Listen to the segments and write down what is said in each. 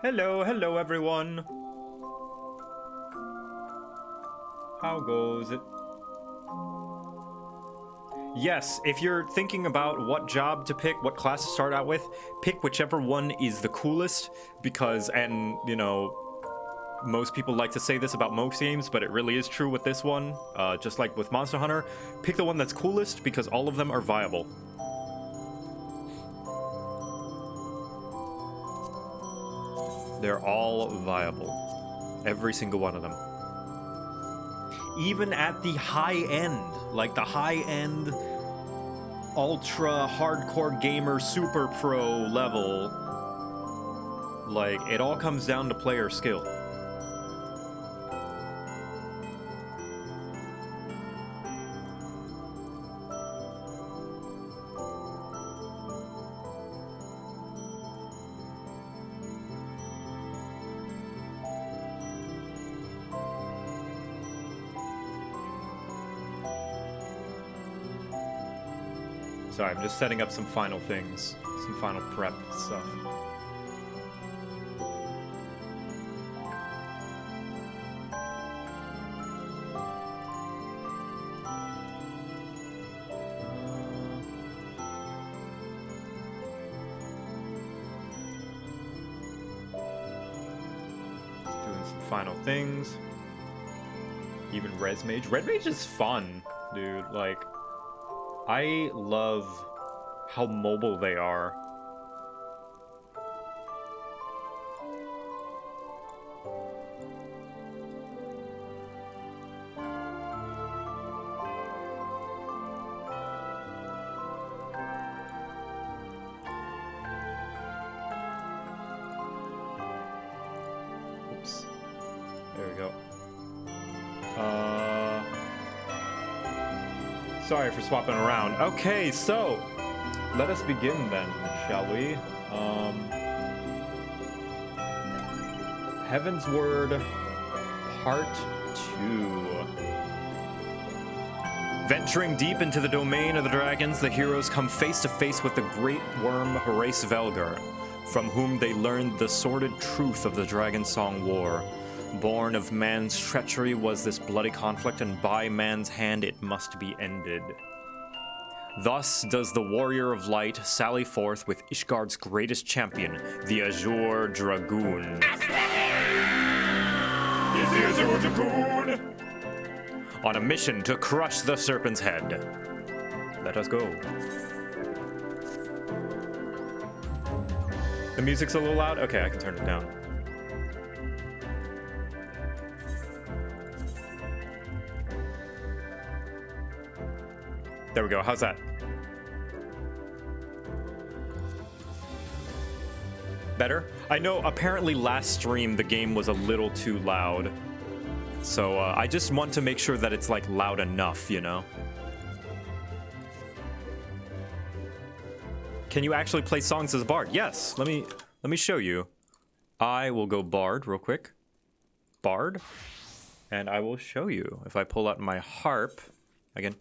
Hello, hello everyone. How goes it? Yes, if you're thinking about what job to pick, what class to start out with, pick whichever one is the coolest, because, and, you know, most people like to say this about most games, but it really is true with this one. Just like with Monster Hunter, pick the one that's coolest, because all of them are viable. They're all viable. Every single one of them. Even at the high end, like the high end, ultra hardcore gamer super pro level, like it all comes down to player skill. Sorry, I'm just setting up some final things, some final prep stuff. Doing some final things. Even Res Mage. Red Mage is fun, dude. Like, I love how mobile they are. Oops. There we go. Sorry for swapping around. Okay, so let us begin then, shall we? Heavensward Part 2. Venturing deep into the domain of the dragons, the heroes come face to face with the great worm Horace Velgar, from whom they learned the sordid truth of the Dragon Song War. Born of man's treachery was this bloody conflict, and by man's hand it must be ended. Thus does the warrior of light sally forth with Ishgard's greatest champion, the Azure Dragoon. Is the Azure Dragoon on a mission to crush the serpent's head. Let us go. The music's a little loud? Okay, I can turn it down. There we go. How's that? Better? I know apparently last stream the game was a little too loud. So I just want to make sure that it's like loud enough, you know? Can you actually play songs as a bard? Yes. Let me show you. I will go bard real quick. Bard. And I will show you. If I pull out my harp again.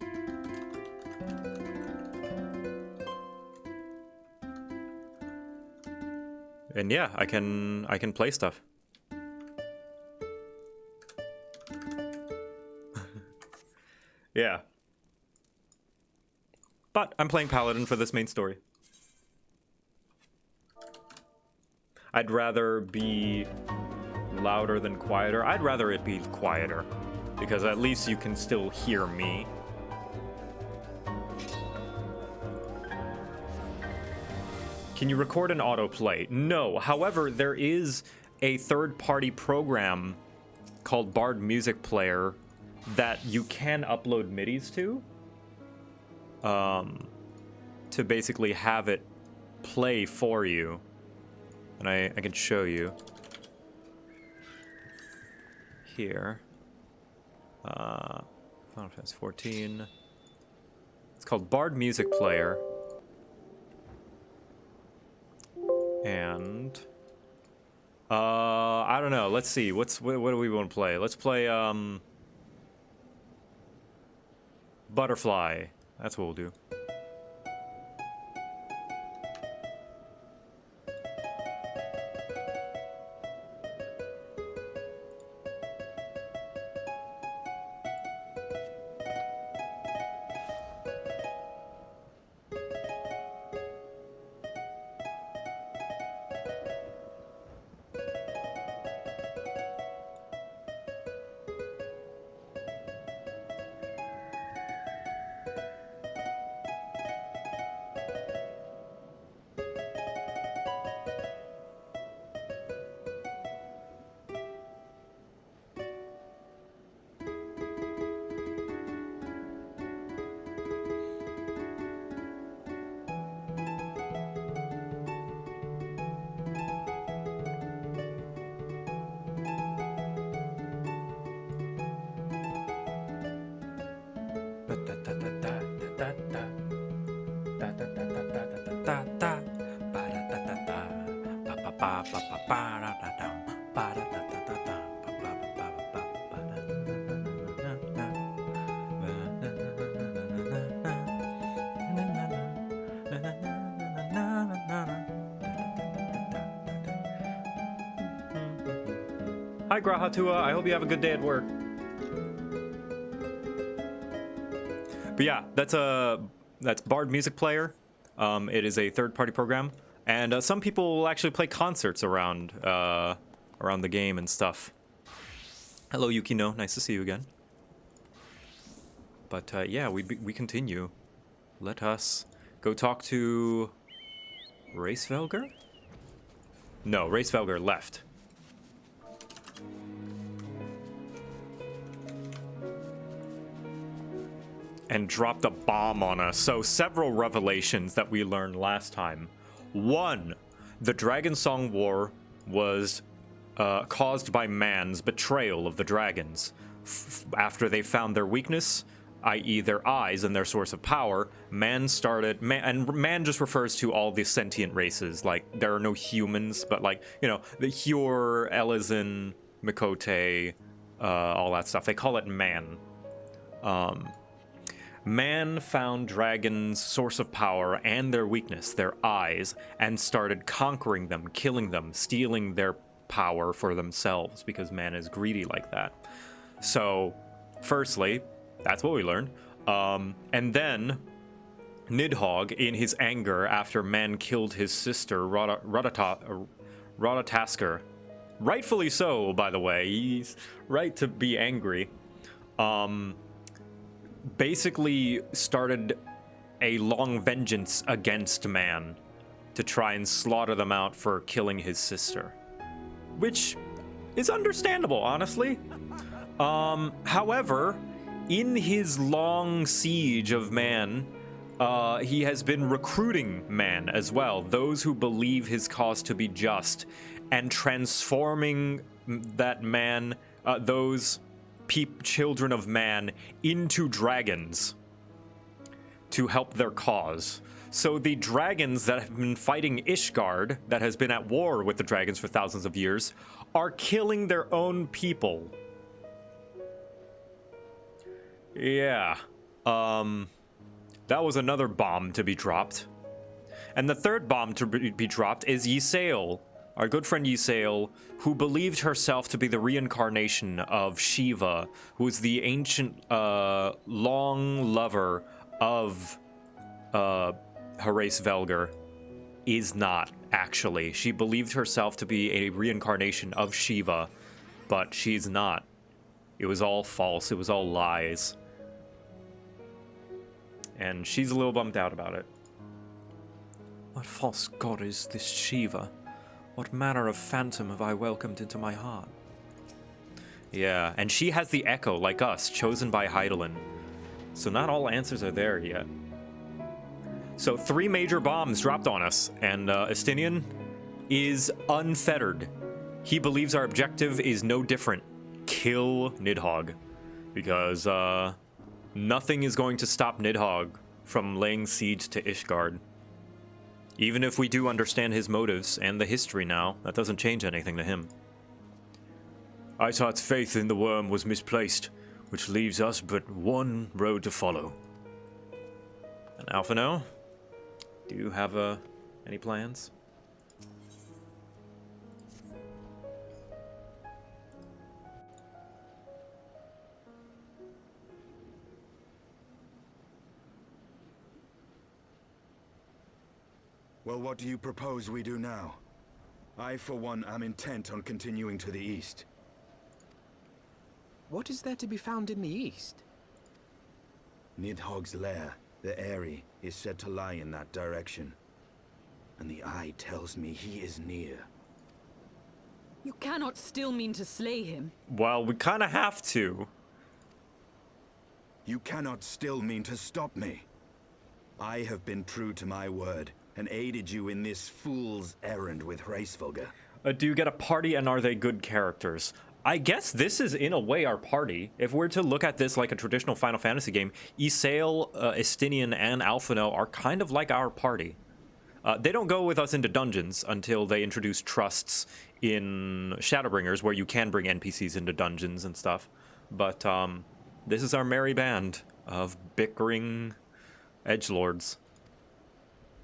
And yeah, I can play stuff. Yeah. But I'm playing Paladin for this main story. I'd rather be louder than quieter. I'd rather it be quieter, because at least you can still hear me. Can you record an autoplay? No. However, there is a third-party program called Bard Music Player that you can upload MIDIs to basically have it play for you. And I can show you here. Final Fantasy 14. It's called Bard Music Player. And I don't know. Let's see. What do we want to play? Let's play Butterfly. That's what we'll do. Hi Grahatua, I hope you have a good day at work. But yeah, that's Bard Music Player. It is a third-party program, and some people will actually play concerts around the game and stuff. Hello Yukino, nice to see you again. But yeah, we continue. Let us go talk to Racevelger? No, Racevelger left. And dropped a bomb on us. So several revelations that we learned last time. One, the Dragon Song War was caused by man's betrayal of the dragons. After they found their weakness, i.e. their eyes and their source of power, man just refers to all the sentient races. Like, there are no humans, but like, you know, the Hyur, Elezen, Mikote, all that stuff. They call it man. Man found dragons' source of power and their weakness, their eyes, and started conquering them, killing them, stealing their power for themselves, because man is greedy like that. So, firstly, that's what we learned. And then, Nidhogg, in his anger after man killed his sister, Radatasker, rightfully so, by the way, he's right to be angry, basically started a long vengeance against man to try and slaughter them out for killing his sister, which is understandable, honestly. However, in his long siege of man, he has been recruiting man as well, those who believe his cause to be just, and transforming that man, those children of man, into dragons to help their cause. So the dragons that have been fighting Ishgard, that has been at war with the dragons for thousands of years, are killing their own people. Yeah. That was another bomb to be dropped. And the third bomb to be dropped is Ysael, our good friend Ysael, who believed herself to be the reincarnation of Shiva, who is the ancient, long lover of Racevelger, is not, actually. She believed herself to be a reincarnation of Shiva, but she's not. It was all false. It was all lies. And she's a little bummed out about it. What false god is this Shiva? What manner of phantom have I welcomed into my heart? Yeah, and she has the Echo, like us, chosen by Hydaelyn. So not all answers are there yet. So 3 major bombs dropped on us, and Estinian is unfettered. He believes our objective is no different. Kill Nidhogg. Because nothing is going to stop Nidhogg from laying siege to Ishgard. Even if we do understand his motives and the history now, that doesn't change anything to him. Iceheart's faith in the worm was misplaced, which leaves us but one road to follow. And Alphino, do you have any plans? Well, what do you propose we do now? I, for one, am intent on continuing to the east. What is there to be found in the east? Nidhogg's lair, the airy, is said to lie in that direction. And the eye tells me he is near. You cannot still mean to slay him. Well, we kind of have to. You cannot still mean to stop me. I have been true to my word, and aided you in this fool's errand with Racevelger. Do you get a party, and are they good characters? I guess this is, in a way, our party. If we're to look at this like a traditional Final Fantasy game, Ysael, Estinian, and Alphino are kind of like our party. They don't go with us into dungeons until they introduce trusts in Shadowbringers, where you can bring NPCs into dungeons and stuff. But this is our merry band of bickering edgelords.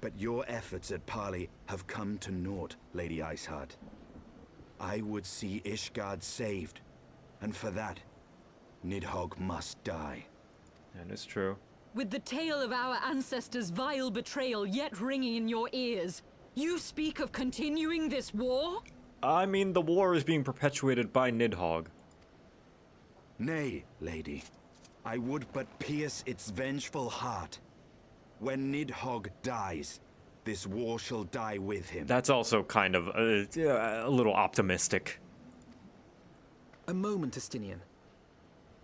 But your efforts at parley have come to naught, Lady Iceheart. I would see Ishgard saved, and for that, Nidhogg must die. That is true. With the tale of our ancestors' vile betrayal yet ringing in your ears, you speak of continuing this war? I mean, the war is being perpetuated by Nidhogg. Nay, lady. I would but pierce its vengeful heart. When Nidhogg dies, this war shall die with him. That's also kind of a little optimistic. A moment, Estinian.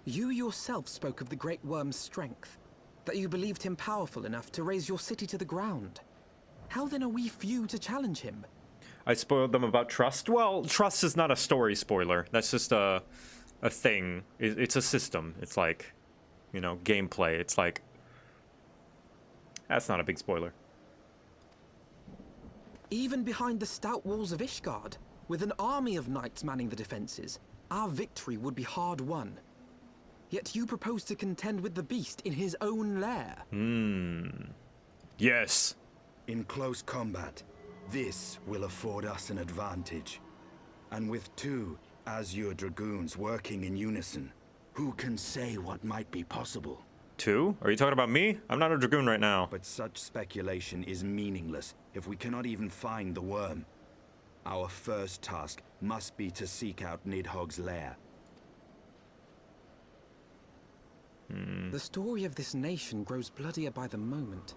You yourself spoke of the Great Worm's strength, that you believed him powerful enough to raise your city to the ground. How then are we few to challenge him? I spoiled them about trust. Well, trust is not a story spoiler. That's just a thing. It's a system. It's like, you know, gameplay. It's like, that's not a big spoiler. Even behind the stout walls of Ishgard, with an army of knights manning the defenses, our victory would be hard won. Yet you propose to contend with the beast in his own lair. Yes. In close combat, this will afford us an advantage. And with two Azure Dragoons working in unison, who can say what might be possible? Two? Are you talking about me? I'm not a Dragoon right now. But such speculation is meaningless if we cannot even find the worm. Our first task must be to seek out Nidhogg's lair. The story of this nation grows bloodier by the moment.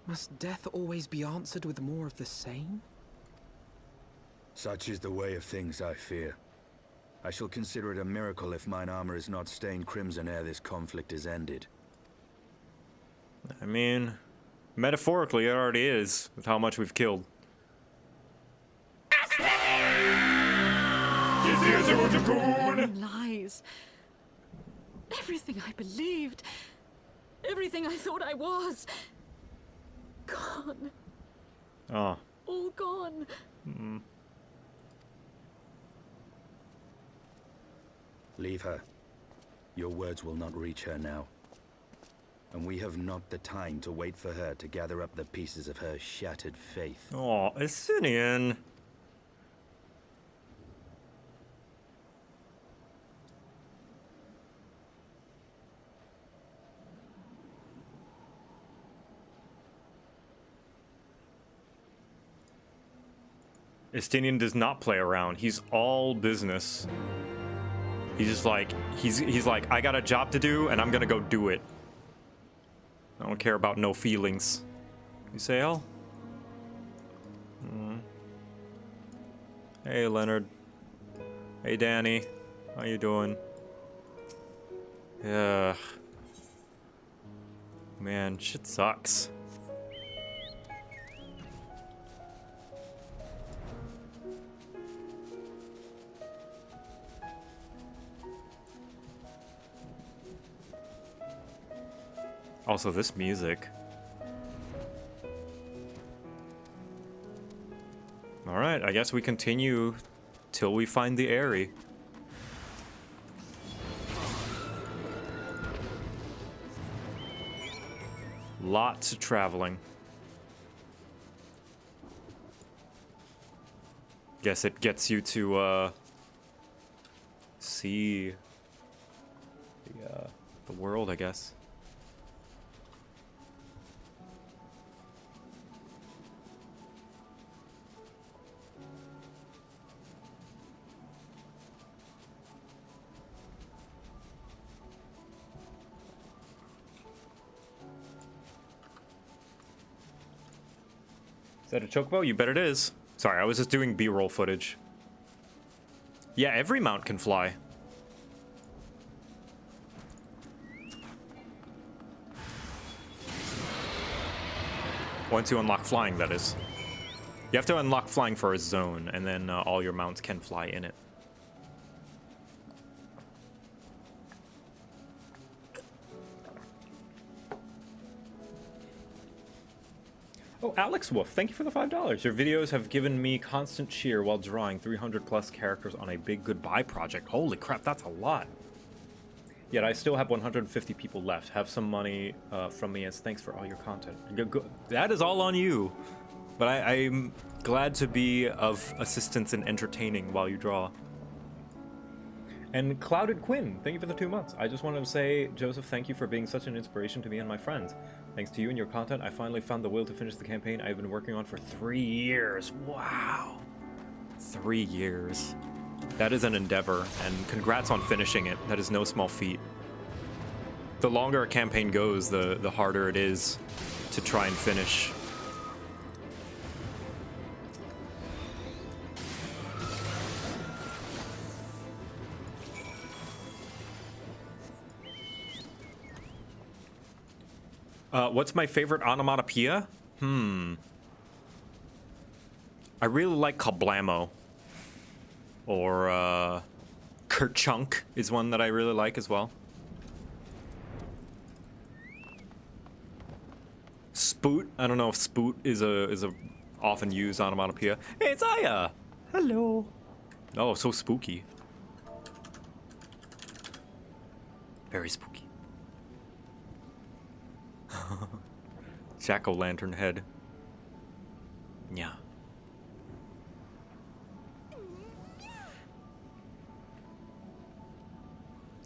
Must death always be answered with more of the same? Such is the way of things, I fear. I shall consider it a miracle if mine armor is not stained crimson ere this conflict is ended. I mean, metaphorically, it already is, with how much we've killed. Lies. Everything I believed. Everything I thought I was. Gone. Oh. All gone. Leave her. Your words will not reach her now. And we have not the time to wait for her to gather up the pieces of her shattered faith. Oh, Estinian. Estinian does not play around. He's all business. He's just like, he's like, I got a job to do and I'm gonna go do it. I don't care about no feelings. You say, Al? Hey, Leonard. Hey, Danny. How you doing? Yeah. Man, shit sucks. Also, this music. Alright, I guess we continue till we find the airy. Lots of traveling. Guess it gets you to, see the world, I guess. Is that a chocobo? You bet it is. Sorry, I was just doing B-roll footage. Yeah, every mount can fly. Once you unlock flying, that is. You have to unlock flying for a zone, and then all your mounts can fly in it. Oh, Oh, Alex Wolf, thank you for the $5. Your videos have given me constant cheer while drawing 300 plus characters on a big goodbye project. Holy crap, that's a lot. Yet I still have 150 people left. Have some money from me as thanks for all your content. That is all on you. But I'm glad to be of assistance in entertaining while you draw. And Clouded Quinn, thank you for the 2 months. I just wanted to say, Joseph, thank you for being such an inspiration to me and my friends. Thanks to you and your content, I finally found the will to finish the campaign I've been working on for 3 years. Wow. 3 years. That is an endeavor, and congrats on finishing it. That is no small feat. The longer a campaign goes, the harder it is to try and finish. What's my favorite onomatopoeia? I really like kablamo. Or, kerchunk is one that I really like as well. Spoot. I don't know if spoot is a often used onomatopoeia. Hey, it's Aya! Hello. Oh, so spooky. Very spooky. Jack-o'-lantern head. Yeah.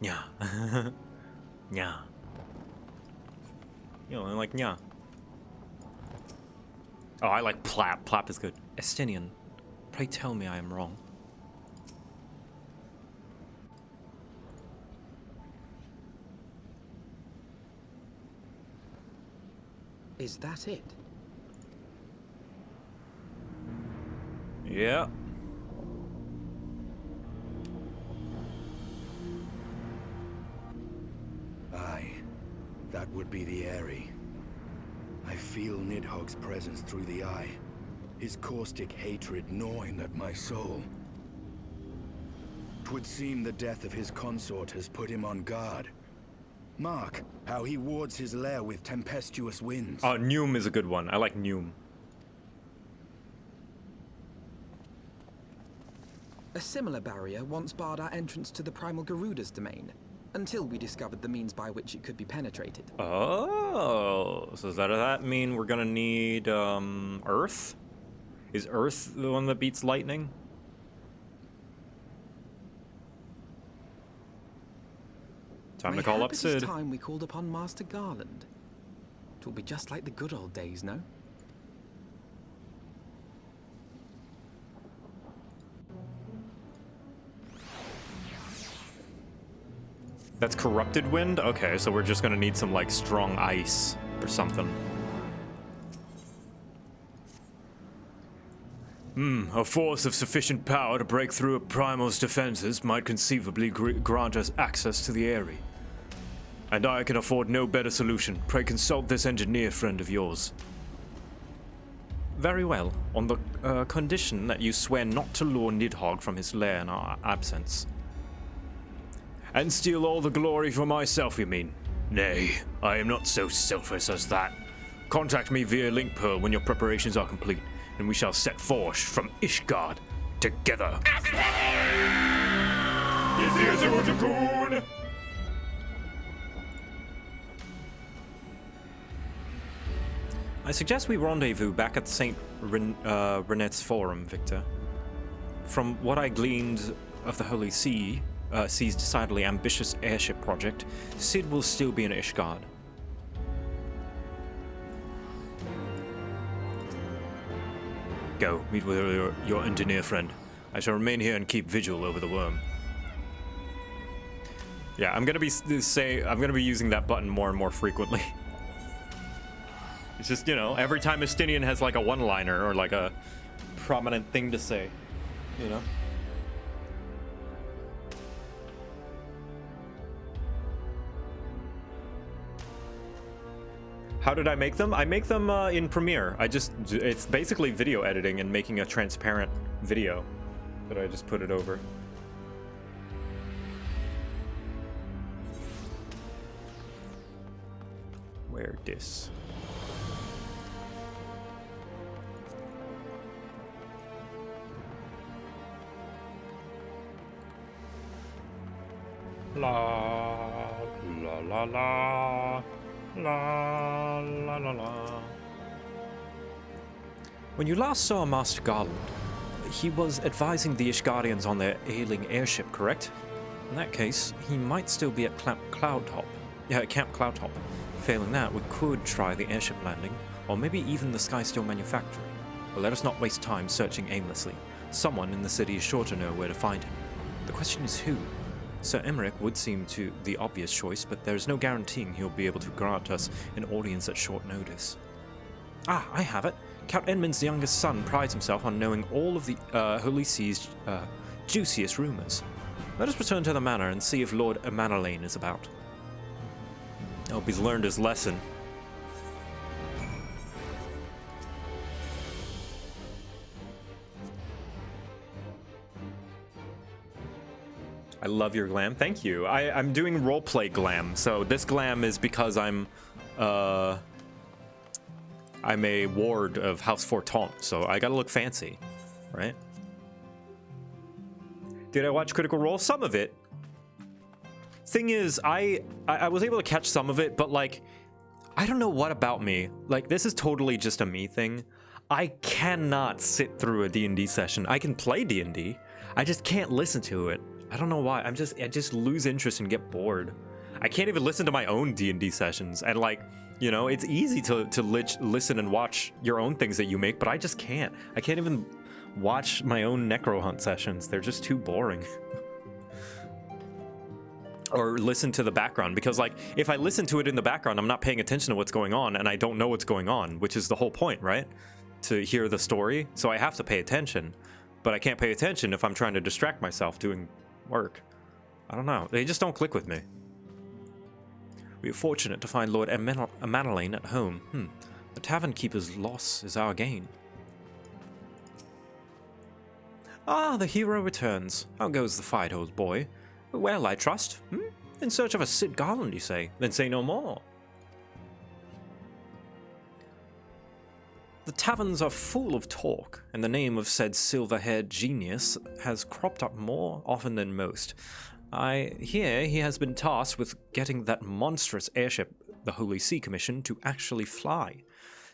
Yeah. Yeah. You know, I like yeah. Oh, I like plap. Plap is good. Estinian, pray tell me I am wrong. Is that it? Yeah. Aye, that would be the airy. I feel Nidhogg's presence through the eye, his caustic hatred gnawing at my soul. 'Twould seem the death of his consort has put him on guard. Mark how he wards his lair with tempestuous winds. Oh, Neum is a good one. I like Neum. A similar barrier once barred our entrance to the primal Garuda's domain, until we discovered the means by which it could be penetrated. Oh, so does that mean we're gonna need Earth? Is Earth the one that beats lightning? Time to call up Sid. It is time we called upon Master Garland. It will be just like the good old days, no? That's corrupted wind? Okay, so we're just gonna need some, like, strong ice or something. A force of sufficient power to break through a primal's defenses might conceivably grant us access to the airy. And I can afford no better solution. Pray consult this engineer friend of yours. Very well, on the condition that you swear not to lure Nidhogg from his lair in our absence. And steal all the glory for myself, you mean? Nay, I am not so selfish as that. Contact me via link pearl when your preparations are complete, and we shall set forth from Ishgard together. I suggest we rendezvous back at St. Renette's Forum, Victor. From what I gleaned of the Holy See, Sea's decidedly ambitious airship project, Sid will still be in Ishgard. Go, meet with your engineer friend. I shall remain here and keep vigil over the worm. Yeah, I'm gonna be using that button more and more frequently. It's just, you know, every time Estinian has like a one-liner or like a prominent thing to say, you know? How did I make them? I make them in Premiere. It's basically video editing and making a transparent video that I just put it over. Where this? La la la la la la la la. When you last saw Master Garland, he was advising the Ishgardians on their ailing airship, correct? In that case, he might still be at Camp Cloudtop. Failing that, we could try the airship landing, or maybe even the Skysteel manufactory. But let us not waste time searching aimlessly. Someone in the city is sure to know where to find him. The question is who? Sir Emmerich would seem to the obvious choice, but there is no guaranteeing he'll be able to grant us an audience at short notice. Ah, I have it. Count Edmund's youngest son prides himself on knowing all of the Holy Sea's juiciest rumors. Let us return to the manor and see if Lord Amanalain is about. I hope he's learned his lesson. I love your glam. Thank you. I'm doing roleplay glam, so this glam is because I'm a ward of House Fortaunt, so I gotta look fancy, right? Did I watch Critical Role? Some of it. Thing is, I was able to catch some of it, but like, I don't know what about me. Like, this is totally just a me thing. I cannot sit through a D&D session. I can play D&D. I just can't listen to it. I don't know why. I just lose interest and get bored. I can't even listen to my own D&D sessions, and like, you know, it's easy to listen and watch your own things that you make, but I just can't. I can't even watch my own Necro Hunt sessions. They're just too boring. Or listen to the background, because like, if I listen to it in the background, I'm not paying attention to what's going on, and I don't know what's going on, which is the whole point, right? To hear the story, so I have to pay attention. But I can't pay attention if I'm trying to distract myself doing work. I don't know. They just don't click with me. We are fortunate to find Lord Amanalain at home. The tavern keeper's loss is our gain. Ah, the hero returns. How goes the fight, old boy? Well, I trust. In search of a Sid Garland, you say? Then say no more. The taverns are full of talk, and the name of said silver-haired genius has cropped up more often than most. I hear he has been tasked with getting that monstrous airship the Holy See commissioned to actually fly.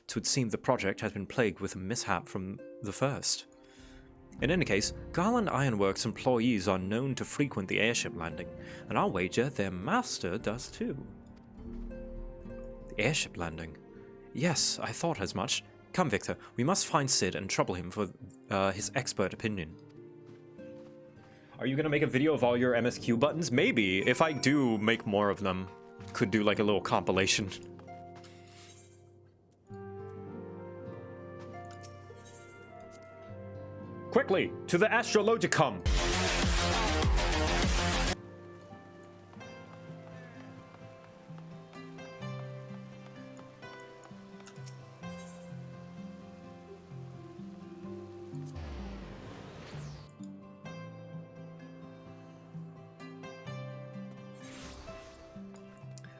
'Twould seem the project has been plagued with a mishap from the first. In any case, Garland Ironworks employees are known to frequent the airship landing, and I'll wager their master does too. The airship landing? Yes, I thought as much. Come, Victor, we must find Sid and trouble him for his expert opinion. Are you gonna make a video of all your MSQ buttons? Maybe, if I do make more of them. Could do like a little compilation. Quickly, to the Astrologicum!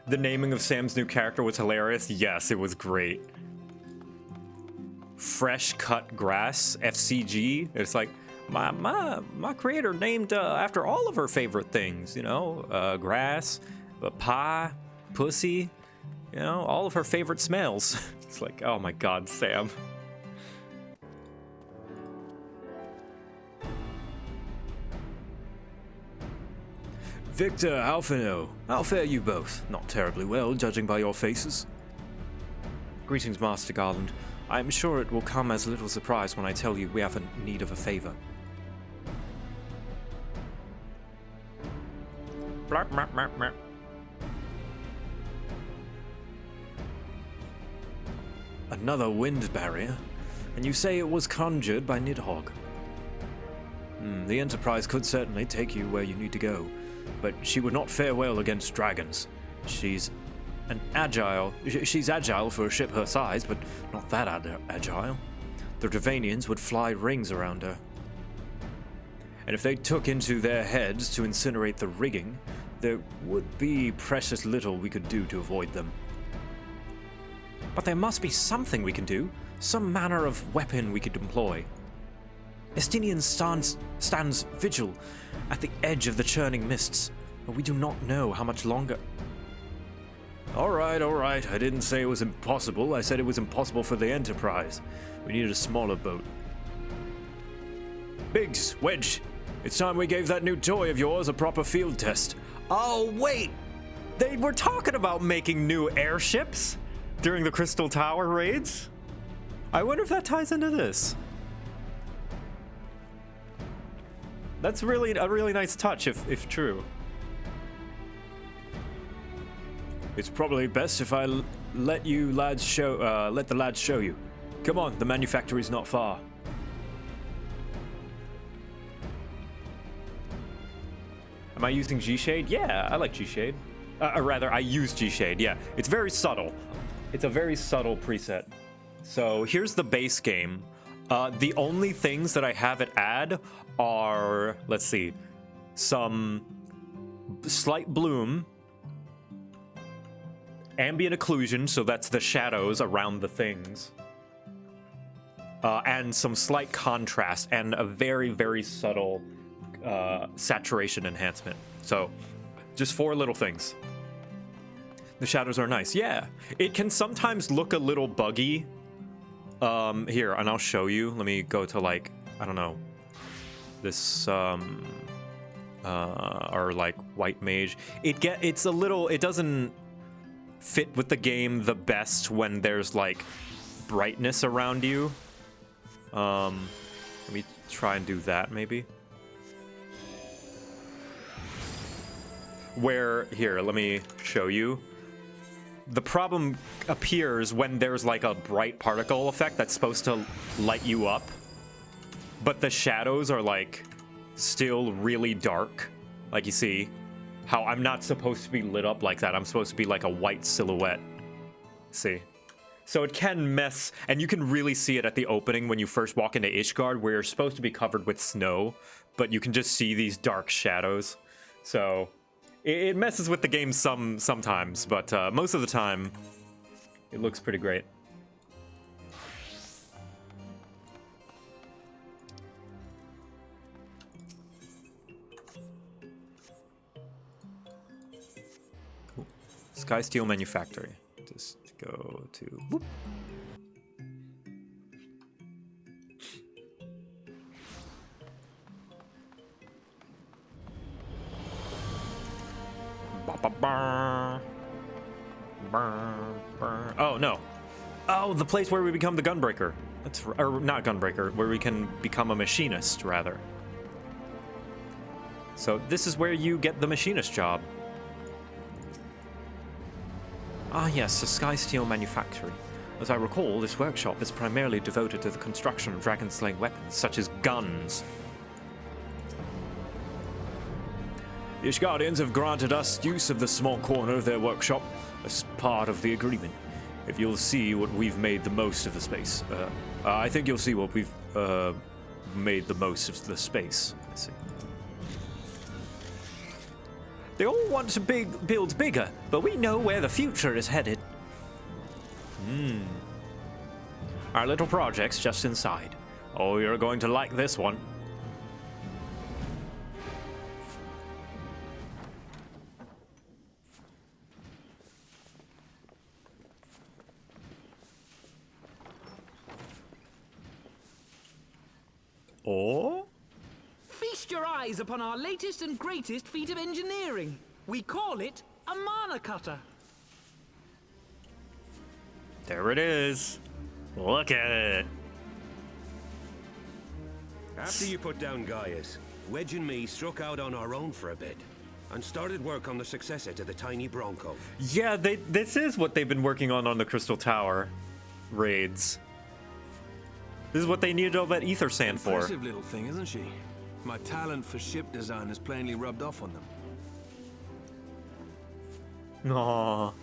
The naming of Sam's new character was hilarious. Yes, it was great. Fresh cut grass, FCG. It's like my creator named after all of her favorite things, you know, grass, pie, pussy, you know, all of her favorite smells. It's like, oh my God, Sam. Victor, Alphino, how fare you both? Not terribly well, judging by your faces. Greetings, Master Garland. I am sure it will come as little surprise when I tell you we have a need of a favor. Blap, blap, blap, blap. Another wind barrier? And you say it was conjured by Nidhogg? The Enterprise could certainly take you where you need to go, but she would not fare well against dragons. She's agile for a ship her size, but not that agile. The Dravanians would fly rings around her. And if they took into their heads to incinerate the rigging, there would be precious little we could do to avoid them. But there must be something we can do, some manner of weapon we could employ. Estinian stands vigil at the edge of the churning mists. But we do not know how much longer. Alright, alright. I didn't say it was impossible. I said it was impossible for the Enterprise. We needed a smaller boat. Biggs, Wedge, it's time we gave that new toy of yours a proper field test. Oh, wait! They were talking about making new airships during the Crystal Tower raids? I wonder if that ties into this. That's really a really nice touch, if true. It's probably best if I let the lads show you. Come on, the manufactory's not far. Am I using G-Shade? Yeah, I like G-Shade. Or rather, I use G-Shade, yeah. It's very subtle. It's a very subtle preset. So here's the base game. The only things that I have it add are, let's see, some slight bloom, ambient occlusion, so that's the shadows around the things, and some slight contrast, and a very, very subtle saturation enhancement. So just 4 little things. The shadows are nice. Yeah, it can sometimes look a little buggy. Here, and I'll show you. Let me go to, like, I don't know, this or like white mage. It's a little, it doesn't fit with the game the best when there's like brightness around you. Let me try and do that maybe. Where, here, let me show you. The problem appears when there's like a bright particle effect that's supposed to light you up, but the shadows are like still really dark. Like, you see how I'm not supposed to be lit up like that. I'm supposed to be like a white silhouette. See? So it can mess, and you can really see it at the opening when you first walk into Ishgard, where you're supposed to be covered with snow, but you can just see these dark shadows. So it messes with the game sometimes, but most of the time, it looks pretty great. Cool. Sky Steel Manufactory. Just go to... Whoop. Oh, no. Oh, the place where we become the gunbreaker. That's, or not gunbreaker, where we can become a machinist, rather. So this is where you get the machinist job. Ah, yes, the Sky Steel Manufactory. As I recall, this workshop is primarily devoted to the construction of dragon-slaying weapons, such as guns. The Ishgardians have granted us use of the small corner of their workshop as part of the agreement. If you'll see what we've made the most of the space. I think you'll see what we've made the most of the space. Let's see. They all want to build bigger, but we know where the future is headed. Our little project's just inside. Oh, you're going to like this one. Or? Feast your eyes upon our latest and greatest feat of engineering. We call it a mana cutter. There it is. Look at it. After you put down Gaius, Wedge and me struck out on our own for a bit and started work on the successor to the tiny Bronco. Yeah, this is what they've been working on the Crystal Tower raids. This is what they needed all that ether sand for. Impressive little thing, isn't she? My talent for ship design has plainly rubbed off on them. Aww.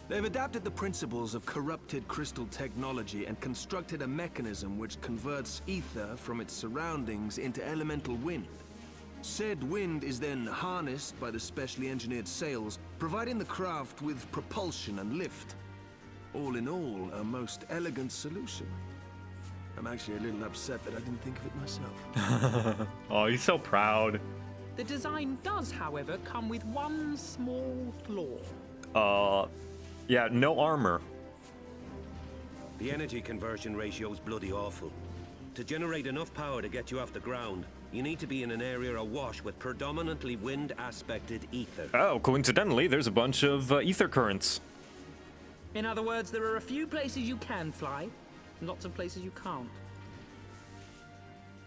They've adapted the principles of corrupted crystal technology and constructed a mechanism which converts ether from its surroundings into elemental wind. Said wind is then harnessed by the specially engineered sails, providing the craft with propulsion and lift. All in all, a most elegant solution. I'm actually a little upset that I didn't think of it myself. Oh, he's so proud. The design does, however, come with one small flaw. Yeah, no armor. The energy conversion ratio's bloody awful. To generate enough power to get you off the ground, you need to be in an area awash with predominantly wind-aspected ether. Oh, coincidentally, there's a bunch of ether currents. In other words, there are a few places you can fly, and lots of places you can't.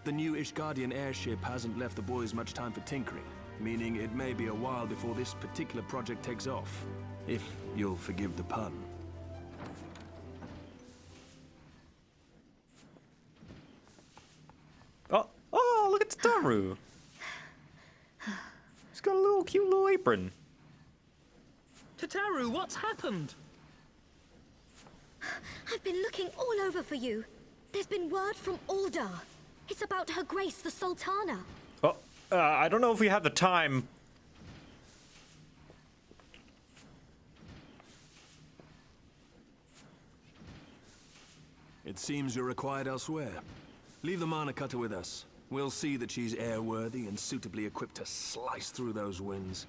The new Ishgardian airship hasn't left the boys much time for tinkering, meaning it may be a while before this particular project takes off. If you'll forgive the pun. Oh, look at Tataru. He's got a cute little apron. Tataru, what's happened? I've been looking all over for you. There's been word from Uldah. It's about Her Grace, the Sultana. Oh, I don't know if we have the time. It seems you're required elsewhere. Leave the mana cutter with us. We'll see that she's airworthy and suitably equipped to slice through those winds.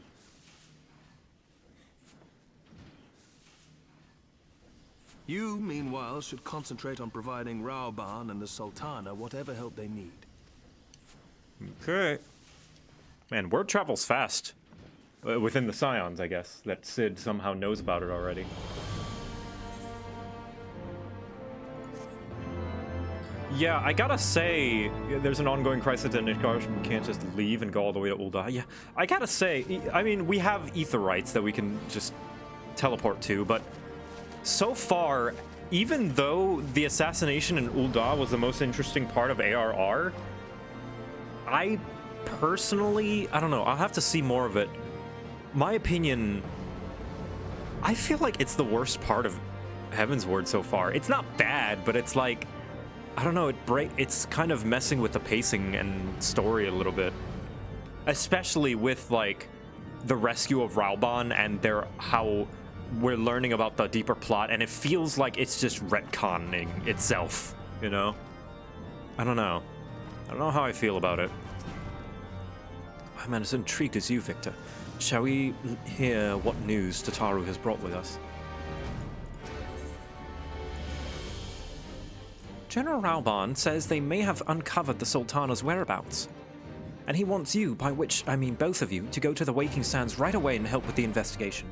You, meanwhile, should concentrate on providing Rauban and the Sultana whatever help they need. Okay. Man, word travels fast. Within the Scions, I guess. That Sid somehow knows about it already. Yeah, I gotta say, there's an ongoing crisis in Ishgard. We can't just leave and go all the way to Uldah. Yeah, I gotta say, I mean, we have aetherites that we can just teleport to, but so far, even though the assassination in Uldah was the most interesting part of ARR, I personally, I don't know, I'll have to see more of it. My opinion, I feel like it's the worst part of Heavensward so far. It's not bad, but it's like, I don't know, it's kind of messing with the pacing and story a little bit. Especially with, like, the rescue of Rauban and how we're learning about the deeper plot, and it feels like it's just retconning itself, you know? I don't know. I don't know how I feel about it. I'm as intrigued as you, Victor. Shall we hear what news Tataru has brought with us? General Rauban says they may have uncovered the Sultana's whereabouts. And he wants you, by which I mean both of you, to go to the Waking Sands right away and help with the investigation.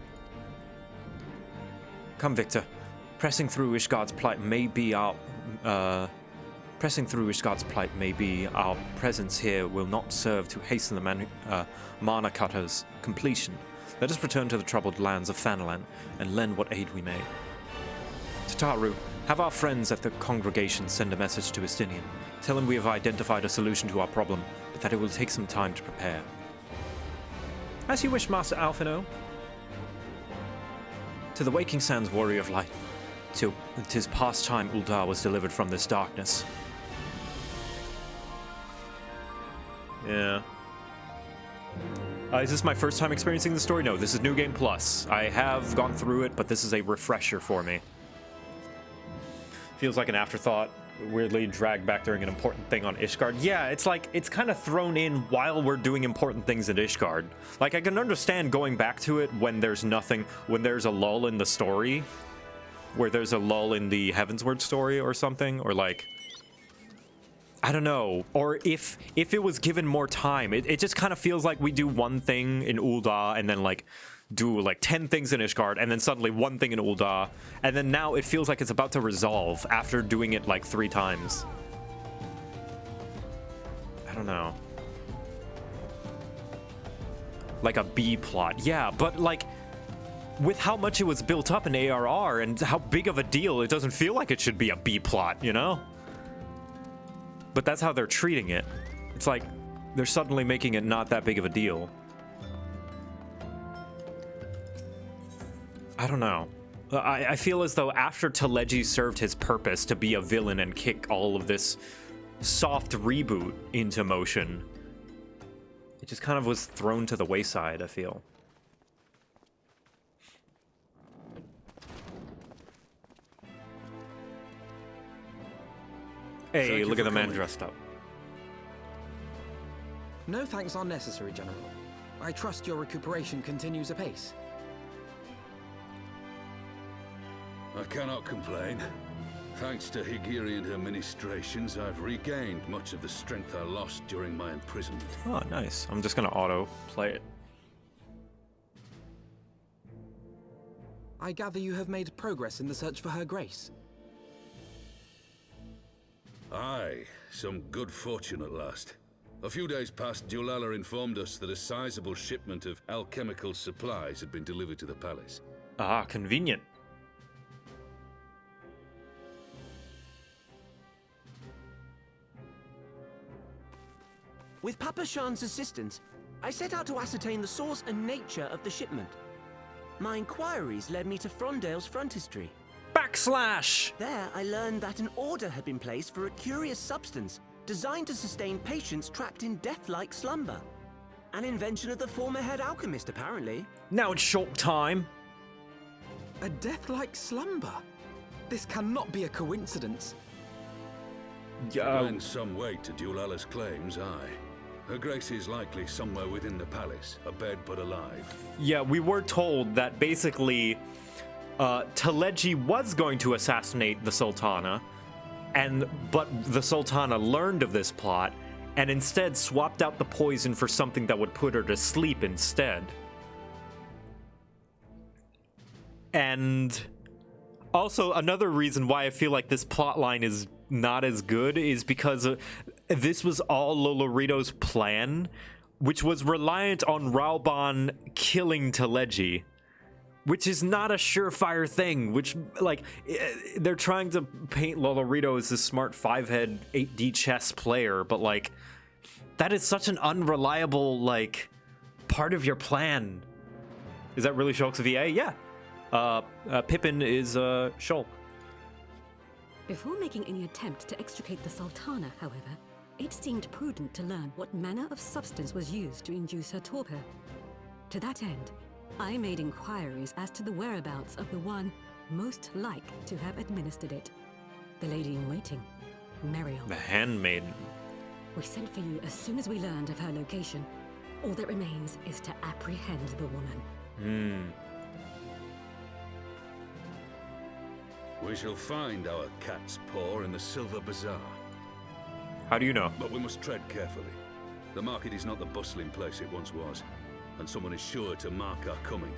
Come, Victor. Pressing through Ishgard's plight may be our presence here will not serve to hasten the mana cutter's completion. Let us return to the troubled lands of Thanalan and lend what aid we may. Tataru, have our friends at the congregation send a message to Estinian. Tell him we have identified a solution to our problem, but that it will take some time to prepare. As you wish, Master Alphino. To the Waking Sands, Warrior of Light. 'Tis past time Uldah was delivered from this darkness. Yeah. Is this my first time experiencing the story? No, this is New Game Plus. I have gone through it, but this is a refresher for me. Feels like an afterthought, weirdly dragged back during an important thing on Ishgard. Yeah, it's like, it's kind of thrown in while we're doing important things in Ishgard. Like, I can understand going back to it when there's nothing, when there's a lull in the story, where there's a lull in the Heavensward story or something, or like, I don't know, or if it was given more time. It just kind of feels like we do one thing in Uldah and then like do like 10 things in Ishgard and then suddenly one thing in Uldah, and then now it feels like it's about to resolve after doing it like 3 times. I don't know. Like a B plot. Yeah, but like with how much it was built up in ARR and how big of a deal, it doesn't feel like it should be a B plot, you know? But that's how they're treating it. It's like they're suddenly making it not that big of a deal. I don't know. I feel as though after Teleji served his purpose to be a villain and kick all of this soft reboot into motion, it just kind of was thrown to the wayside, I feel. Hey, Thank you look at for the man coming. dressed up. No thanks are necessary, General. I trust your recuperation continues apace. I cannot complain. Thanks to Higiri and her ministrations, I've regained much of the strength I lost during my imprisonment. Oh, nice. I'm just gonna auto play it. I gather you have made progress in the search for Her Grace. Aye, some good fortune at last. A few days past, Dulala informed us that a sizable shipment of alchemical supplies had been delivered to the palace. Ah, convenient. With Papa Shan's assistance, I set out to ascertain the source and nature of the shipment. My inquiries led me to Frondale's frontistery. Backslash! There, I learned that an order had been placed for a curious substance designed to sustain patients trapped in death-like slumber. An invention of the former head alchemist, apparently. Now it's short time. A death-like slumber? This cannot be a coincidence. Lend some weight to Dulala's claims, aye. Her Grace is likely somewhere within the palace, abed but alive. Yeah, we were told that basically Teleji was going to assassinate the Sultana, but the Sultana learned of this plot and instead swapped out the poison for something that would put her to sleep instead. And also another reason why I feel like this plotline is not as good is because this was all Lolorito's plan, which was reliant on Raoban killing Teleji, which is not a surefire thing, which, like, they're trying to paint Lolorito as this smart 5-head 8D chess player, but, like, that is such an unreliable, like, part of your plan. Is that really Shulk's VA? Yeah. Pippin is Shulk. Before making any attempt to extricate the Sultana, however, it seemed prudent to learn what manner of substance was used to induce her torpor. To that end, I made inquiries as to the whereabouts of the one most like to have administered it. The lady in waiting, Muriel. The handmaiden. We sent for you as soon as we learned of her location. All that remains is to apprehend the woman. We shall find our cat's paw in the Silver Bazaar. How do you know? But we must tread carefully. The market is not the bustling place it once was, and someone is sure to mark our coming.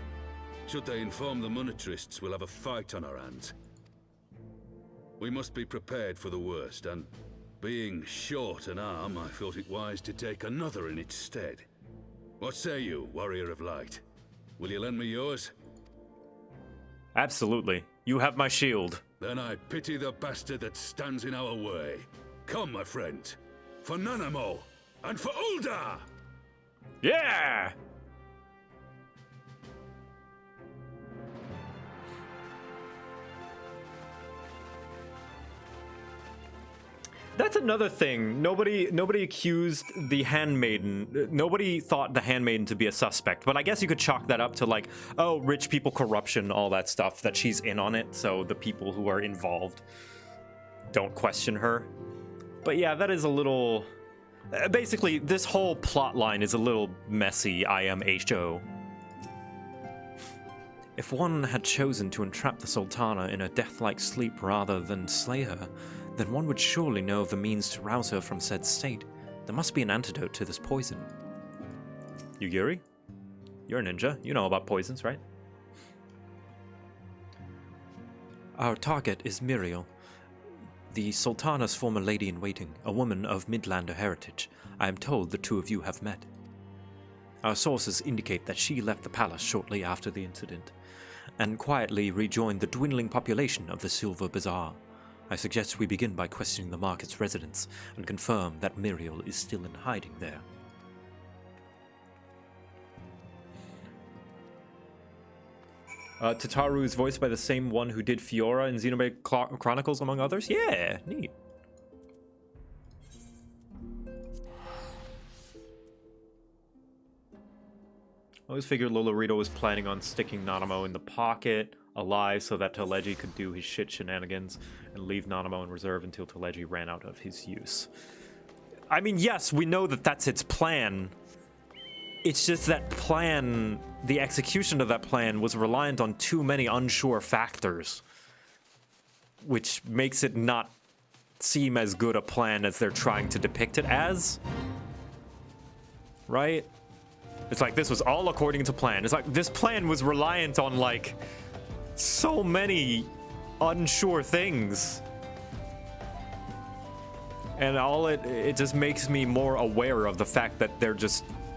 Should they inform the monetarists, we'll have a fight on our hands. We must be prepared for the worst, and being short an arm, I thought it wise to take another in its stead. What say you, Warrior of Light? Will you lend me yours? Absolutely. You have my shield. Then I pity the bastard that stands in our way. Come, my friend. For Nanamo, and for Uldah! Yeah! That's another thing. Nobody accused the handmaiden. Nobody thought the handmaiden to be a suspect. But I guess you could chalk that up to, like, oh, rich people corruption, all that stuff, that she's in on it, so the people who are involved don't question her. But yeah, that is a little... basically, this whole plot line is a little messy, IMHO. If one had chosen to entrap the Sultana in a death-like sleep rather than slay her, then one would surely know of the means to rouse her from said state. There must be an antidote to this poison. Yugiri? You're a ninja. You know about poisons, right? Our target is Muriel, the Sultana's former lady-in-waiting, a woman of Midlander heritage. I am told the two of you have met. Our sources indicate that she left the palace shortly after the incident, and quietly rejoined the dwindling population of the Silver Bazaar. I suggest we begin by questioning the market's residents and confirm that Muriel is still in hiding there. Tataru is voiced by the same one who did Fiora in Xenoblade Chronicles, among others? Yeah, neat. I always figured Lolorito was planning on sticking Nanamo in the pocket. alive so that Teleji could do his shit shenanigans and leave Nanamo in reserve until Teleji ran out of his use. I mean, yes, we know that that's its plan. It's just that plan, the execution of that plan was reliant on too many unsure factors, which makes it not seem as good a plan as they're trying to depict it as. Right? It's like, this was all according to plan. It's like, this plan was reliant on, like, so many unsure things. And all it just makes me more aware of the fact that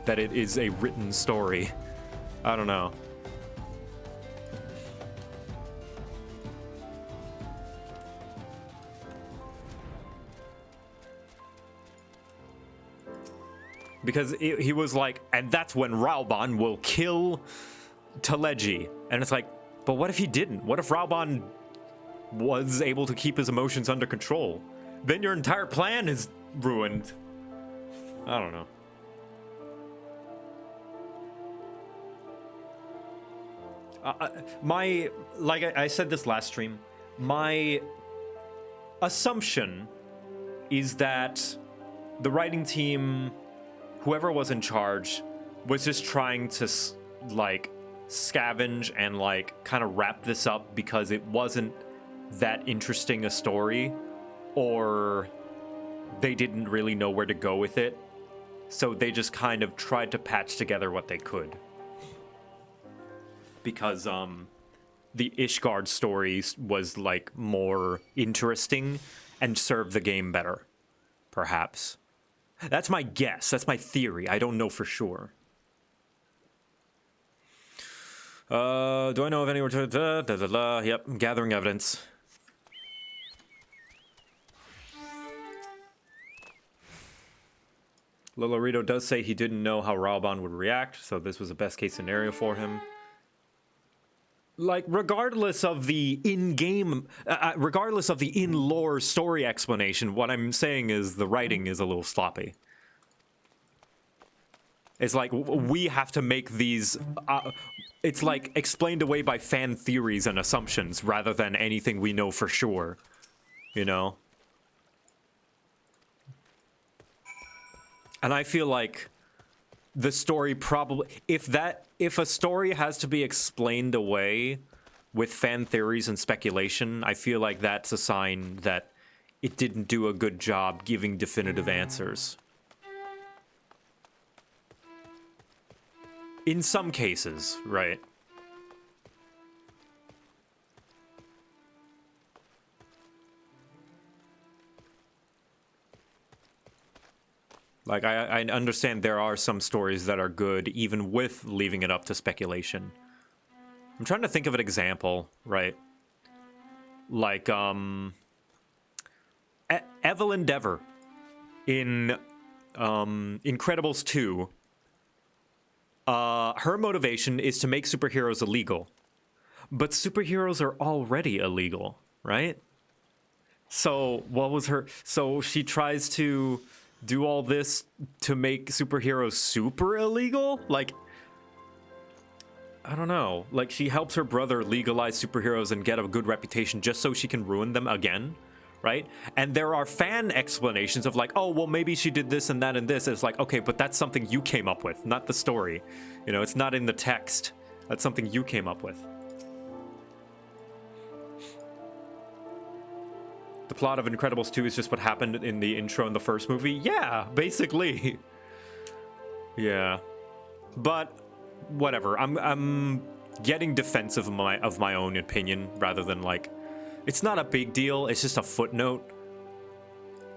that it is a written story. I don't know. Because he was like, and that's when Raoban will kill Teleji. And it's like, but what if he didn't? What if Raoban was able to keep his emotions under control? Then your entire plan is ruined. I don't know. Like I said this last stream, my assumption is that the writing team, whoever was in charge, was just trying to like scavenge and like kind of wrap this up because it wasn't that interesting a story, or they didn't really know where to go with it, so they just kind of tried to patch together what they could. Because the Ishgard story was like more interesting and served the game better, perhaps. That's my guess. That's my theory. I don't know for sure. Do I know of any... Yep, I'm gathering evidence. Lolorito does say he didn't know how Raoban would react, so this was a best-case scenario for him. Like, regardless of the in-game... regardless of the in-lore story explanation, what I'm saying is the writing is a little sloppy. It's like, we have to make these... it's like explained away by fan theories and assumptions rather than anything we know for sure. You know? And I feel like the story probably... If a story has to be explained away with fan theories and speculation, I feel like that's a sign that it didn't do a good job giving definitive answers. In some cases, right? Like, I understand there are some stories that are good, even with leaving it up to speculation. I'm trying to think of an example, right? Like, Evelyn Dever in Incredibles 2. Her motivation is to make superheroes illegal. But superheroes are already illegal, right? So, what was her... So, she tries to do all this to make superheroes super illegal? Like, I don't know. Like, she helps her brother legalize superheroes and get a good reputation just so she can ruin them again, right? And there are fan explanations of like, oh, well, maybe she did this and that and this. It's like, okay, but that's something you came up with, not the story. You know, it's not in the text. That's something you came up with. The plot of Incredibles 2 is just what happened in the intro in the first movie? Yeah, basically. Yeah. But whatever. I'm getting defensive of my own opinion rather than like, it's not a big deal, it's just a footnote.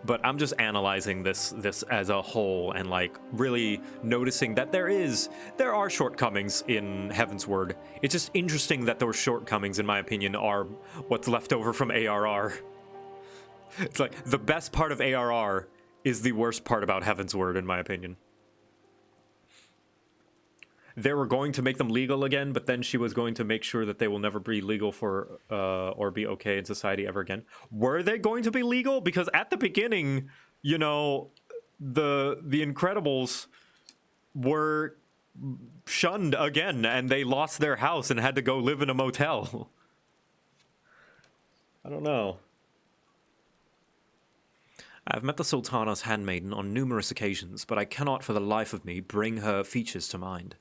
But I'm just analyzing this as a whole and like really noticing that there are shortcomings in Heavensward. It's just interesting that those shortcomings, in my opinion, are what's left over from ARR. It's like, the best part of ARR is the worst part about Heavensward, in my opinion. They were going to make them legal again, but then she was going to make sure that they will never be legal for, or be okay in society ever again. Were they going to be legal? Because at the beginning, you know, the Incredibles were shunned again, and they lost their house and had to go live in a motel. I don't know. I've met the Sultana's handmaiden on numerous occasions, but I cannot for the life of me bring her features to mind.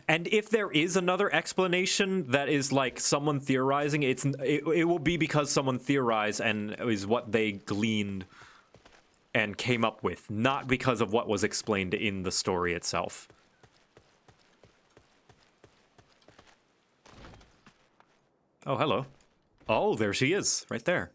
And if there is another explanation that is like someone theorizing, it will be because someone theorized and is what they gleaned and came up with, not because of what was explained in the story itself. Oh, hello. Oh, there she is, right there.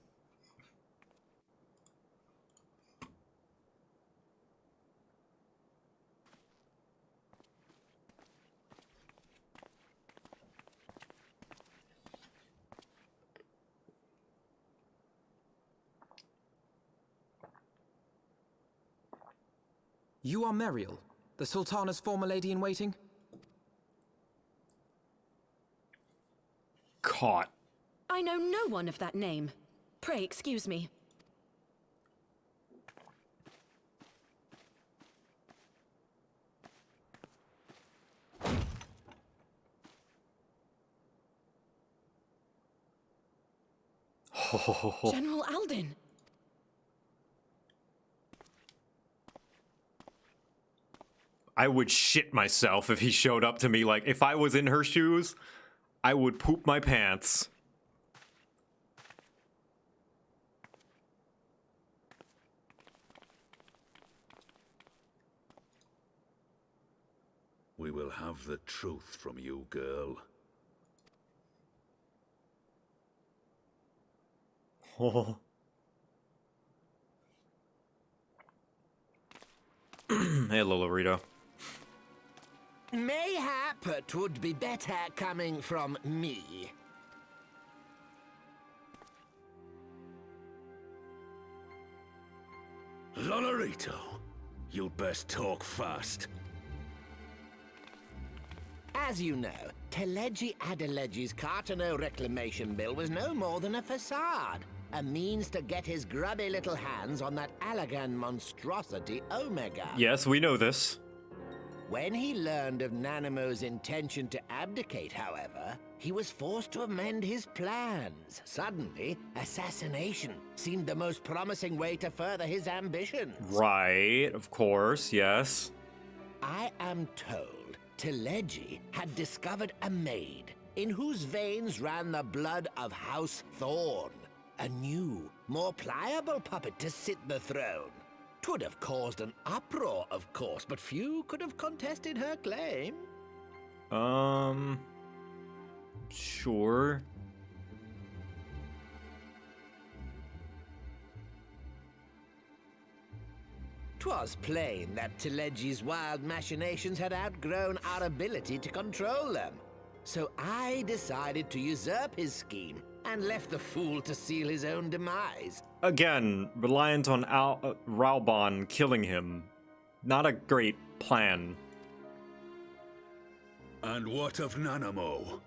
You are Meriel, the Sultana's former lady-in-waiting? Caught. I know no one of that name. Pray excuse me. General Alden. I would shit myself if he showed up to me. Like, if I was in her shoes, I would poop my pants. We will have the truth from you, girl. Oh. Hey, Lolorito. Mayhap it would be better coming from me. Lolorito, you'd best talk fast. As you know, Teleji Adeleji's Cartano reclamation bill was no more than a facade. A means to get his grubby little hands on that Allagan monstrosity Omega. Yes, we know this. When he learned of Nanamo's intention to abdicate, however, he was forced to amend his plans. Suddenly, assassination seemed the most promising way to further his ambitions. Right, of course, yes. I am told Teleji had discovered a maid in whose veins ran the blood of House Thorn. A new, more pliable puppet to sit the throne. 'Twould have caused an uproar, of course, but few could have contested her claim. Sure. 'Twas plain that Teleji's wild machinations had outgrown our ability to control them. So I decided to usurp his scheme and left the fool to seal his own demise. Again, reliant on Raubon killing him. Not a great plan. And what of Nanamo?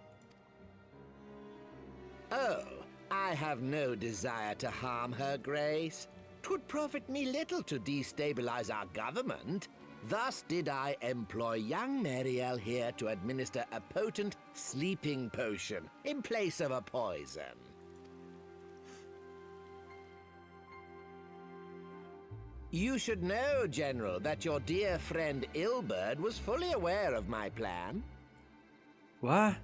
Oh, I have no desire to harm her grace. 'Twould profit me little to destabilize our government. Thus did I employ young Meriel here to administer a potent sleeping potion in place of a poison. You should know, General, that your dear friend Ilberd was fully aware of my plan. What?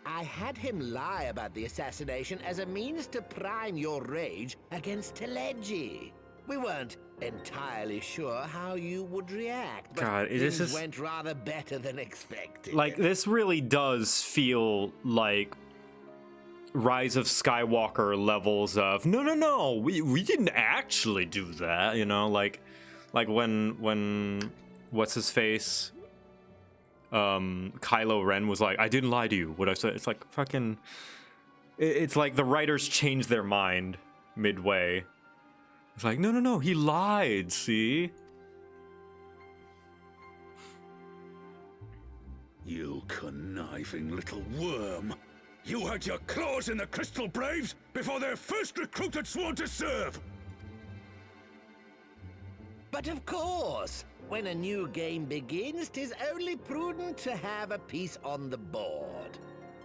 I had him lie about the assassination as a means to prime your rage against Teleji. We weren't entirely sure how you would react, but God, things went rather better than expected. Like, this really does feel like Rise of Skywalker levels of no, we didn't actually do that, you know, like when what's his face, Kylo Ren was like, I didn't lie to you. What I said, it's like fucking, it's like the writers changed their mind midway. It's like, no, he lied, see? You conniving little worm. You had your claws in the Crystal Braves before their first recruit had sworn to serve! But of course, when a new game begins, 'tis only prudent to have a piece on the board.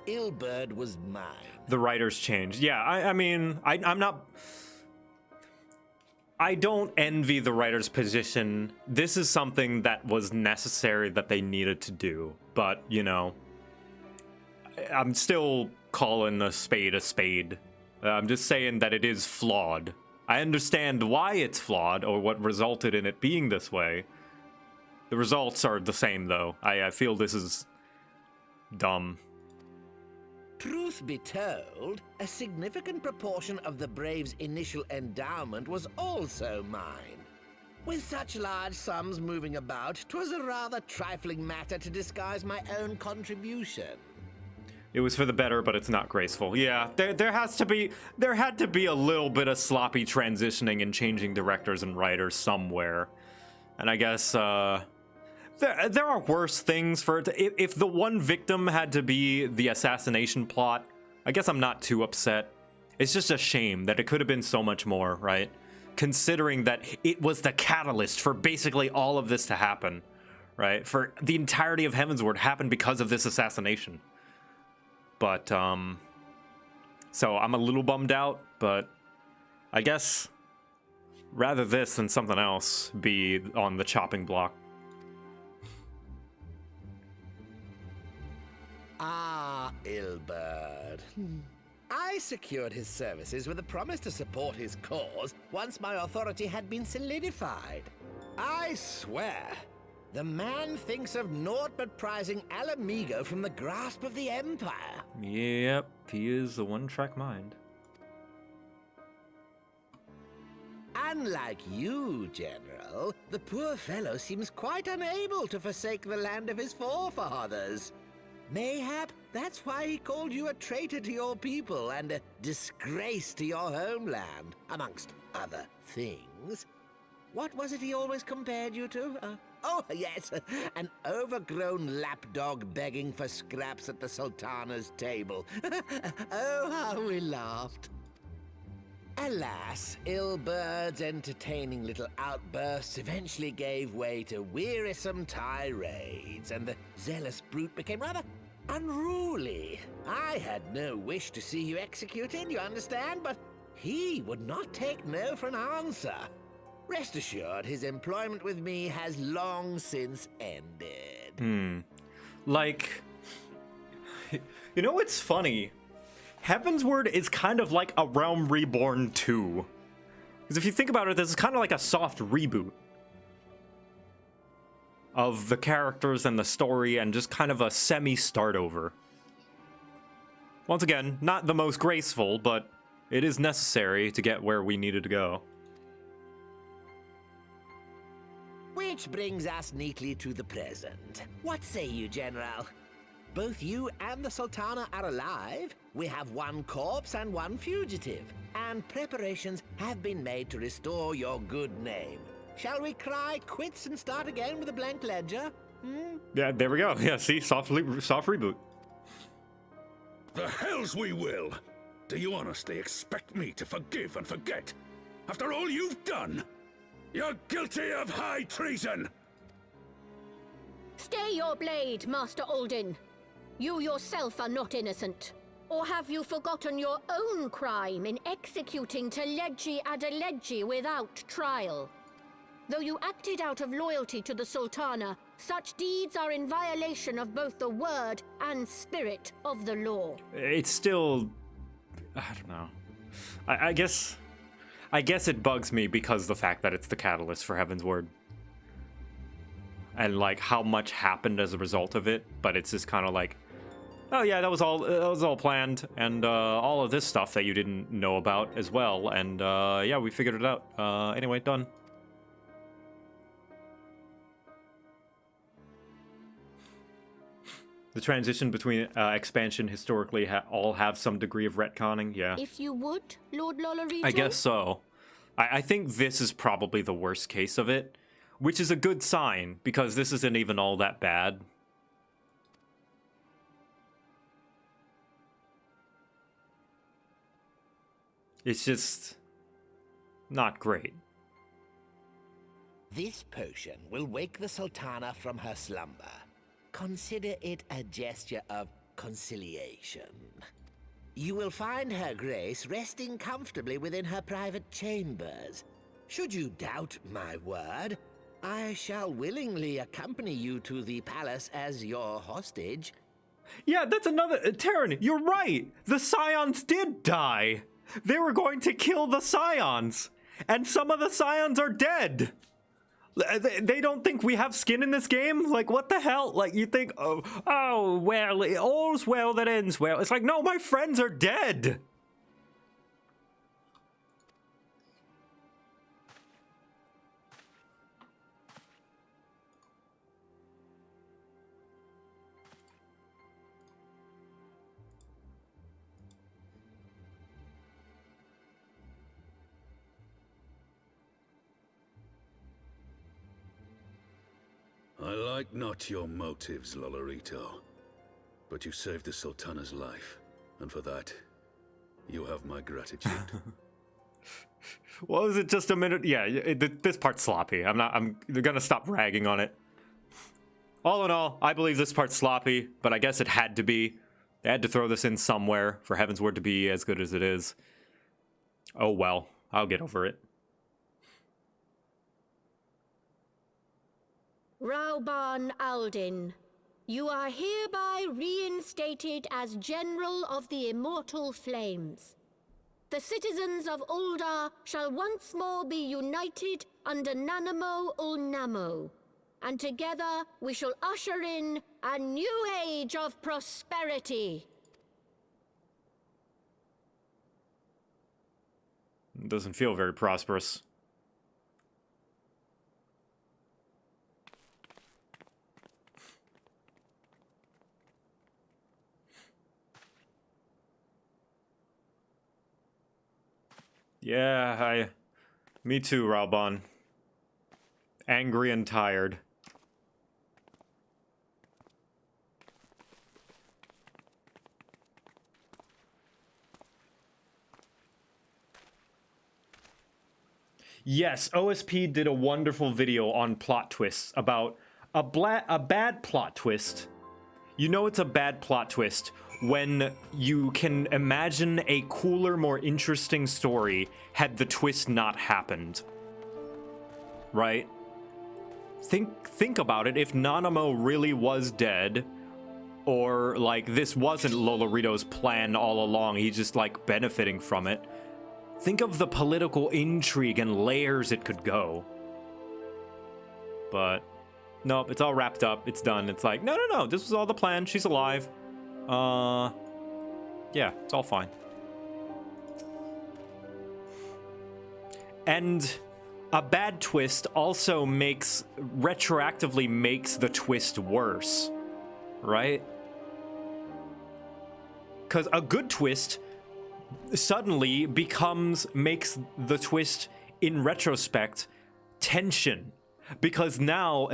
Ilberd was mine. The writers changed. Yeah, I mean, I'm not... I don't envy the writer's position. This is something that was necessary that they needed to do. But, you know, I'm still calling a spade a spade. I'm just saying that it is flawed. I understand why it's flawed or what resulted in it being this way. The results are the same, though. I feel this is dumb. Truth be told, a significant proportion of the Braves' initial endowment was also mine. With such large sums moving about, 'twas a rather trifling matter to disguise my own contribution. It was for the better, but it's not graceful. Yeah, there had to be a little bit of sloppy transitioning and changing directors and writers somewhere. And I guess, there are worse things for it. If the one victim had to be the assassination plot, I guess I'm not too upset. It's just a shame that it could have been so much more, right? Considering that it was the catalyst for basically all of this to happen, right? For the entirety of Heavensward happened because of this assassination. But, so I'm a little bummed out, but I guess rather this than something else be on the chopping block. Ah, Ilberd. I secured his services with a promise to support his cause once my authority had been solidified. I swear, the man thinks of naught but prizing Alamigo from the grasp of the Empire. Yep, he is a one-track mind. Unlike you, General, the poor fellow seems quite unable to forsake the land of his forefathers. Mayhap that's why he called you a traitor to your people and a disgrace to your homeland, amongst other things. What was it he always compared you to? Oh, yes, an overgrown lapdog begging for scraps at the Sultana's table. Oh, how we laughed. Alas, Ilberd's entertaining little outbursts eventually gave way to wearisome tirades, and the zealous brute became rather unruly. I had no wish to see you executed, you understand, but he would not take no for an answer. Rest assured, his employment with me has long since ended. Like, you know what's funny? Heavensward is kind of like a Realm Reborn 2. Because if you think about it, this is kind of like a soft reboot of the characters and the story and just kind of a semi-start over. Once again, not the most graceful, but it is necessary to get where we needed to go. Which brings us neatly to the present. What say you, General? Both you and the Sultana are alive. We have one corpse and one fugitive. And preparations have been made to restore your good name. Shall we cry quits and start again with a blank ledger? Yeah, there we go. Yeah, see? Soft reboot. The hells we will! Do you honestly expect me to forgive and forget? After all you've done? You're guilty of high treason! Stay your blade, Master Alden. You yourself are not innocent. Or have you forgotten your own crime in executing Teledji Adeledji without trial? Though you acted out of loyalty to the Sultana, such deeds are in violation of both the word and spirit of the law. It's still... I don't know. I guess it bugs me because of the fact that it's the catalyst for Heavensward. And, like, how much happened as a result of it, but it's just kind of like, oh yeah, that was all planned, and all of this stuff that you didn't know about as well, and yeah, we figured it out. Anyway, done. The transition between expansion historically all have some degree of retconning, yeah. If you would, Lord Lolorito? I guess so. I think this is probably the worst case of it, which is a good sign, because this isn't even all that bad. It's just not great. This potion will wake the Sultana from her slumber. Consider it a gesture of conciliation. You will find Her Grace resting comfortably within her private chambers. Should you doubt my word, I shall willingly accompany you to the palace as your hostage. Yeah, that's another... Terran, you're right! The Scions did die! They were going to kill the Scions! And some of the Scions are dead! They don't think we have skin in this game? Like, what the hell? Like, you think, oh well, all's well that ends well. It's like, no, my friends are dead! I like not your motives, Lolorito. But you saved the Sultana's life, and for that, you have my gratitude. What was it, just a minute? Yeah, this part's sloppy. I'm gonna stop ragging on it. All in all, I believe this part's sloppy, but I guess it had to be. They had to throw this in somewhere for Heavensward to be as good as it is. Oh well, I'll get over it. Rauban Aldin, you are hereby reinstated as General of the Immortal Flames. The citizens of Uldah shall once more be united under Nanamo Ulnamo, and together we shall usher in a new age of prosperity. It doesn't feel very prosperous. Yeah, me too, Rauban. Angry and tired. Yes, OSP did a wonderful video on plot twists about a bad plot twist. You know it's a bad plot twist when you can imagine a cooler, more interesting story had the twist not happened. Right? Think about it. If Nanamo really was dead, or like this wasn't Lolorito's plan all along, he's just like benefiting from it. Think of the political intrigue and layers it could go. But nope, it's all wrapped up. It's done. It's like, no, this was all the plan. She's alive. Yeah, it's all fine. And a bad twist also retroactively makes the twist worse, right? Because a good twist suddenly makes the twist in retrospect tension. Because now,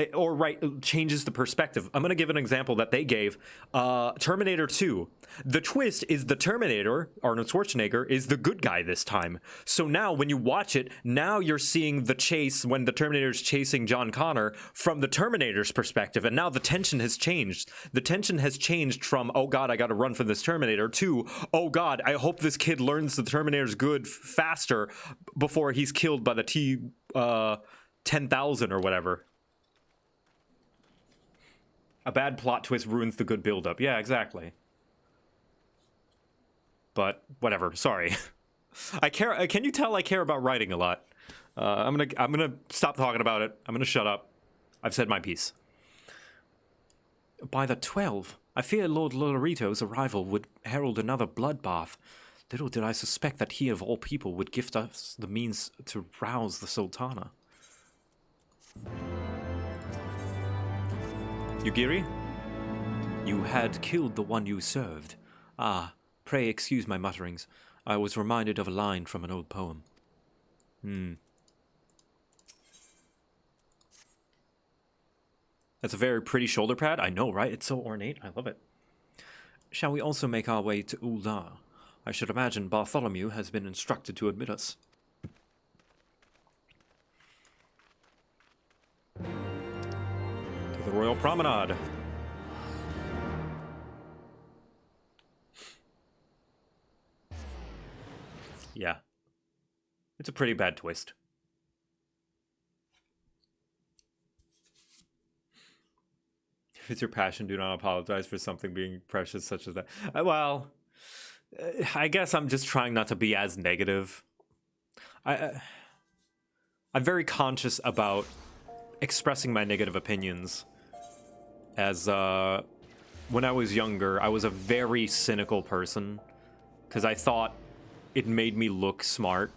changes the perspective. I'm going to give an example that they gave. Terminator 2. The twist is the Terminator, Arnold Schwarzenegger, is the good guy this time. So now, when you watch it, now you're seeing the chase when the Terminator's chasing John Connor from the Terminator's perspective. And now the tension has changed. The tension has changed from, oh god, I got to run from this Terminator, to, oh god, I hope this kid learns the Terminator's good faster before he's killed by the T-10,000 or whatever. A bad plot twist ruins the good build-up. Yeah, exactly. But whatever. Sorry. I care. Can you tell I care about writing a lot? I'm gonna stop talking about it. I'm gonna shut up. I've said my piece. By the 12, I fear Lord Lolorito's arrival would herald another bloodbath. Little did I suspect that he of all people would gift us the means to rouse the Sultana. Yugiri? You had killed the one you served. Ah, pray excuse my mutterings. I was reminded of a line from an old poem. That's a very pretty shoulder pad. I know, right? It's so ornate. I love it. Shall we also make our way to Uldah? I should imagine Bartholomew has been instructed to admit us. To the Royal Promenade. Yeah. It's a pretty bad twist. If it's your passion, do not apologize for something being precious such as that. Well, I guess I'm just trying not to be as negative. I'm very conscious about expressing my negative opinions. As when I was younger, I was a very cynical person because I thought it made me look smart.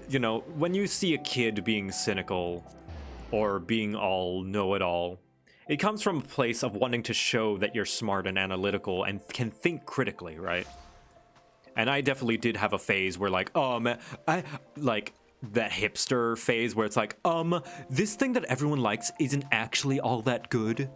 You know, when you see a kid being cynical or being all know-it-all, it comes from a place of wanting to show that you're smart and analytical and can think critically, right? And I definitely did have a phase where, like, oh man, like that hipster phase where it's like, this thing that everyone likes isn't actually all that good.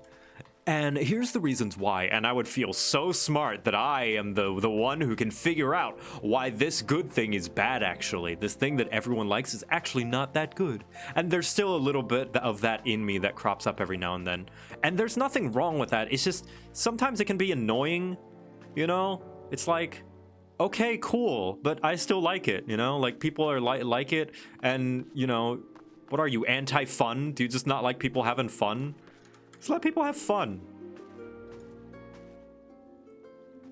And here's the reasons why. And I would feel so smart that I am the one who can figure out why this good thing is bad, actually. This thing that everyone likes is actually not that good. And there's still a little bit of that in me that crops up every now and then. And there's nothing wrong with that. It's just, sometimes it can be annoying, you know? It's like, okay, cool, but I still like it, you know? Like, people are like it, and, you know, what are you, anti-fun? Do you just not like people having fun? Just let people have fun.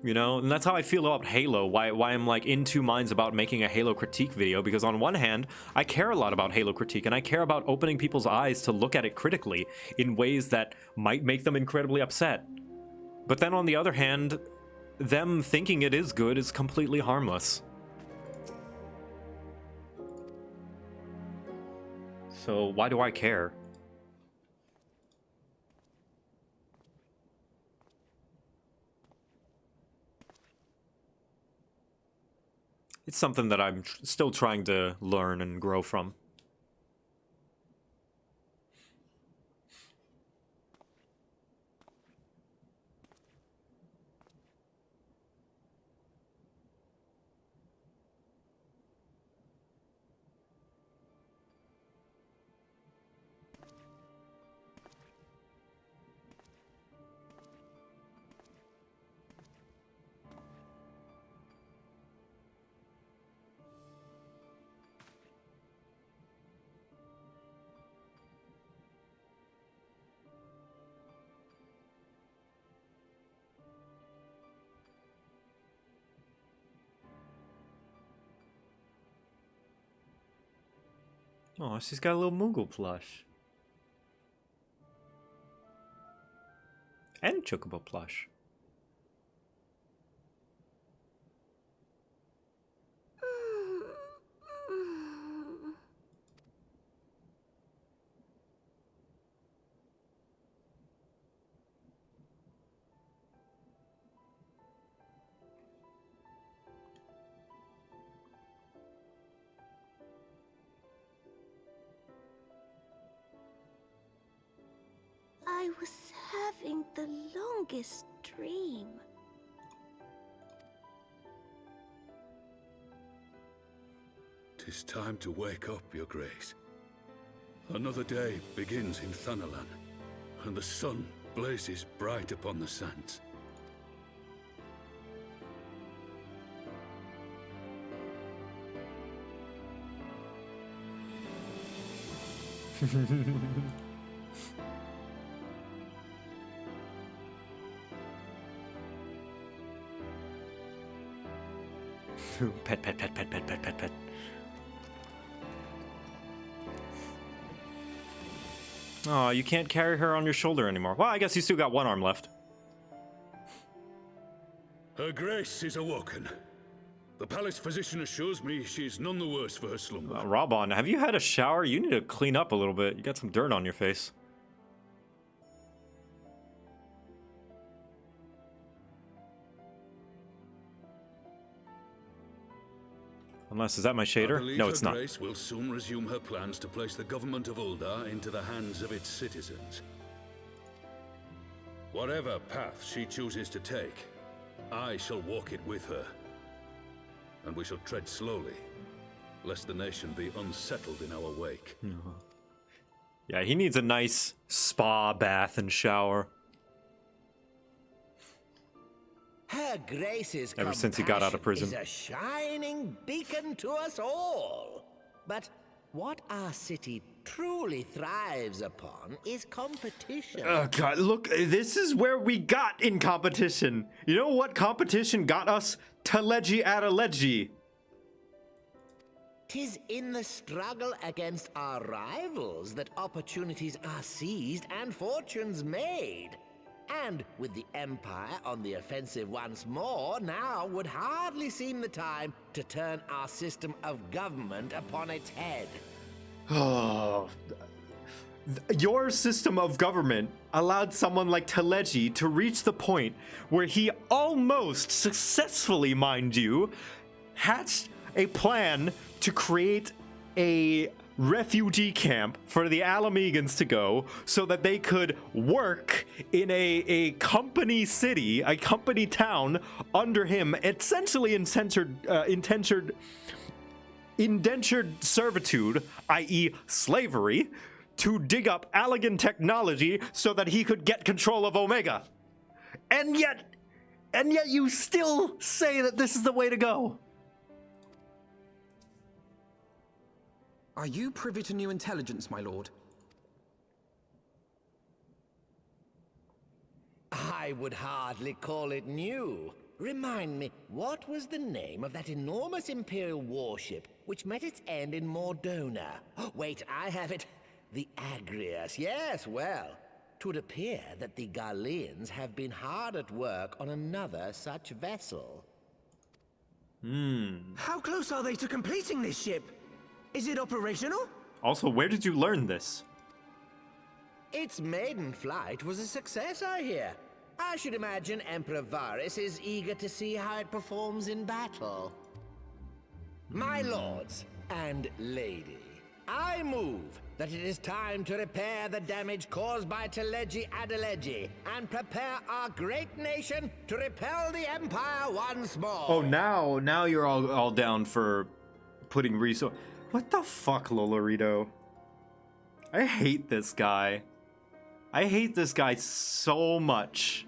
You know, and that's how I feel about Halo, why I'm like in two minds about making a Halo critique video, because on one hand, I care a lot about Halo critique, and I care about opening people's eyes to look at it critically in ways that might make them incredibly upset. But then on the other hand, them thinking it is good is completely harmless. So why do I care? It's something that I'm still trying to learn and grow from. Oh, she's got a little Moogle plush. And Chocobo plush. I was having the longest dream. "'Tis time to wake up, Your Grace. Another day begins in Thanalan, and the sun blazes bright upon the sands. Pet, pet, pet, pet, pet, pet, pet, pet. Oh, you can't carry her on your shoulder anymore. Well, I guess you still got one arm left. Her Grace is awoken. The palace physician assures me she's none the worse for her slumber. Robon, have you had a shower? You need to clean up a little bit. You got some dirt on your face. Unless, is that my shader? No, it's not. Her Grace will soon resume her plans to place the government of Uldah into the hands of its citizens. Whatever path she chooses to take, I shall walk it with her. And we shall tread slowly, lest the nation be unsettled in our wake. Yeah, he needs a nice spa bath and shower. Her Grace's Ever since he got out of prison. is a shining beacon to us all. But what our city truly thrives upon is competition. Oh god, look, this is where we got in competition. You know what competition got us? Teleji Adeleji. 'Tis in the struggle against our rivals that opportunities are seized and fortunes made. And with the Empire on the offensive once more, now would hardly seem the time to turn our system of government upon its head. Oh, your system of government allowed someone like Teleji to reach the point where he almost successfully, mind you, hatched a plan to create a refugee camp for the Alamegans to go so that they could work in a company city, a company town under him, essentially indentured servitude, i.e. slavery, to dig up Allegan technology so that he could get control of Omega. And yet you still say that this is the way to go. Are you privy to new intelligence, my lord? I would hardly call it new. Remind me, what was the name of that enormous Imperial warship which met its end in Mordona? Wait, I have it. The Agrias. Yes, well, 'twould appear that the Garleans have been hard at work on another such vessel. How close are they to completing this ship? Is it operational? Also, where did you learn this? Its maiden flight was a success, I hear. I should imagine Emperor Varys is eager to see how it performs in battle. My lords and lady, I move that it is time to repair the damage caused by Teleji Adeleji and prepare our great nation to repel the Empire once more. Oh, now you're all down for putting resource. What the fuck, Lolorito? I hate this guy. I hate this guy so much.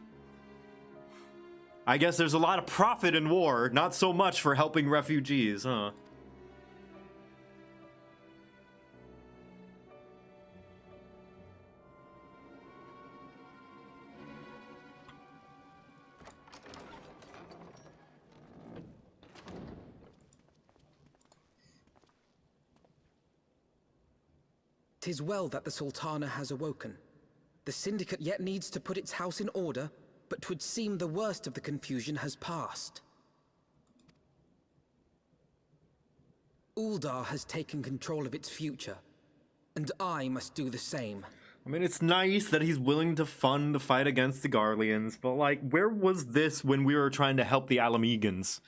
I guess there's a lot of profit in war, not so much for helping refugees, huh? "'Tis well that the Sultana has awoken. The Syndicate yet needs to put its house in order, but 'twould seem the worst of the confusion has passed. Uldah has taken control of its future, and I must do the same." I mean, it's nice that he's willing to fund the fight against the Garleans, but like, where was this when we were trying to help the Alamegans?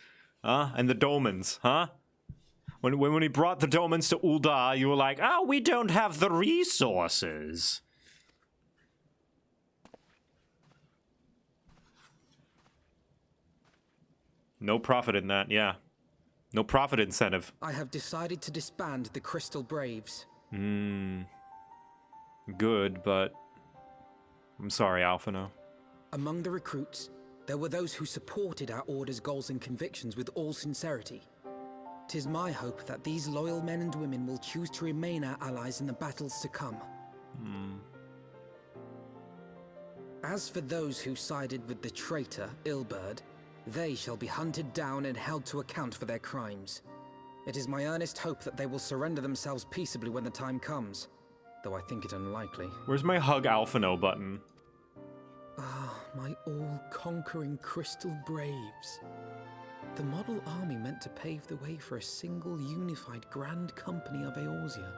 Huh? And the Domans, huh? When he brought the Domans to Uldah, you were like, oh, we don't have the resources. No profit in that, yeah. No profit incentive. I have decided to disband the Crystal Braves. Good, but I'm sorry, Alphino. Among the recruits, there were those who supported our Order's goals and convictions with all sincerity. 'Tis my hope that these loyal men and women will choose to remain our allies in the battles to come. As for those who sided with the traitor, Ilberd, they shall be hunted down and held to account for their crimes. It is my earnest hope that they will surrender themselves peaceably when the time comes, though I think it unlikely. Where's my Hug Alphino button? Ah, my all-conquering Crystal Braves. The model army meant to pave the way for a single unified grand company of Eorzea.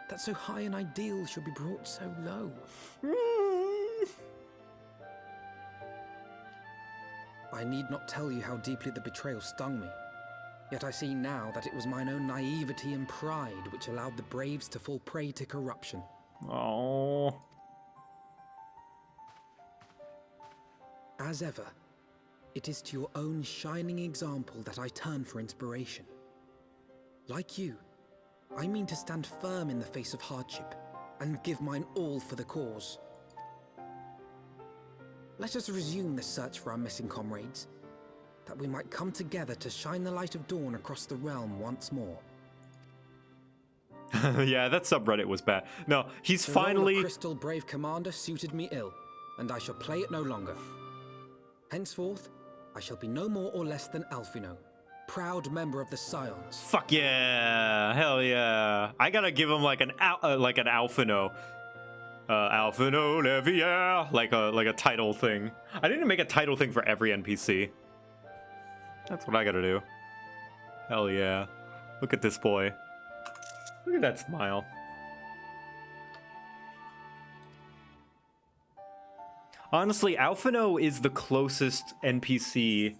That so high an ideal should be brought so low. I need not tell you how deeply the betrayal stung me. Yet I see now that it was mine own naivety and pride which allowed the Braves to fall prey to corruption. Oh. As ever, it is to your own shining example that I turn for inspiration. Like you, I mean to stand firm in the face of hardship and give mine all for the cause. let us resume the search for our missing comrades, that we might come together to shine the light of dawn across the realm once more. Yeah, that subreddit was bad. No, he's The finally... role of Crystal Brave Commander suited me ill, and I shall play it no longer. Henceforth, I shall be no more or less than Alphino, proud member of the Scions. Fuck yeah! Hell yeah! I gotta give him like an Alphino. Alphino Levier! Like a title thing. I need to make a title thing for every NPC. That's what I gotta do. Hell yeah. Look at this boy. Look at that smile. Honestly, Alphino is the closest NPC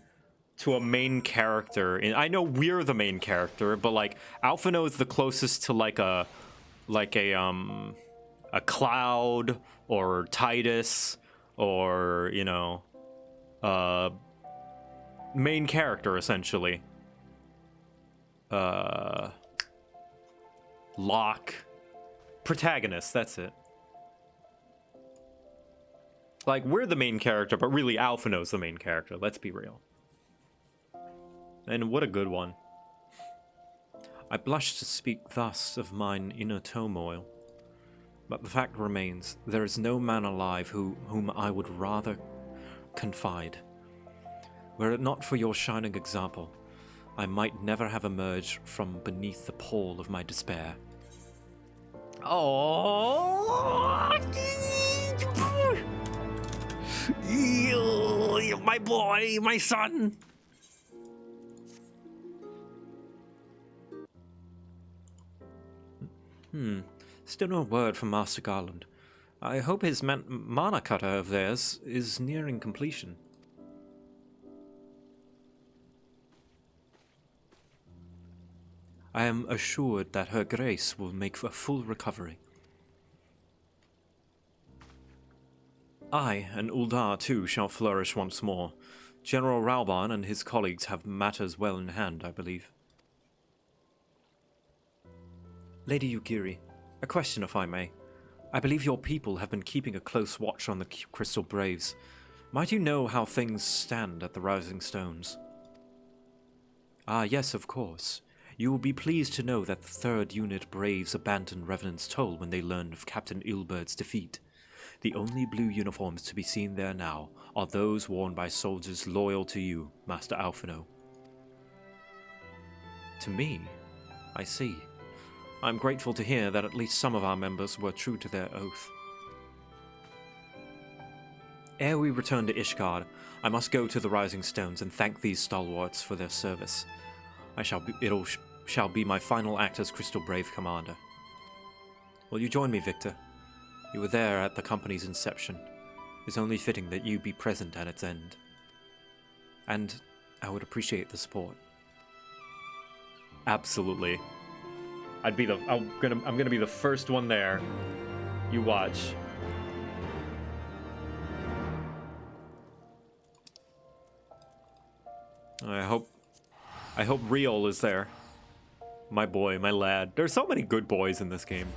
to a main character. And I know we're the main character, but like Alphino is the closest to like a Cloud or Titus or, you know, main character essentially. Locke. Protagonist, that's it. Like, we're the main character, but really Alphino's the main character, let's be real. And what a good one. I blush to speak thus of mine inner turmoil, but the fact remains, there is no man alive whom I would rather confide. Were it not for your shining example, I might never have emerged from beneath the pall of my despair. Oh, my boy, my son. Still no word from Master Garland. I hope his mana cutter of theirs is nearing completion. I am assured that her grace will make a full recovery. I and Uldah too shall flourish once more. General Rauban and his colleagues have matters well in hand, I believe. Lady Yugiri, a question if I may. I believe your people have been keeping a close watch on the Crystal Braves. Might you know how things stand at the Rising Stones? Ah, yes, of course. You will be pleased to know that the 3rd Unit Braves abandoned Revenant's Toll when they learned of Captain Ilbert's defeat. The only blue uniforms to be seen there now are those worn by soldiers loyal to you, Master Alphino. To me? I see. I'm grateful to hear that at least some of our members were true to their oath. Ere we return to Ishgard, I must go to the Rising Stones and thank these stalwarts for their service. It shall be my final act as Crystal Brave Commander. Will you join me, Victor? You were there at the company's inception. It's only fitting that you be present at its end. And I would appreciate the support. Absolutely. I'm gonna be the first one there. You watch. I hope Riol is there. My boy, my lad. There's so many good boys in this game.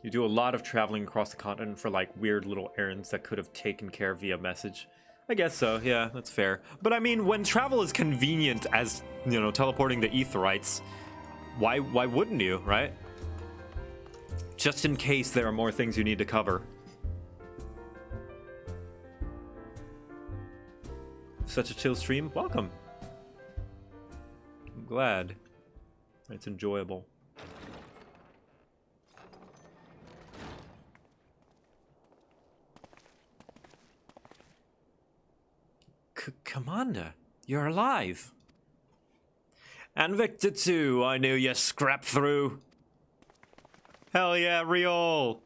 You do a lot of traveling across the continent for like weird little errands that could have taken care of via message. I guess so, yeah, that's fair. But I mean, when travel is convenient as, you know, teleporting to Aetherites, why wouldn't you, right? Just in case there are more things you need to cover. Such a chill stream. Welcome. I'm glad. It's enjoyable. Commander, you're alive. And Victor too, I knew you scrapped through. Hell yeah, Riol!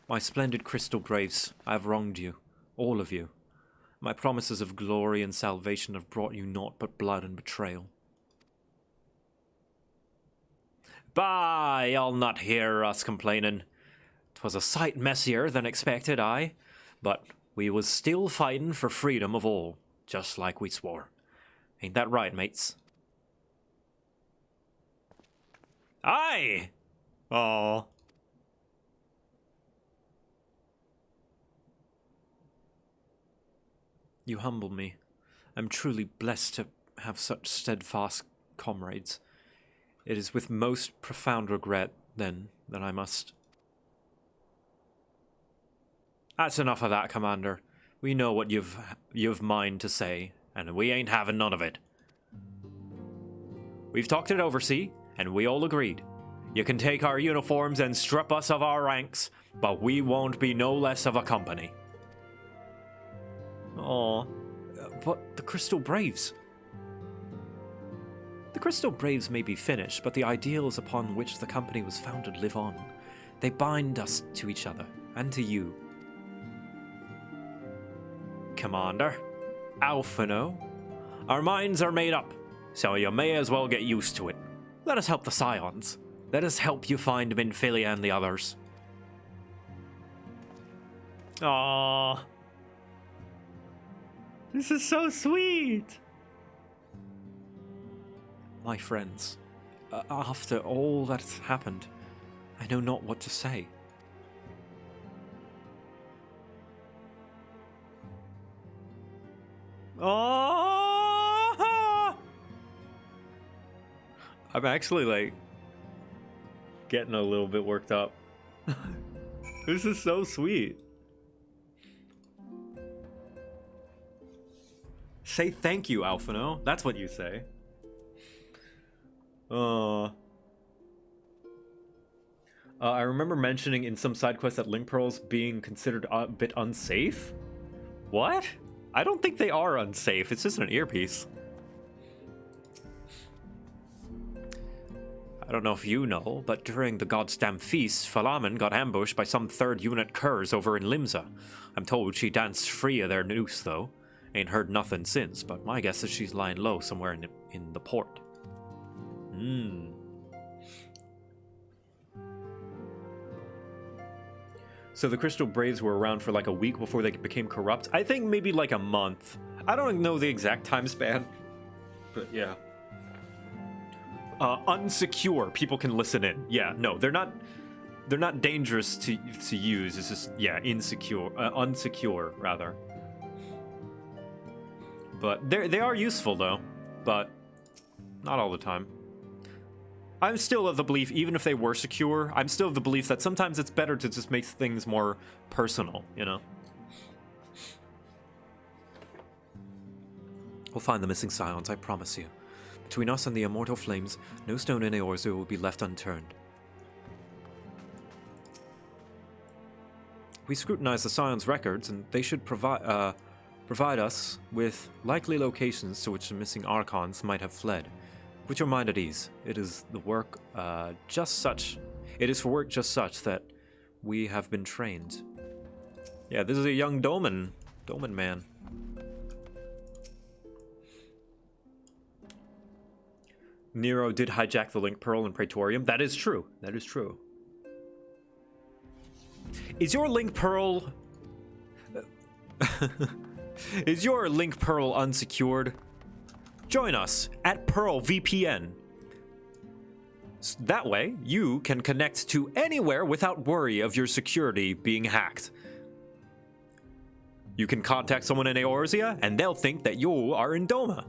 My splendid Crystal Braves, I have wronged you, all of you. My promises of glory and salvation have brought you naught but blood and betrayal. Bah, y'all not hear us complaining. 'Twas a sight messier than expected, aye, but we was still fighting for freedom of all, just like we swore. Ain't that right, mates? Aye! Oh. You humble me. I'm truly blessed to have such steadfast comrades. It is with most profound regret, then, that I must... That's enough of that, Commander. We know what you've mind to say, and we ain't having none of it. We've talked it over, see, and we all agreed. You can take our uniforms and strip us of our ranks, but we won't be no less of a company. Aw, but the Crystal Braves... The Crystal Braves may be finished, but the ideals upon which the company was founded live on. They bind us to each other, and to you. Commander, Alphino, our minds are made up, so you may as well get used to it. Let us help the Scions. Let us help you find Minfilia and the others. Aww. This is so sweet. My friends, after all that's happened, I know not what to say. Oh! I'm actually like getting a little bit worked up. This is so sweet. Say thank you, Alphino. That's what you say. I remember mentioning in some side quests that link pearls being considered a bit unsafe. What? I don't think they are unsafe. It's just an earpiece. I don't know if you know, but during the Godsdamn Feast, Falaman got ambushed by some 3rd unit curs over in Limsa. I'm told she danced free of their noose, though. Ain't heard nothing since, but my guess is she's lying low somewhere in the port. So the Crystal Braves were around for like a week before they became corrupt? I think maybe like a month. I don't know the exact time span, but yeah. Unsecure. People can listen in. Yeah, no, they're not dangerous to use. It's just, yeah, insecure. Unsecure, rather. But they are useful, though. But not all the time. I'm still of the belief, even if they were secure, I'm still of the belief that sometimes it's better to just make things more personal, you know? We'll find the missing Scions, I promise you. Between us and the immortal flames, no stone in Eorzea will be left unturned. We scrutinize the Scions' records, and they should provide us with likely locations to which the missing Archons might have fled. Put your mind at ease. It is for work just such that we have been trained. Yeah, this is a young Doman man. Nero did hijack the Link Pearl in Praetorium. That is true. That is true. Is your Link Pearl... is your Link Pearl unsecured? Join us at Pearl VPN. That way, you can connect to anywhere without worry of your security being hacked. You can contact someone in Eorzea, and they'll think that you are in Doma.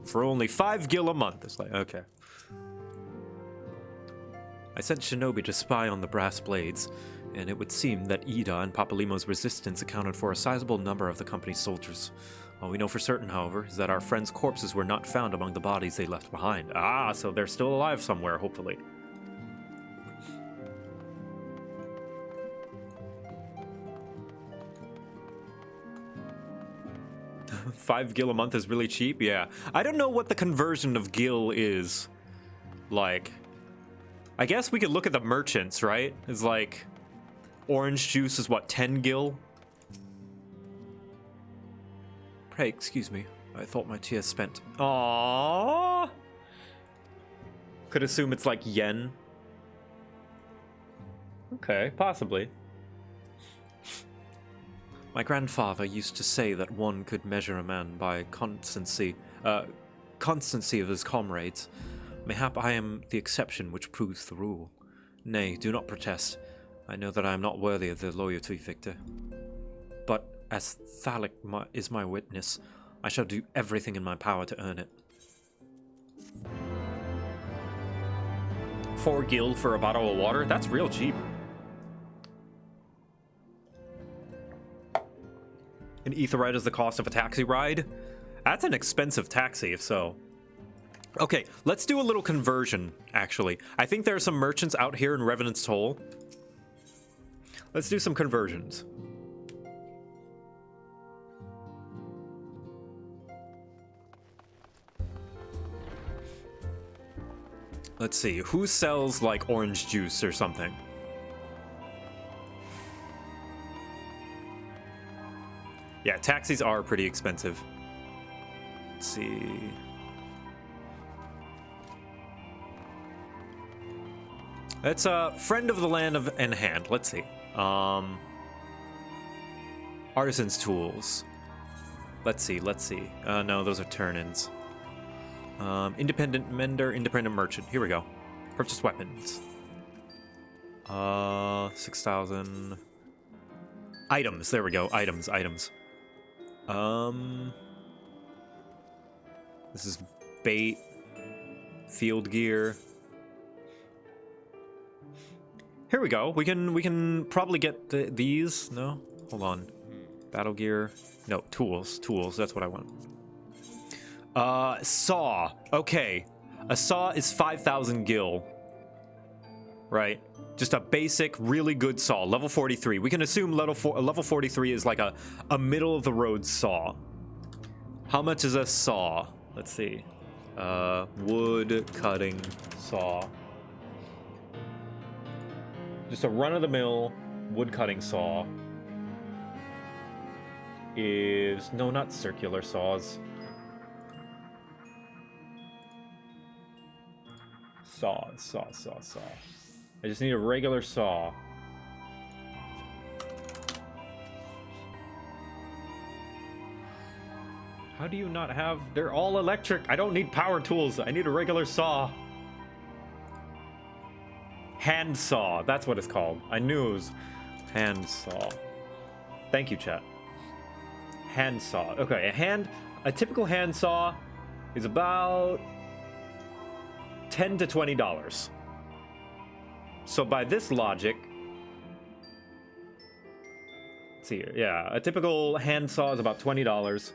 For only 5 gil a month. It's like, okay. I sent Shinobi to spy on the brass blades, and it would seem that Ida and Papalimo's resistance accounted for a sizable number of the company's soldiers. All we know for certain, however, is that our friends' corpses were not found among the bodies they left behind. Ah, so they're still alive somewhere, hopefully. $5 gil a month is really cheap? Yeah. I don't know what the conversion of gil is. Like, I guess we could look at the merchants, right? It's like, orange juice is what, 10 gil? Pray, excuse me. I thought my tears spent. Aww. Could assume it's like yen. Okay, possibly. My grandfather used to say that one could measure a man by constancy of his comrades. Mayhap I am the exception which proves the rule. Nay, do not protest. I know that I am not worthy of the loyalty, Victor. But as Thalic is my witness, I shall do everything in my power to earn it. 4 gil for a bottle of water? That's real cheap. An etherite is the cost of a taxi ride? That's an expensive taxi, if so. Okay, let's do a little conversion, actually. I think there are some merchants out here in Revenant's Toll. Let's do some conversions. Let's see, who sells, like, orange juice or something? Yeah, taxis are pretty expensive. Let's see. It's a friend of the land of in hand. Let's see. Artisan's tools. Let's see. No, those are turn-ins. Independent mender, independent merchant. Here we go. Purchase weapons. 6,000. Items. There we go. Items. This is bait. Field gear. Here we go. We can probably get these. No? Hold on. Battle gear. No, tools. That's what I want. Saw. Okay. A saw is 5,000 gil. Right? Just a basic, really good saw. Level 43. We can assume level 43 is like a middle-of-the-road saw. How much is a saw? Let's see. Wood cutting saw. Just a run-of-the-mill wood-cutting saw is... No, not circular saws. Saw. I just need a regular saw. How do you not have... They're all electric. I don't need power tools. I need a regular saw. Hand saw. That's what it's called. I knew it was hand saw. Thank you, chat. Hand saw. Okay, a typical hand saw is about $10 to $20. So by this logic, let's see here. Yeah, a typical hand saw is about $20.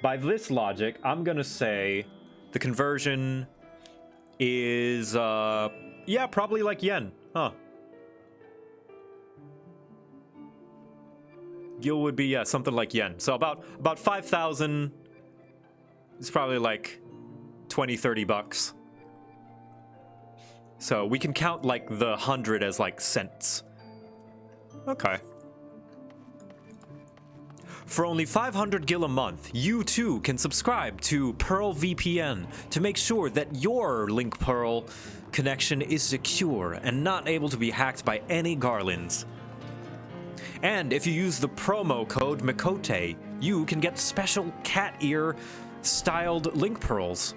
By this logic, I'm gonna say the conversion is yeah, probably like yen. Huh. Gil would be, yeah, something like yen. So about 5,000 is probably like 20-30 bucks. So we can count like the 100 as like cents. Okay. For only 500 gil a month, you too can subscribe to Pearl VPN to make sure that your Link Pearl connection is secure and not able to be hacked by any Garlands. And if you use the promo code Mikote, you can get special cat ear styled Link Pearls.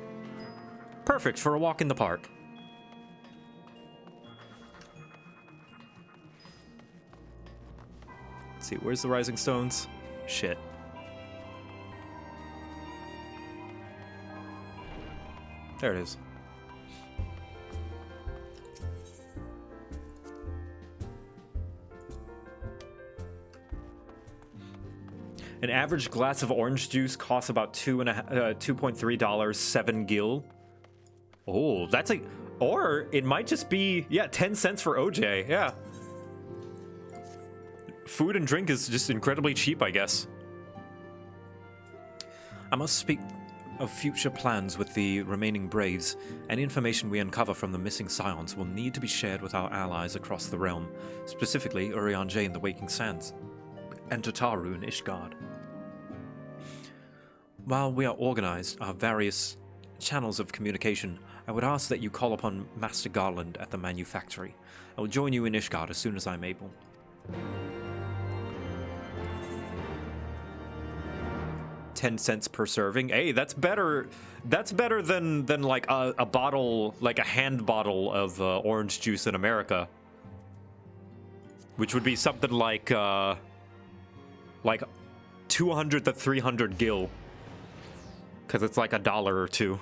Perfect for a walk in the park. Let's see, where's the Rising Stones? Shit. There it is. An average glass of orange juice costs about $2.3, 7 gil. Oh, that's a... Or it might just be, yeah, 10 cents for OJ, yeah. Food and drink is just incredibly cheap, I guess. I must speak of future plans with the remaining Braves. Any information we uncover from the missing Scions will need to be shared with our allies across the realm, specifically Urianger in the Waking Sands, and Tataru in Ishgard. While we are organized our various channels of communication, I would ask that you call upon Master Garland at the manufactory. I will join you in Ishgard as soon as I'm able. 10 cents per serving. Hey, that's better. That's better than like a bottle, like a hand bottle of orange juice in America, which would be something like 200 to 300 gil, because it's like $1 or $2.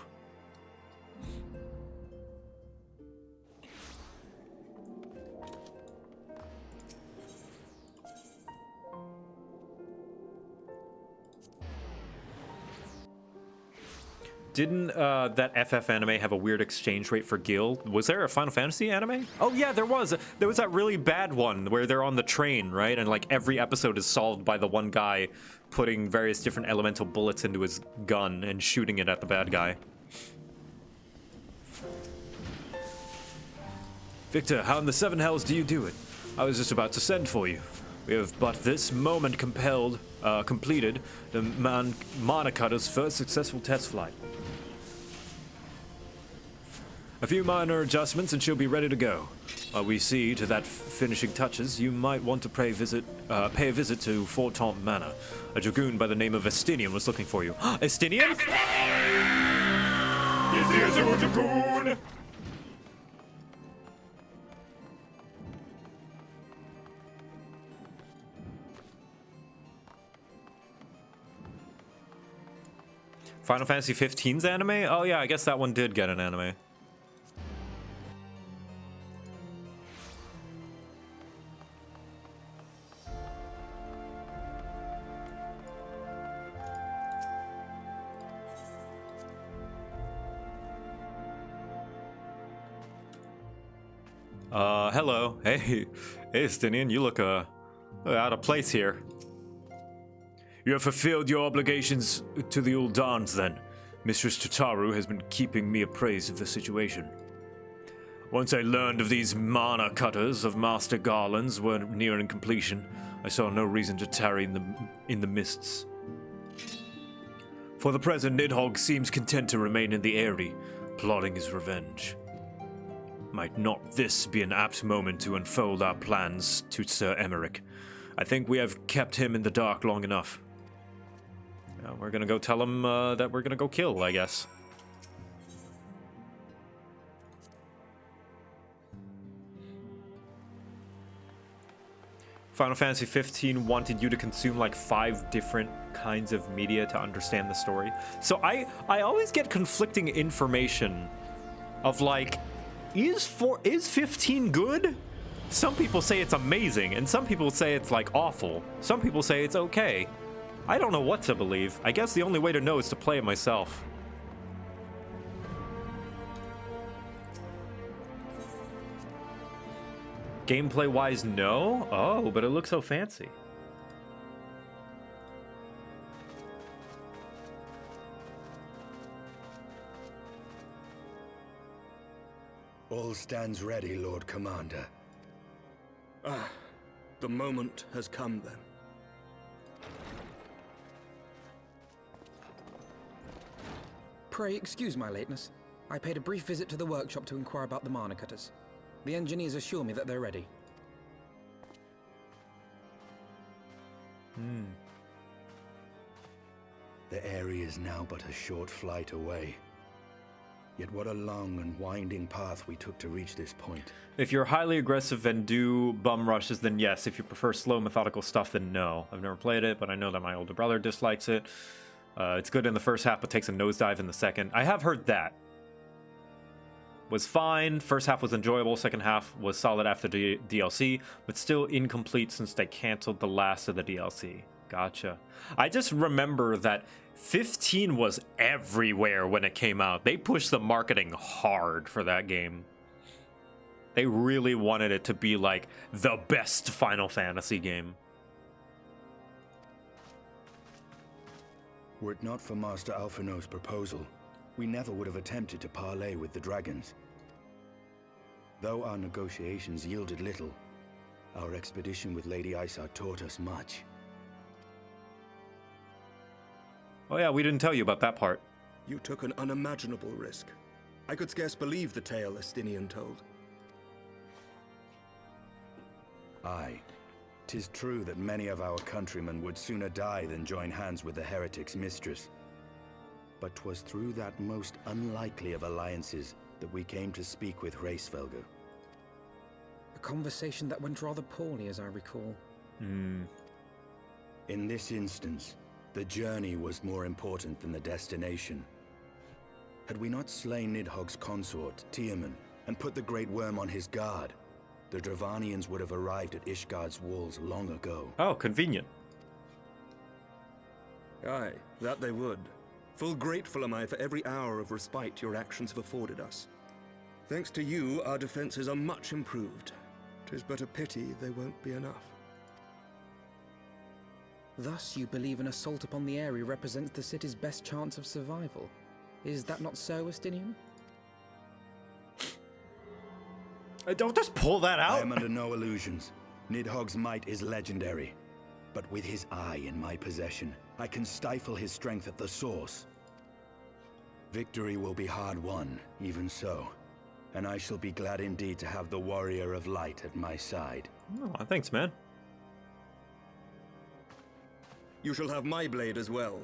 Didn't that FF anime have a weird exchange rate for gil? Was there a Final Fantasy anime? Oh yeah, there was. There was that really bad one where they're on the train, right? And like every episode is solved by the one guy putting various different elemental bullets into his gun and shooting it at the bad guy. Victor, how in the seven hells do you do it? I was just about to send for you. We have but this moment completed the Mana Cutter's first successful test flight. A few minor adjustments and she'll be ready to go. While we see to that finishing touches, you might want to pay a visit to Fortemps Manor. A dragoon by the name of Estinian was looking for you. Estinian? Is he a dragoon? Final Fantasy XV's anime? Oh yeah, I guess that one did get an anime. Hello. Hey, Estinian, you look out of place here. You have fulfilled your obligations to the Uldans, then. Mistress Tataru has been keeping me appraised of the situation. Once I learned of these mana cutters of Master Garlands were nearing completion, I saw no reason to tarry in the mists. For the present, Nidhogg seems content to remain in the airy, plotting his revenge. Might not this be an apt moment to unfold our plans to Sir Emmerich? I think we have kept him in the dark long enough. We're gonna go tell him that we're gonna go kill, I guess. Final Fantasy XV wanted you to consume like 5 different kinds of media to understand the story. So I always get conflicting information of like, is 15 good? Some people say it's amazing, and some people say it's like awful. Some people say it's okay. I don't know what to believe. I guess the only way to know is to play it myself. Gameplay-wise, no? Oh, but it looks so fancy. All stands ready, Lord Commander. Ah, the moment has come then. Pray excuse my lateness. I paid a brief visit to the workshop to inquire about the mana cutters. The engineers assure me that they're ready. The area is now but a short flight away. Yet what a long and winding path we took to reach this point. If you're highly aggressive and do bum rushes, then yes. If you prefer slow, methodical stuff, then no. I've never played it, but I know that my older brother dislikes it. It's good in the first half, but takes a nosedive in the second. I have heard that. Was fine. First half was enjoyable. Second half was solid after the DLC, but still incomplete since they canceled the last of the DLC. Gotcha. I just remember that 15 was everywhere when it came out. They pushed the marketing hard for that game. They really wanted it to be like the best Final Fantasy game. Were it not for Master Alphinaud's proposal, we never would have attempted to parley with the dragons. Though our negotiations yielded little, our expedition with Lady Iceheart taught us much. Oh yeah, we didn't tell you about that part. You took an unimaginable risk. I could scarce believe the tale Estinian told. Aye, 'Tis true that many of our countrymen would sooner die than join hands with the heretic's mistress. But 'twas through that most unlikely of alliances that we came to speak with Hraesvelgr. A conversation that went rather poorly, as I recall. In this instance, the journey was more important than the destination. Had we not slain Nidhogg's consort, Tiamat, and put the Great Worm on his guard, the Dravanians would have arrived at Ishgard's walls long ago. Oh, convenient. Aye, that they would. Full grateful am I for every hour of respite your actions have afforded us. Thanks to you, our defenses are much improved. 'Tis but a pity they won't be enough. Thus, you believe an assault upon the airy represents the city's best chance of survival. Is that not so, Estinian? Don't just pull that out. I am under no illusions. Nidhogg's might is legendary. But with his eye in my possession, I can stifle his strength at the source. Victory will be hard won, even so. And I shall be glad indeed to have the Warrior of Light at my side. Oh, thanks, man. You shall have my blade as well.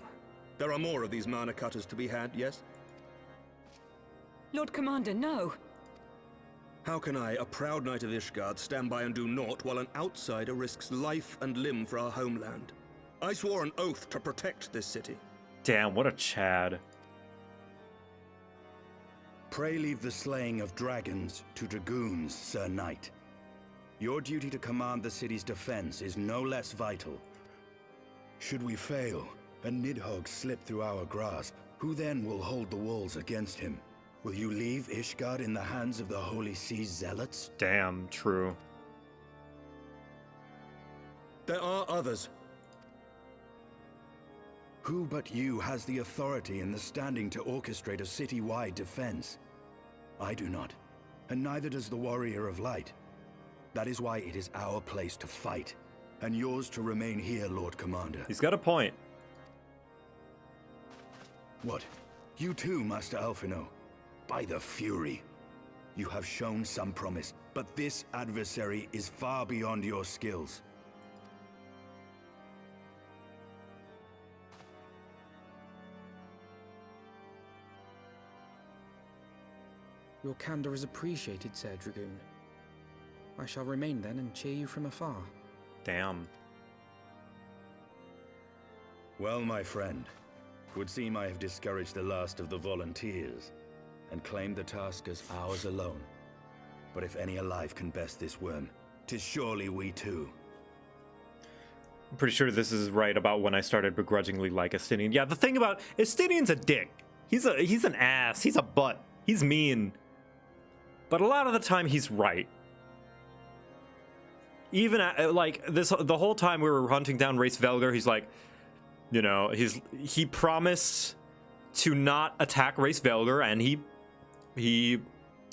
There are more of these mana cutters to be had, yes? Lord Commander, no. How can I, a proud knight of Ishgard, stand by and do naught while an outsider risks life and limb for our homeland? I swore an oath to protect this city. Damn, what a Chad. Pray leave the slaying of dragons to dragoons, Sir Knight. Your duty to command the city's defense is no less vital. Should we fail, and Nidhogg slip through our grasp, who then will hold the walls against him? Will you leave Ishgard in the hands of the Holy Sea's zealots? Damn, true. There are others. Who but you has the authority and the standing to orchestrate a city-wide defense? I do not, and neither does the Warrior of Light. That is why it is our place to fight, and yours to remain here, Lord Commander. He's got a point. What? You too, Master Alphino? By the Fury. You have shown some promise, but this adversary is far beyond your skills. Your candor is appreciated, Sir Dragoon. I shall remain then and cheer you from afar. Damn. Well, my friend, would seem I have discouraged the last of the volunteers, and claimed the task as ours alone. But if any alive can best this worm, 'tis surely we too. I'm pretty sure this is right about when I started begrudgingly like Estinian. Yeah, the thing about Estinian's a dick. He's an ass. He's a butt. He's mean. But a lot of the time, he's right. Even like this, the whole time we were hunting down Hraesvelgr, he's like, you know, he promised to not attack Hraesvelgr, and he,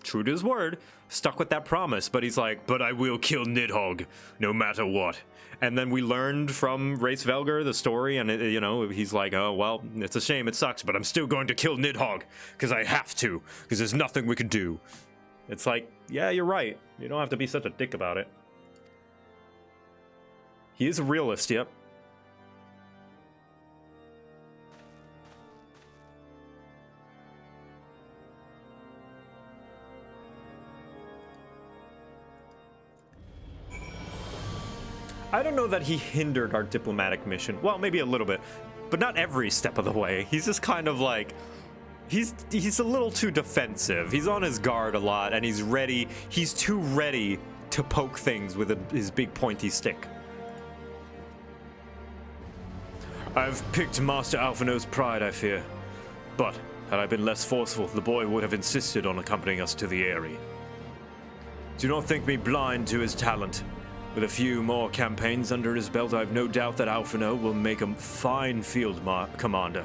true to his word, stuck with that promise. But he's like, but I will kill Nidhogg, no matter what. And then we learned from Hraesvelgr the story, and you know, he's like, oh well, it's a shame, it sucks, but I'm still going to kill Nidhogg because I have to, because there's nothing we can do. It's like, yeah, you're right. You don't have to be such a dick about it. He is a realist, yep. I don't know that he hindered our diplomatic mission. Well, maybe a little bit, but not every step of the way. He's just kind of like, he's a little too defensive. He's on his guard a lot, and he's ready. He's too ready to poke things with his big pointy stick. I've picked Master Alphino's pride, I fear. But had I been less forceful, the boy would have insisted on accompanying us to the airy. Do not think me blind to his talent. With a few more campaigns under his belt, I've no doubt that Alphino will make a fine field commander.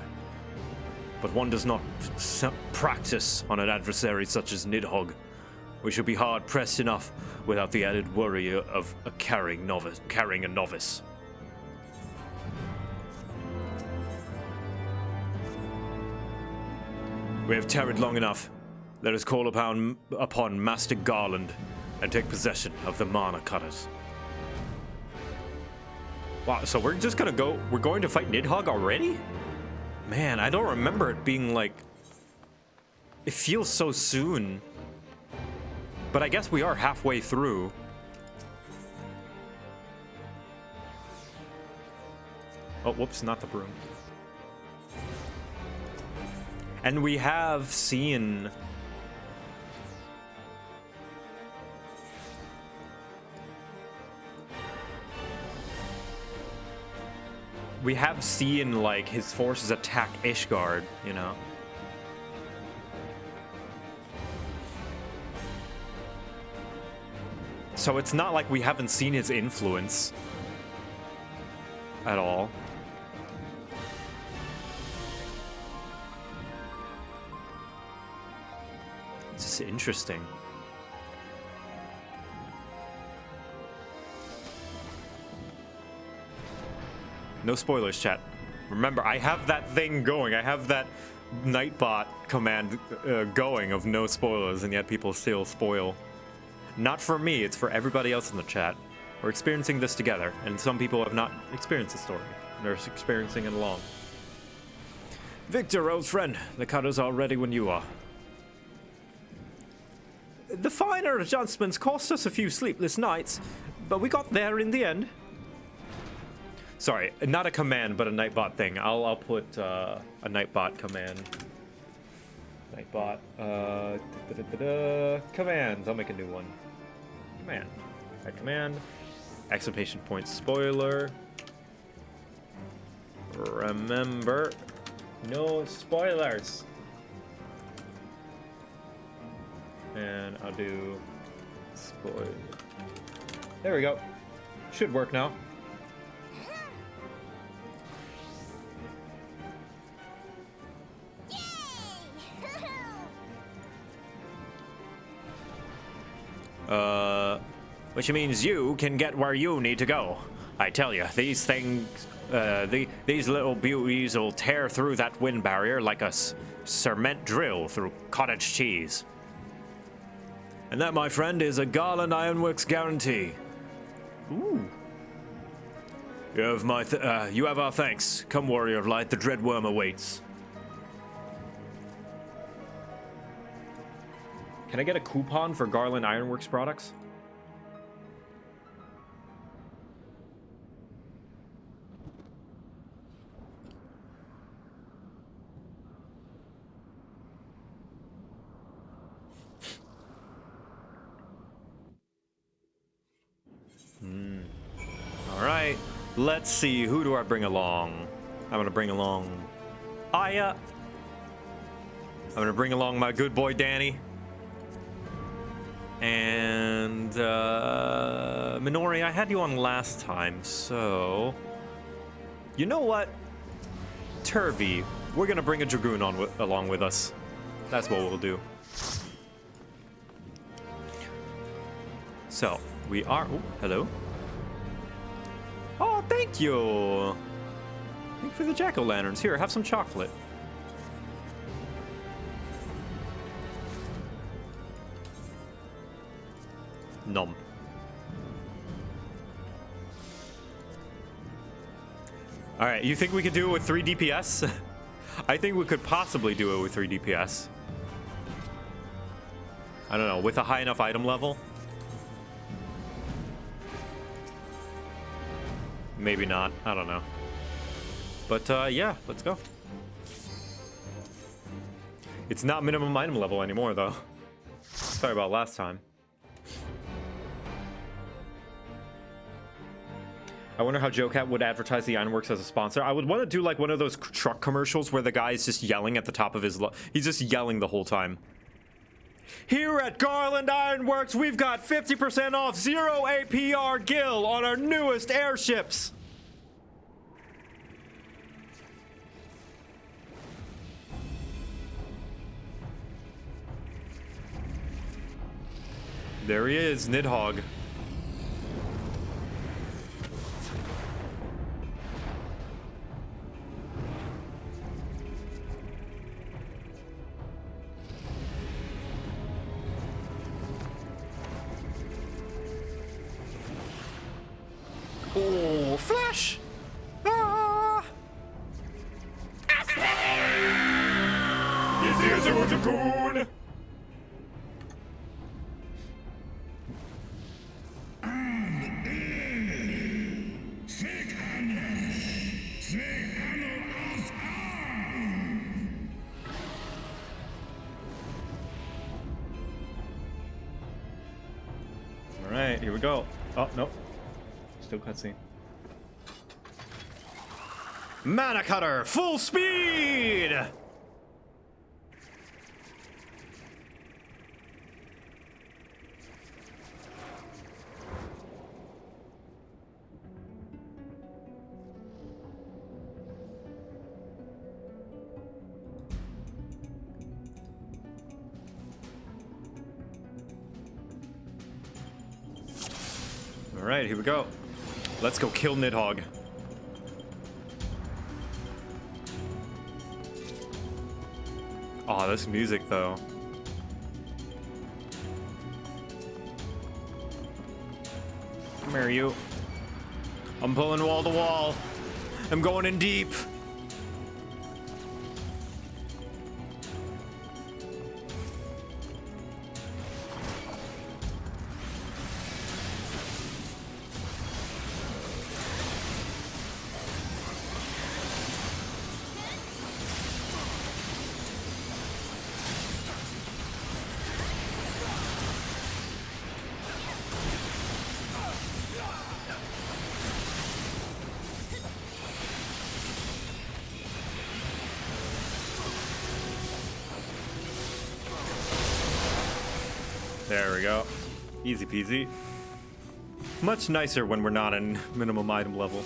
But one does not practice on an adversary such as Nidhogg. We shall be hard-pressed enough without the added worry of carrying a novice. We have tarried long enough. Let us call upon Master Garland and take possession of the mana cutters. Wow, so we're just gonna go... We're going to fight Nidhogg already? Man, I don't remember it being like... It feels so soon. But I guess we are halfway through. Oh, whoops, not the broom. And we have seen... We have seen, like, his forces attack Ishgard, you know? So it's not like we haven't seen his influence at all. It's just interesting. No spoilers, chat. Remember, I have that thing going. I have that Nightbot command going of no spoilers, and yet people still spoil. Not for me, it's for everybody else in the chat. We're experiencing this together, and some people have not experienced the story. They're experiencing it along. Victor, old friend, the cutter's all ready when you are. The finer adjustments cost us a few sleepless nights, but we got there in the end. Sorry, not a command, but a Nightbot thing. I'll put a Nightbot command. Nightbot, commands. I'll make a new one. Command. Right, command. Exclamation point spoiler. Remember, no spoilers. And I'll do spoil. There we go. Should work now. Which means you can get where you need to go. I tell you, these things, these little beauties will tear through that wind barrier like a cement drill through cottage cheese. And that, my friend, is a Garland Ironworks guarantee. Ooh. You have our thanks. Come, warrior of light, the dread worm awaits. Can I get a coupon for Garland Ironworks products? All right, let's see. Who do I bring along? I'm gonna bring along Aya. I'm gonna bring along my good boy Danny. And Minori, I had you on last time, so you know what? Turvy, we're gonna bring a Dragoon on along with us. That's what we'll do. So we are. Oh, hello. Oh, thank you. Thank you for the jack-o'-lanterns. Here, have some chocolate. Nom. All right, you think we could do it with 3 DPS? I think we could possibly do it with 3 DPS. I don't know, with a high enough item level? Maybe not, I don't know. But yeah, let's go. It's not minimum item level anymore though. Sorry about last time. I wonder how JoCat would advertise the Ironworks as a sponsor. I would want to do like one of those truck commercials where the guy's just yelling at the top of his he's just yelling the whole time. Here at Garland Ironworks, we've got 50% off 0 APR Gil on our newest airships. There he is, Nidhogg. Oh, Flash! Alright, here we go. Oh, nope. Still cutscene. Mana Cutter, full speed! Alright, here we go. Let's go kill Nidhogg. Aw, this music though. Come here, you. I'm pulling wall to wall. I'm going in deep. There we go. Easy peasy. Much nicer when we're not in minimum item level.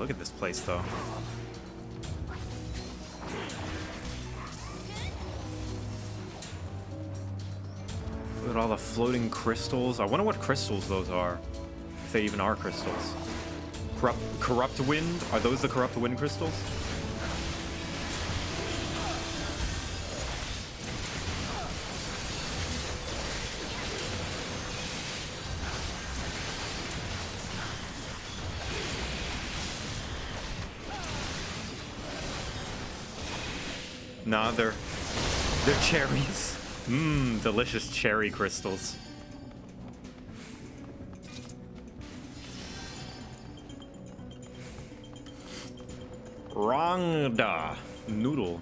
Look at this place though. Look at all the floating crystals. I wonder what crystals those are. If they even are crystals. Corrupt wind? Are those the corrupt wind crystals? Nah, they're cherries. Mmm, delicious cherry crystals. Rangda noodle.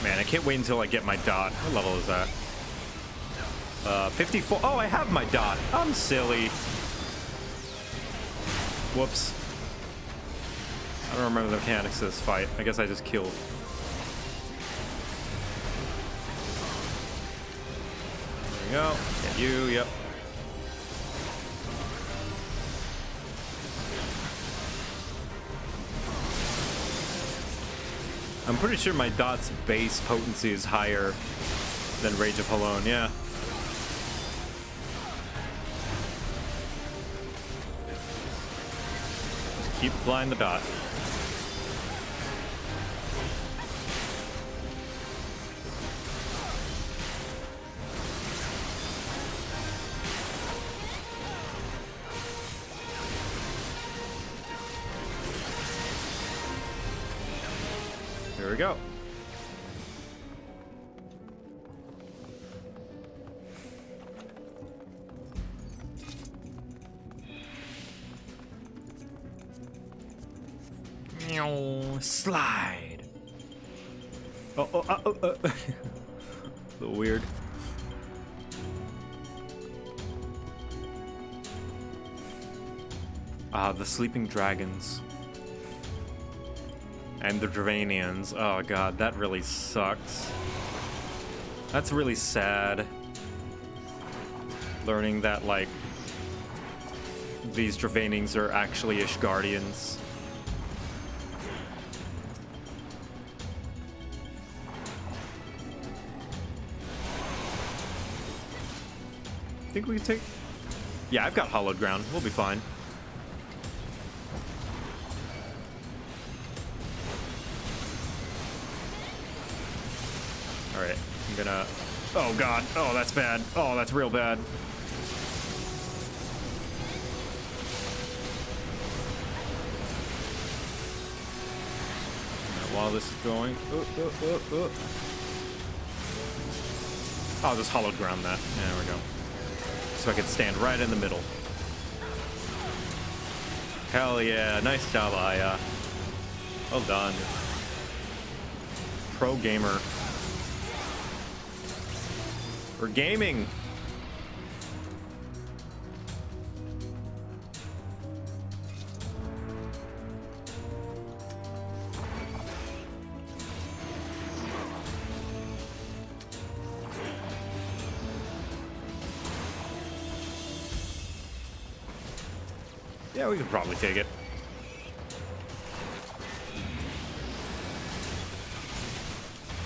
Man, I can't wait until I get my dot. What level is that? 54. Oh, I have my dot. I'm silly. Whoops. I don't remember the mechanics of this fight. I guess I just killed. There we go. Get you, yep. I'm pretty sure my dot's base potency is higher than Rage of Halone, yeah. Just keep applying the dot. There we go. Slide. A little weird. The sleeping dragons. And the Dravanians. Oh god, that really sucks. That's really sad. Learning that, like, these Dravanians are actually Ishgardians. Think we can take... Yeah, I've got hollowed ground. We'll be fine. Alright, I'm gonna... Oh god, oh that's bad. Oh, that's real bad. Now, while this is going... I'll just hollowed ground that. There we go. So I can stand right in the middle. Hell yeah, nice job, Aya. Well done. Pro gamer. We're gaming. Yeah, we could probably take it.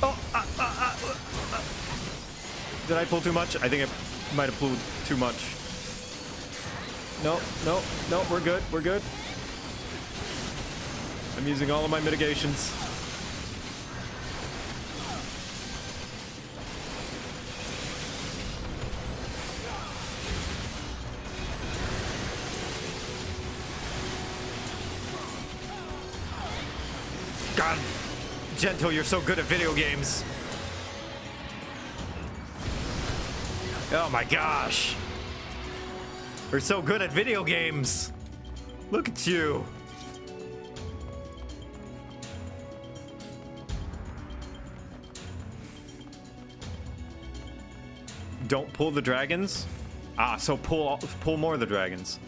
Oh, did I pull too much? I think I might have pulled too much. No, no, no, we're good, we're good. I'm using all of my mitigations. God, Gento, you're so good at video games. Oh my gosh. You're so good at video games. Look at you. Don't pull the dragons? Ah, so pull more of the dragons.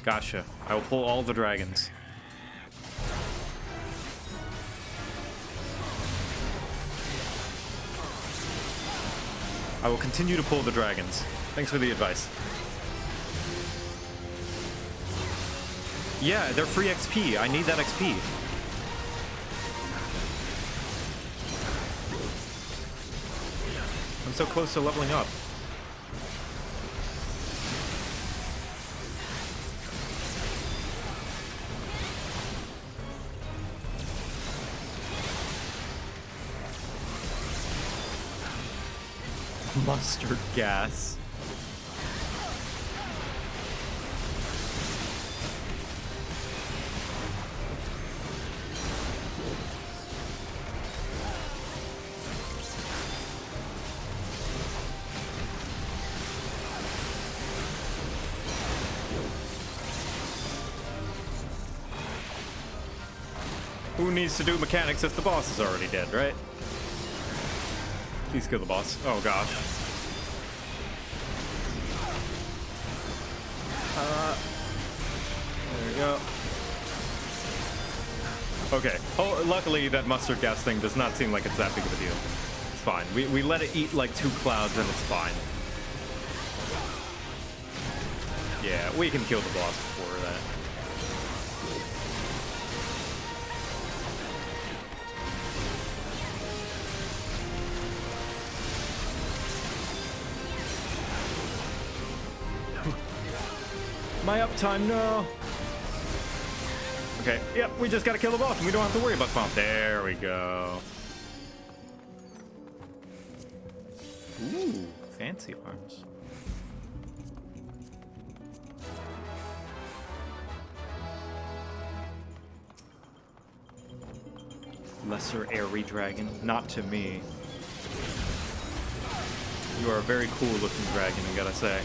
Gotcha. I will pull all the dragons. I will continue to pull the dragons. Thanks for the advice. Yeah, they're free XP. I need that XP. I'm so close to leveling up. Mustard gas. Who needs to do mechanics if the boss is already dead, right? Please kill the boss. Oh gosh. There we go. Okay. Oh, luckily that mustard gas thing does not seem like it's that big of a deal. It's fine. We let it eat like 2 clouds and it's fine. Yeah, we can kill the boss before that. My uptime, no. Okay, yep, we just gotta kill the boss and we don't have to worry about the bomb. There we go. Ooh, fancy arms. Lesser airy dragon, not to me. You are a very cool looking dragon, I gotta say.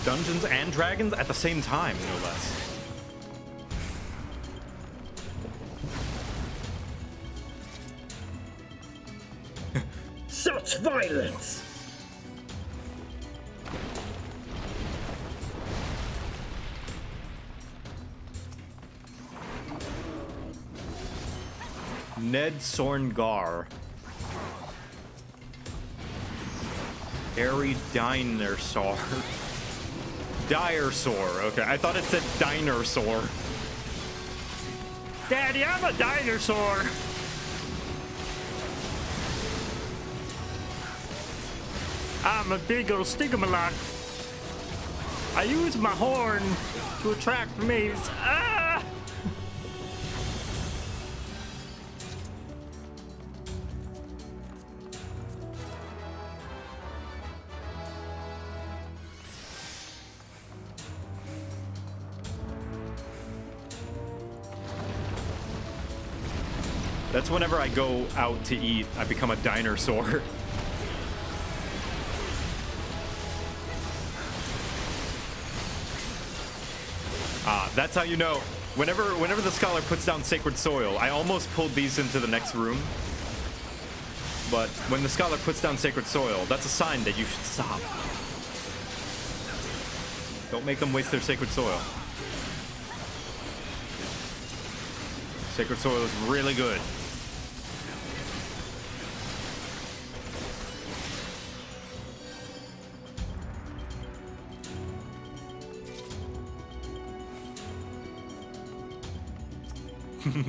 Dungeons and Dragons at the same time, no less. Such violence! Ned Sorngar. Airy dinosaur. Diresaur. Okay, I thought it said dinosaur. Daddy, I'm a dinosaur! I'm a big old stigmalot. I use my horn to attract mates. Ah! That's whenever I go out to eat, I become a dinosaur. That's how you know. Whenever the scholar puts down sacred soil, I almost pulled these into the next room. But when the scholar puts down sacred soil, that's a sign that you should stop. Don't make them waste their sacred soil. Sacred soil is really good.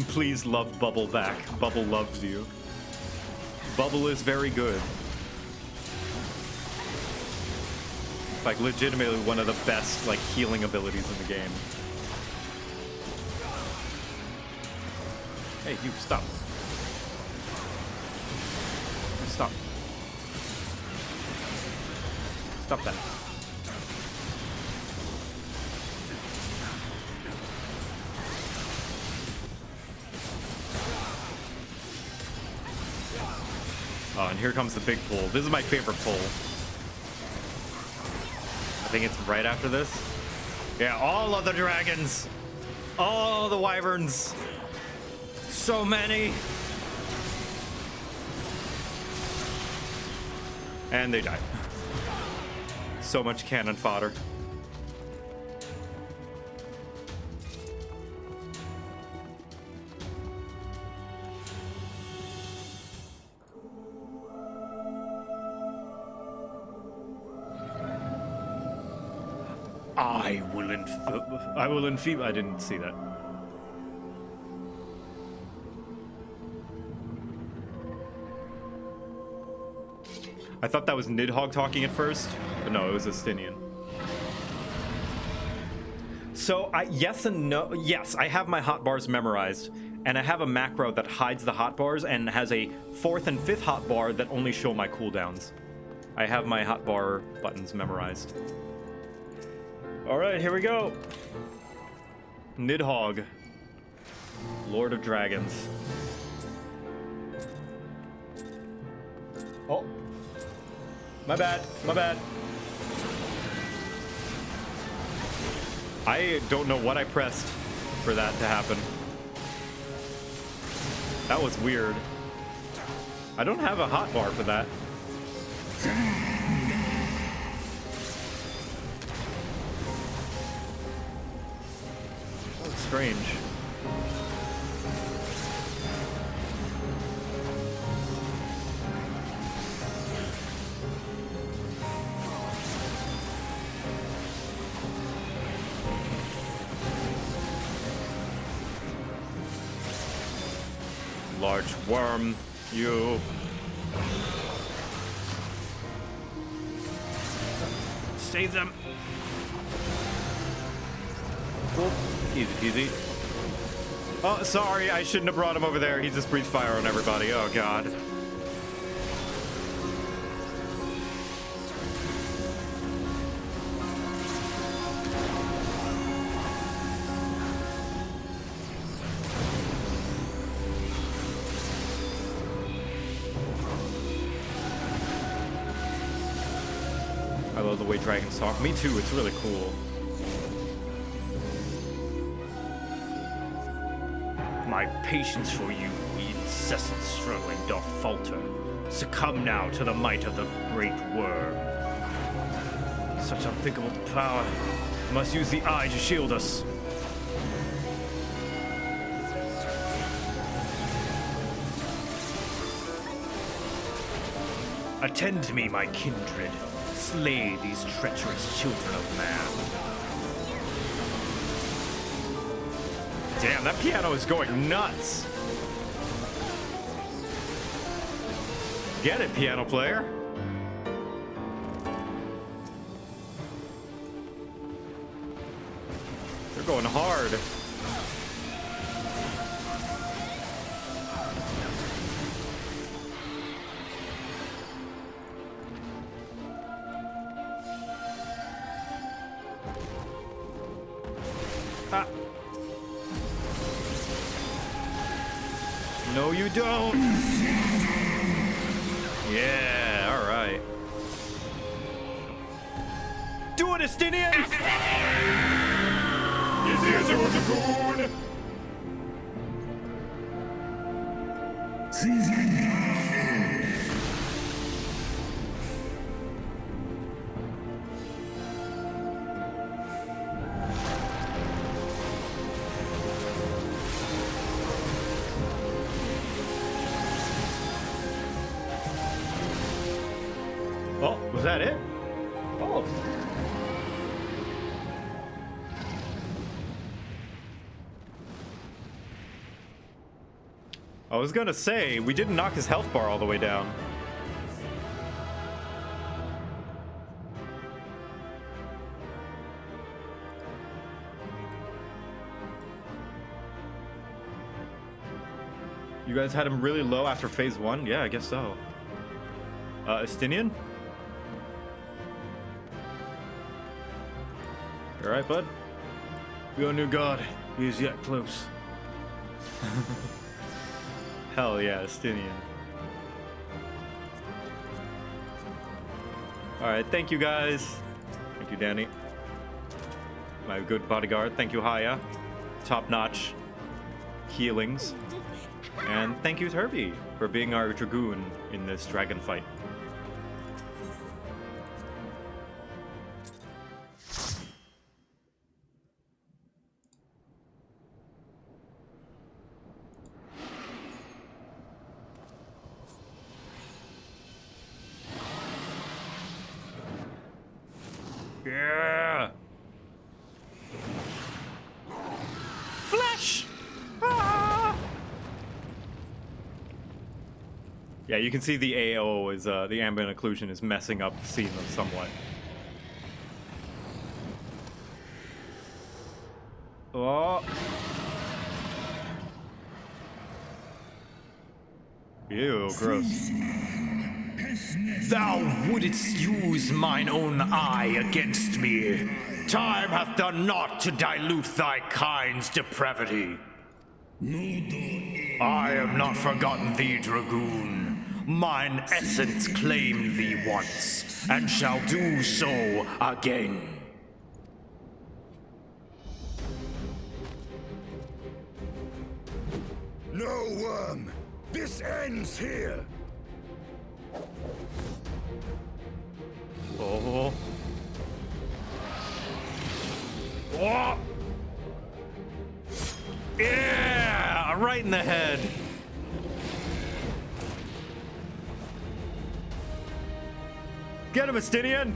Please love Bubble back. Bubble loves you. Bubble is very good. Like, legitimately one of the best, like, healing abilities in the game. Hey, you, stop. Stop. Stop that. Oh, and here comes the big pull. This is my favorite pull. I think it's right after this. Yeah, all of the dragons. All the wyverns. So many. And they die. So much cannon fodder. I will enfeeble. I didn't see that. I thought that was Nidhogg talking at first, but no, it was Estinian. So, yes and no. Yes, I have my hotbars memorized, and I have a macro that hides the hotbars and has a 4th and 5th hotbar that only show my cooldowns. I have my hotbar buttons memorized. All right, here we go. Nidhogg, Lord of Dragons. Oh, my bad, my bad. I don't know what I pressed for that to happen. That was weird. I don't have a hotbar for that. Strange. Large worm, you. Save them. Cool. Easy peasy. Oh, sorry, I shouldn't have brought him over there. He just breathed fire on everybody. Oh, God. I love the way dragons talk. Me too, it's really cool. My patience for you, incessant struggling, doth falter. Succumb now to the might of the great worm. Such unthinkable power. Must use the eye to shield us. Attend me, my kindred. Slay these treacherous children of man. Damn, that piano is going nuts. Get it, piano player. They're going hard. Ah. No, you don't. Yeah, all right. Do it, Estinian! Is here to the goon? Oh, was that it? Oh. I was gonna say, we didn't knock his health bar all the way down. You guys had him really low after phase 1? Yeah, I guess so. Estinian? You alright, bud? Your new god is yet close. Hell yeah, Estinian. Alright, thank you guys. Thank you, Danny. My good bodyguard. Thank you, Haya. Top-notch healings. And thank you, Herbie, for being our dragoon in this dragon fight. Yeah! Flash! Ah! Yeah, you can see the AO is, the ambient occlusion is messing up the scene somewhat. Oh! Ew, gross. Thou wouldst use mine own eye against me. Time hath done naught to dilute thy kind's depravity. I have not forgotten thee, dragoon. Mine essence claimed thee once, and shall do so again. No, worm! This ends here! Oh. Oh. Yeah! Right in the head. Get him, Estinian!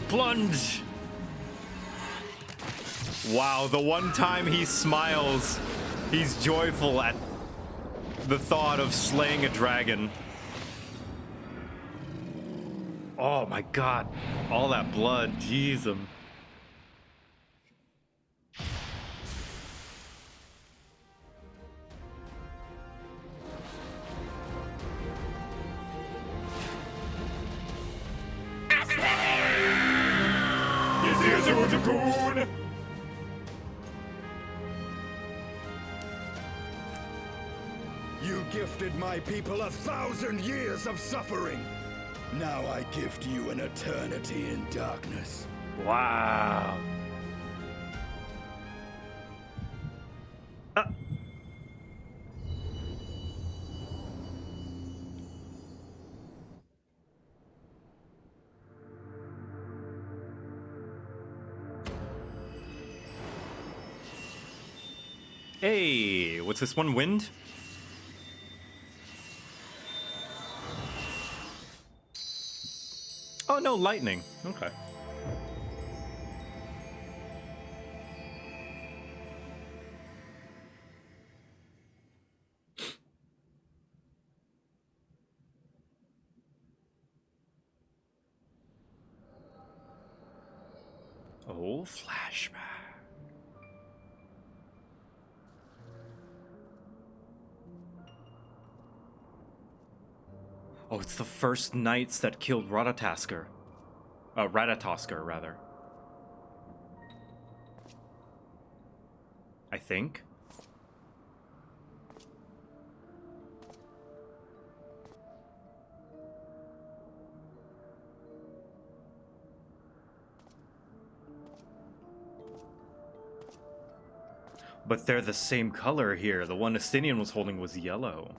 Plunge! Wow, the one time he smiles, he's joyful at the thought of slaying a dragon. Oh my god, all that blood, jeez. Dragoon! You gifted my people 1,000 years of suffering. Now I gift you an eternity in darkness. Wow. Hey, what's this one? Wind? Oh no, lightning. Okay. Oh, flashback. Oh, it's the first knights that killed Ratatoskr. Ratatoskr, rather. I think. But they're the same color here. The one Estinian was holding was yellow.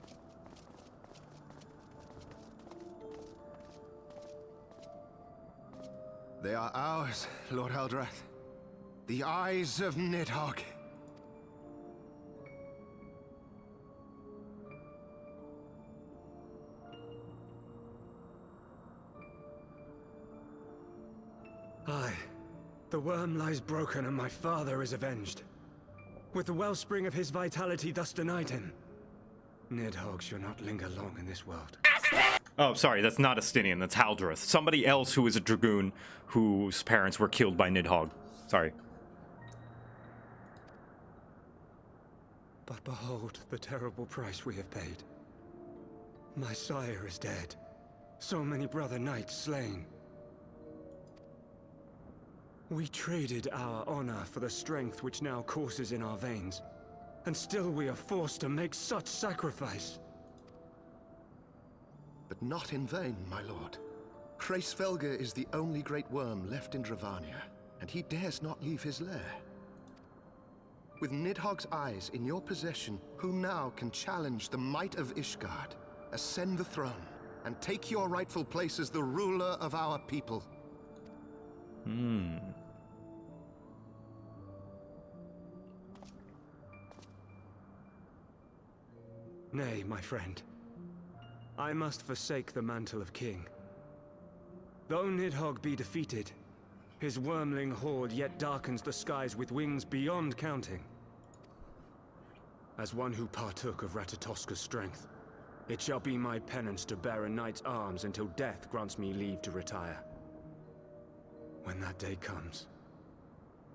They are ours, Lord Eldrath. The eyes of Nidhogg. Aye. The worm lies broken and my father is avenged. With the wellspring of his vitality thus denied him. Nidhogg shall not linger long in this world. Oh, sorry, that's not Estinian, that's Haldrath. Somebody else who is a dragoon whose parents were killed by Nidhogg. Sorry. But behold the terrible price we have paid. My sire is dead. So many brother knights slain. We traded our honor for the strength which now courses in our veins. And still we are forced to make such sacrifice. But not in vain, my lord. Hraesvelgr is the only great worm left in Dravania, and he dares not leave his lair. With Nidhogg's eyes in your possession, who now can challenge the might of Ishgard, ascend the throne, and take your rightful place as the ruler of our people? Nay, my friend. I must forsake the mantle of king. Though Nidhogg be defeated, his wormling horde yet darkens the skies with wings beyond counting. As one who partook of Ratatoskr's strength, it shall be my penance to bear a knight's arms until death grants me leave to retire. When that day comes,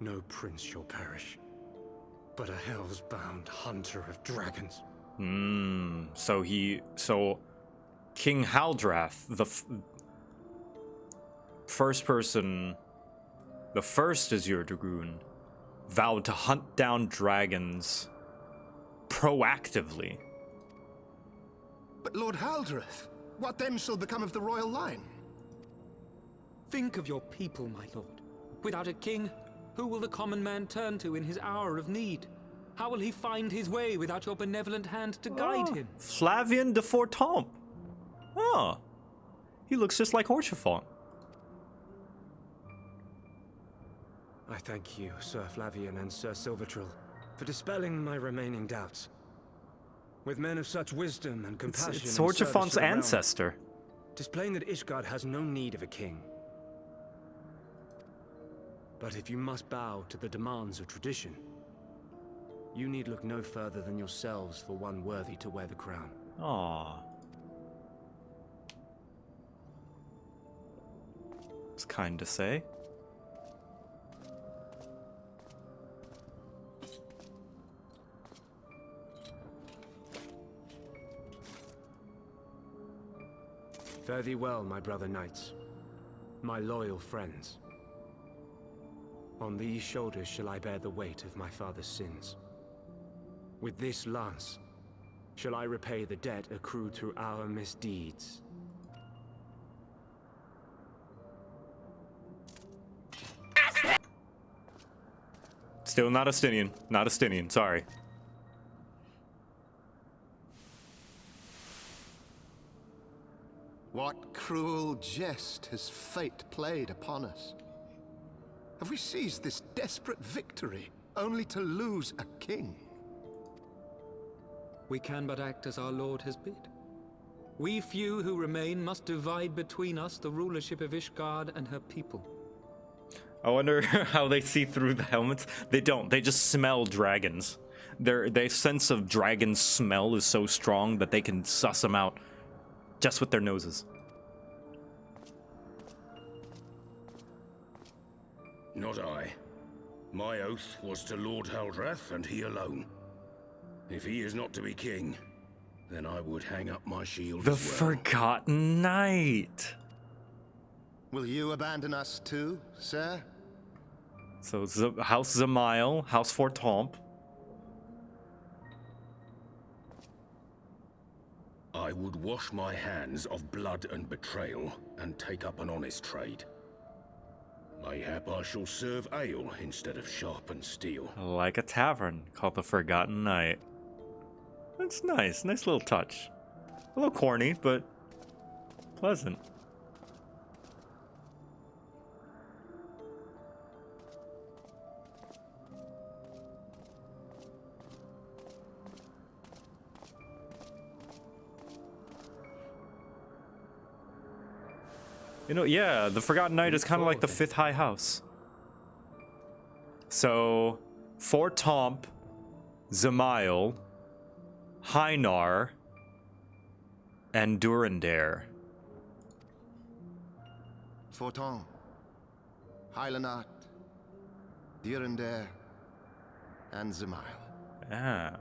no prince shall perish, but a hell's-bound hunter of dragons. So King Haldrath, the first is your dragoon, vowed to hunt down dragons proactively. But Lord Haldrath, what then shall become of the royal line? Think of your people, my lord. Without a king, who will the common man turn to in his hour of need? How will he find his way without your benevolent hand to guide him? Flavien de Fortemps. Oh, he looks just like Haurchefant. I thank you, Sir Flavian and Sir Silvertrill, for dispelling my remaining doubts. With men of such wisdom and compassion, It's Haurchefant's ancestor. Tis plain that Ishgard has no need of a king. But if you must bow to the demands of tradition, you need look no further than yourselves for one worthy to wear the crown. Aww. It's kind to say. Fare thee well, my brother knights, my loyal friends. On these shoulders shall I bear the weight of my father's sins. With this lance, shall I repay the debt accrued through our misdeeds. Still not Estinian. Not Estinian, sorry. What cruel jest has fate played upon us? Have we seized this desperate victory only to lose a king? We can but act as our lord has bid. We few who remain must divide between us the rulership of Ishgard and her people. I wonder how they see through the helmets. They don't. They just smell dragons. Their sense of dragon smell is so strong that they can suss them out just with their noses. Not I. My oath was to Lord Haldrath and he alone. If he is not to be king, then I would hang up my shield The as well. Forgotten Knight. Will you abandon us too, sir? So House Zamail, House Fortomp. I would wash my hands of blood and betrayal and take up an honest trade. Mayhap I shall serve ale instead of sharpened steel. Like a tavern called the Forgotten Knight. That's nice. Nice little touch. A little corny, but pleasant. You know, yeah, the Forgotten Knight is kind of like the 5th High House. So, Fortomp, Zamail, Heinar, and Durandare. Forton, Heilenat, Durandare, and Zamail. Ah.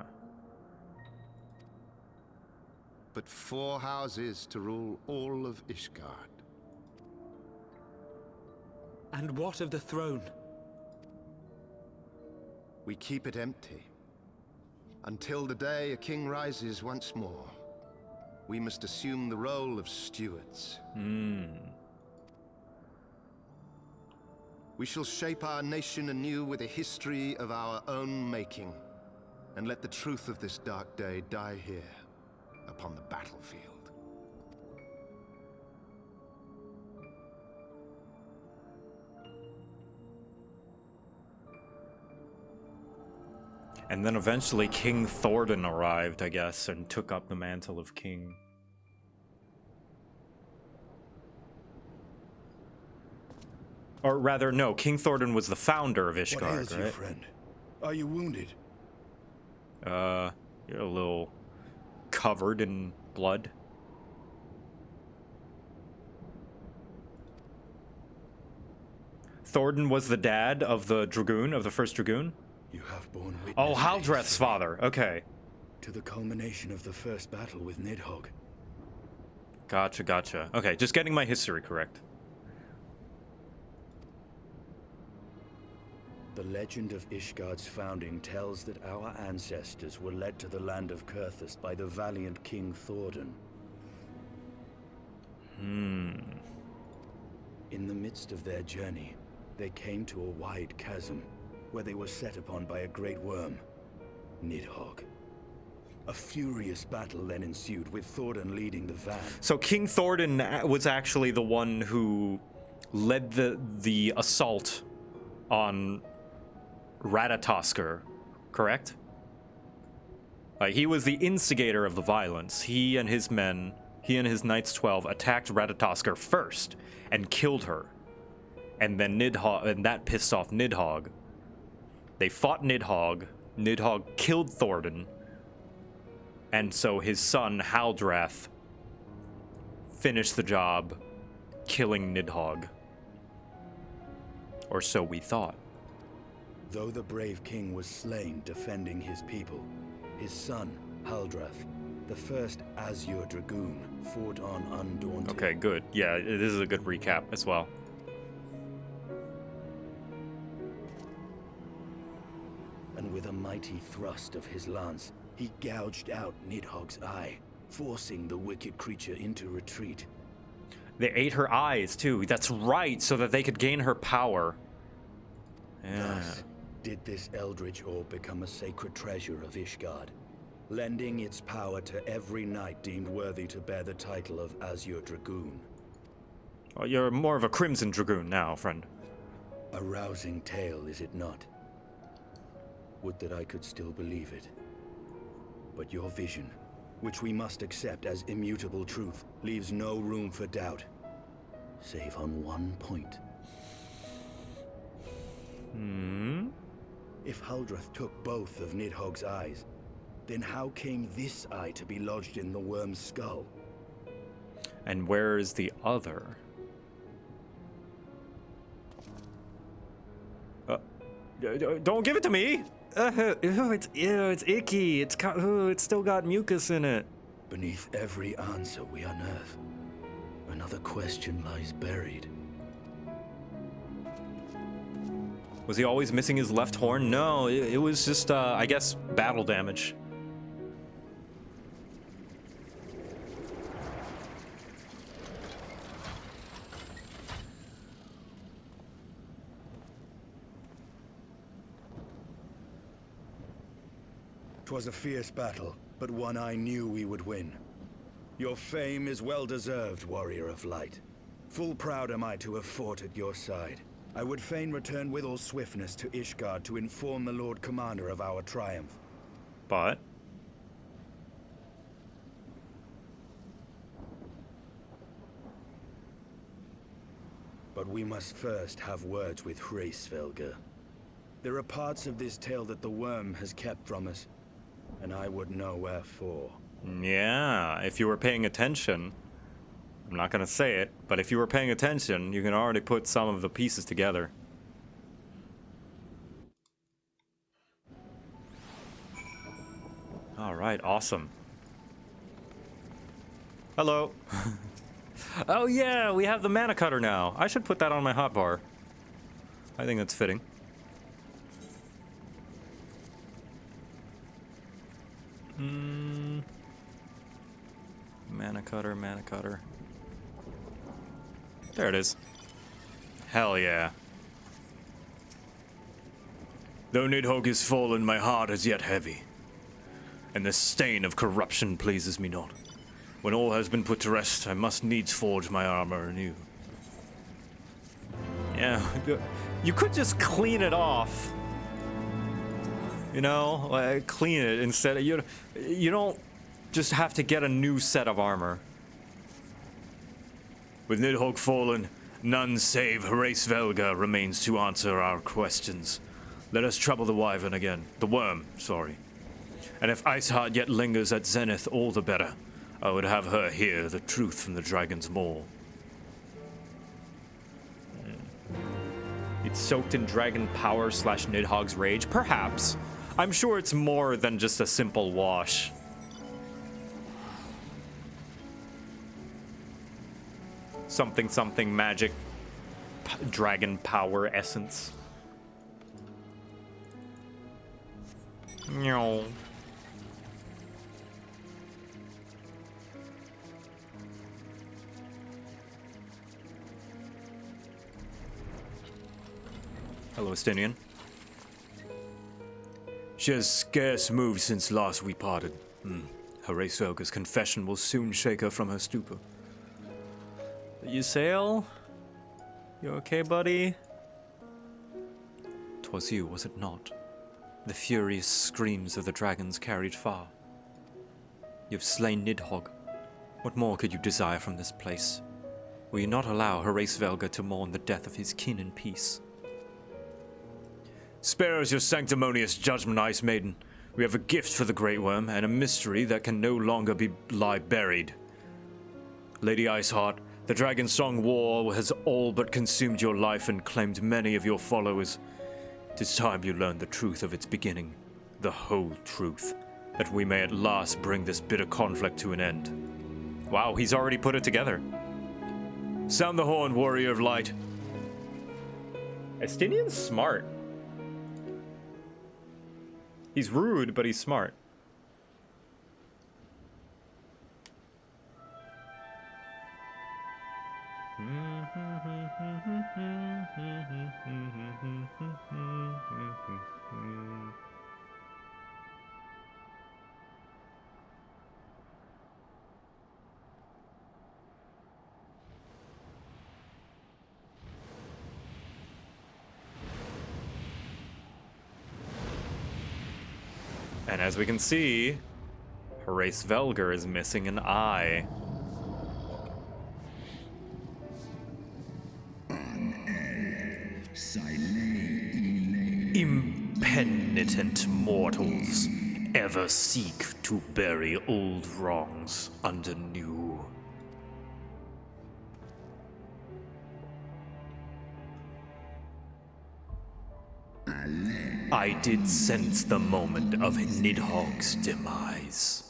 But 4 houses to rule all of Ishgard. And what of the throne? We keep it empty. Until the day a king rises once more, we must assume the role of stewards. We shall shape our nation anew with a history of our own making, and let the truth of this dark day die here, upon the battlefield. And then eventually King Thordan arrived, I guess, and took up the mantle of king. Or rather, no, King Thordan was the founder of Ishgard, What ails right? you, friend? Are you wounded? You're a little covered in blood. Thordan was the dad of the Dragoon, of the first Dragoon? You have borne witness. Oh, Haldrath's father. Okay. To the culmination of the first battle with Nidhogg. Gotcha, gotcha. Okay, just getting my history correct. The legend of Ishgard's founding tells that our ancestors were led to the land of Kurthus by the valiant King Thordan. In the midst of their journey, they came to a wide chasm, where they were set upon by a great worm, Nidhogg. A furious battle then ensued, with Thordan leading the van. So King Thordan was actually the one who led the assault on Ratatoskr, correct? Like, he was the instigator of the violence. He and his men, he and his Knights 12 attacked Ratatoskr first and killed her. And then Nidhogg, and that pissed off Nidhogg. They fought Nidhogg. Nidhogg killed Thordan. And so his son, Haldrath, finished the job, killing Nidhogg. Or so we thought. Though the brave king was slain defending his people, his son, Haldrath, the first Azure Dragoon, fought on undaunted. Okay, good. Yeah, this is a good recap as well. with a mighty thrust of his lance, he gouged out Nidhogg's eye, forcing the wicked creature into retreat. They ate her eyes, too. That's right, so that they could gain her power. Yeah. Thus, did this eldritch orb become a sacred treasure of Ishgard, lending its power to every knight deemed worthy to bear the title of Azure Dragoon. Well, you're more of a Crimson Dragoon now, friend. A rousing tale, is it not? Would that I could still believe it. But your vision, which we must accept as immutable truth, leaves no room for doubt, save on one point. If Huldreth took both of Nidhogg's eyes, then how came this eye to be lodged in the worm's skull? And where is the other? Don't give it to me! It's icky. It's still got mucus in it. Beneath every answer we unearth, another question lies buried. Was he always missing his left horn? No, it was just, I guess, battle damage. "'Twas a fierce battle, but one I knew we would win. Your fame is well deserved, warrior of light. Full proud am I to have fought at your side. I would fain return with all swiftness to Ishgard to inform the Lord Commander of our triumph. But we must first have words with Hraesvelgr. There are parts of this tale that the worm has kept from us, and I would know wherefore. Yeah, if you were paying attention, I'm not gonna say it, but if you were paying attention, you can already put some of the pieces together. Alright, awesome. Hello. Oh yeah, we have the mana cutter now. I should put that on my hotbar. I think that's fitting. Mana cutter, mana cutter. There it is. Hell yeah. Though Nidhogg is fallen, my heart is yet heavy, and the stain of corruption pleases me not. When all has been put to rest, I must needs forge my armor anew. Yeah, you could just clean it off. You know, like, clean it instead of, you don't just have to get a new set of armor. With Nidhogg fallen, none save Hraesvelgr remains to answer our questions. Let us trouble the wyvern again. The worm, sorry. And if Iceheart yet lingers at Zenith, all the better. I would have her hear the truth from the dragon's maw. It's soaked in dragon power / Nidhogg's rage? Perhaps. I'm sure it's more than just a simple wash. Something magic dragon power essence. No. Hello, Estinian. She has scarce moved since last we parted. Hraesvelgr's confession will soon shake her from her stupor. You sail? You okay, buddy? 'Twas you, was it not? The furious screams of the dragons carried far. You've slain Nidhogg. What more could you desire from this place? Will you not allow Hraesvelgr to mourn the death of his kin in peace? Spare us your sanctimonious judgment, Ice Maiden. We have a gift for the Great Worm, and a mystery that can no longer lie buried. Lady Iceheart, the Dragon Song War has all but consumed your life and claimed many of your followers. 'Tis time you learned the truth of its beginning, the whole truth, that we may at last bring this bitter conflict to an end. Wow, he's already put it together. Sound the horn, warrior of light. Estinian's smart. He's rude, but he's smart. And as we can see, Horace Velger is missing an eye. Impenitent mortals ever seek to bury old wrongs under new. I did sense the moment of Nidhogg's demise.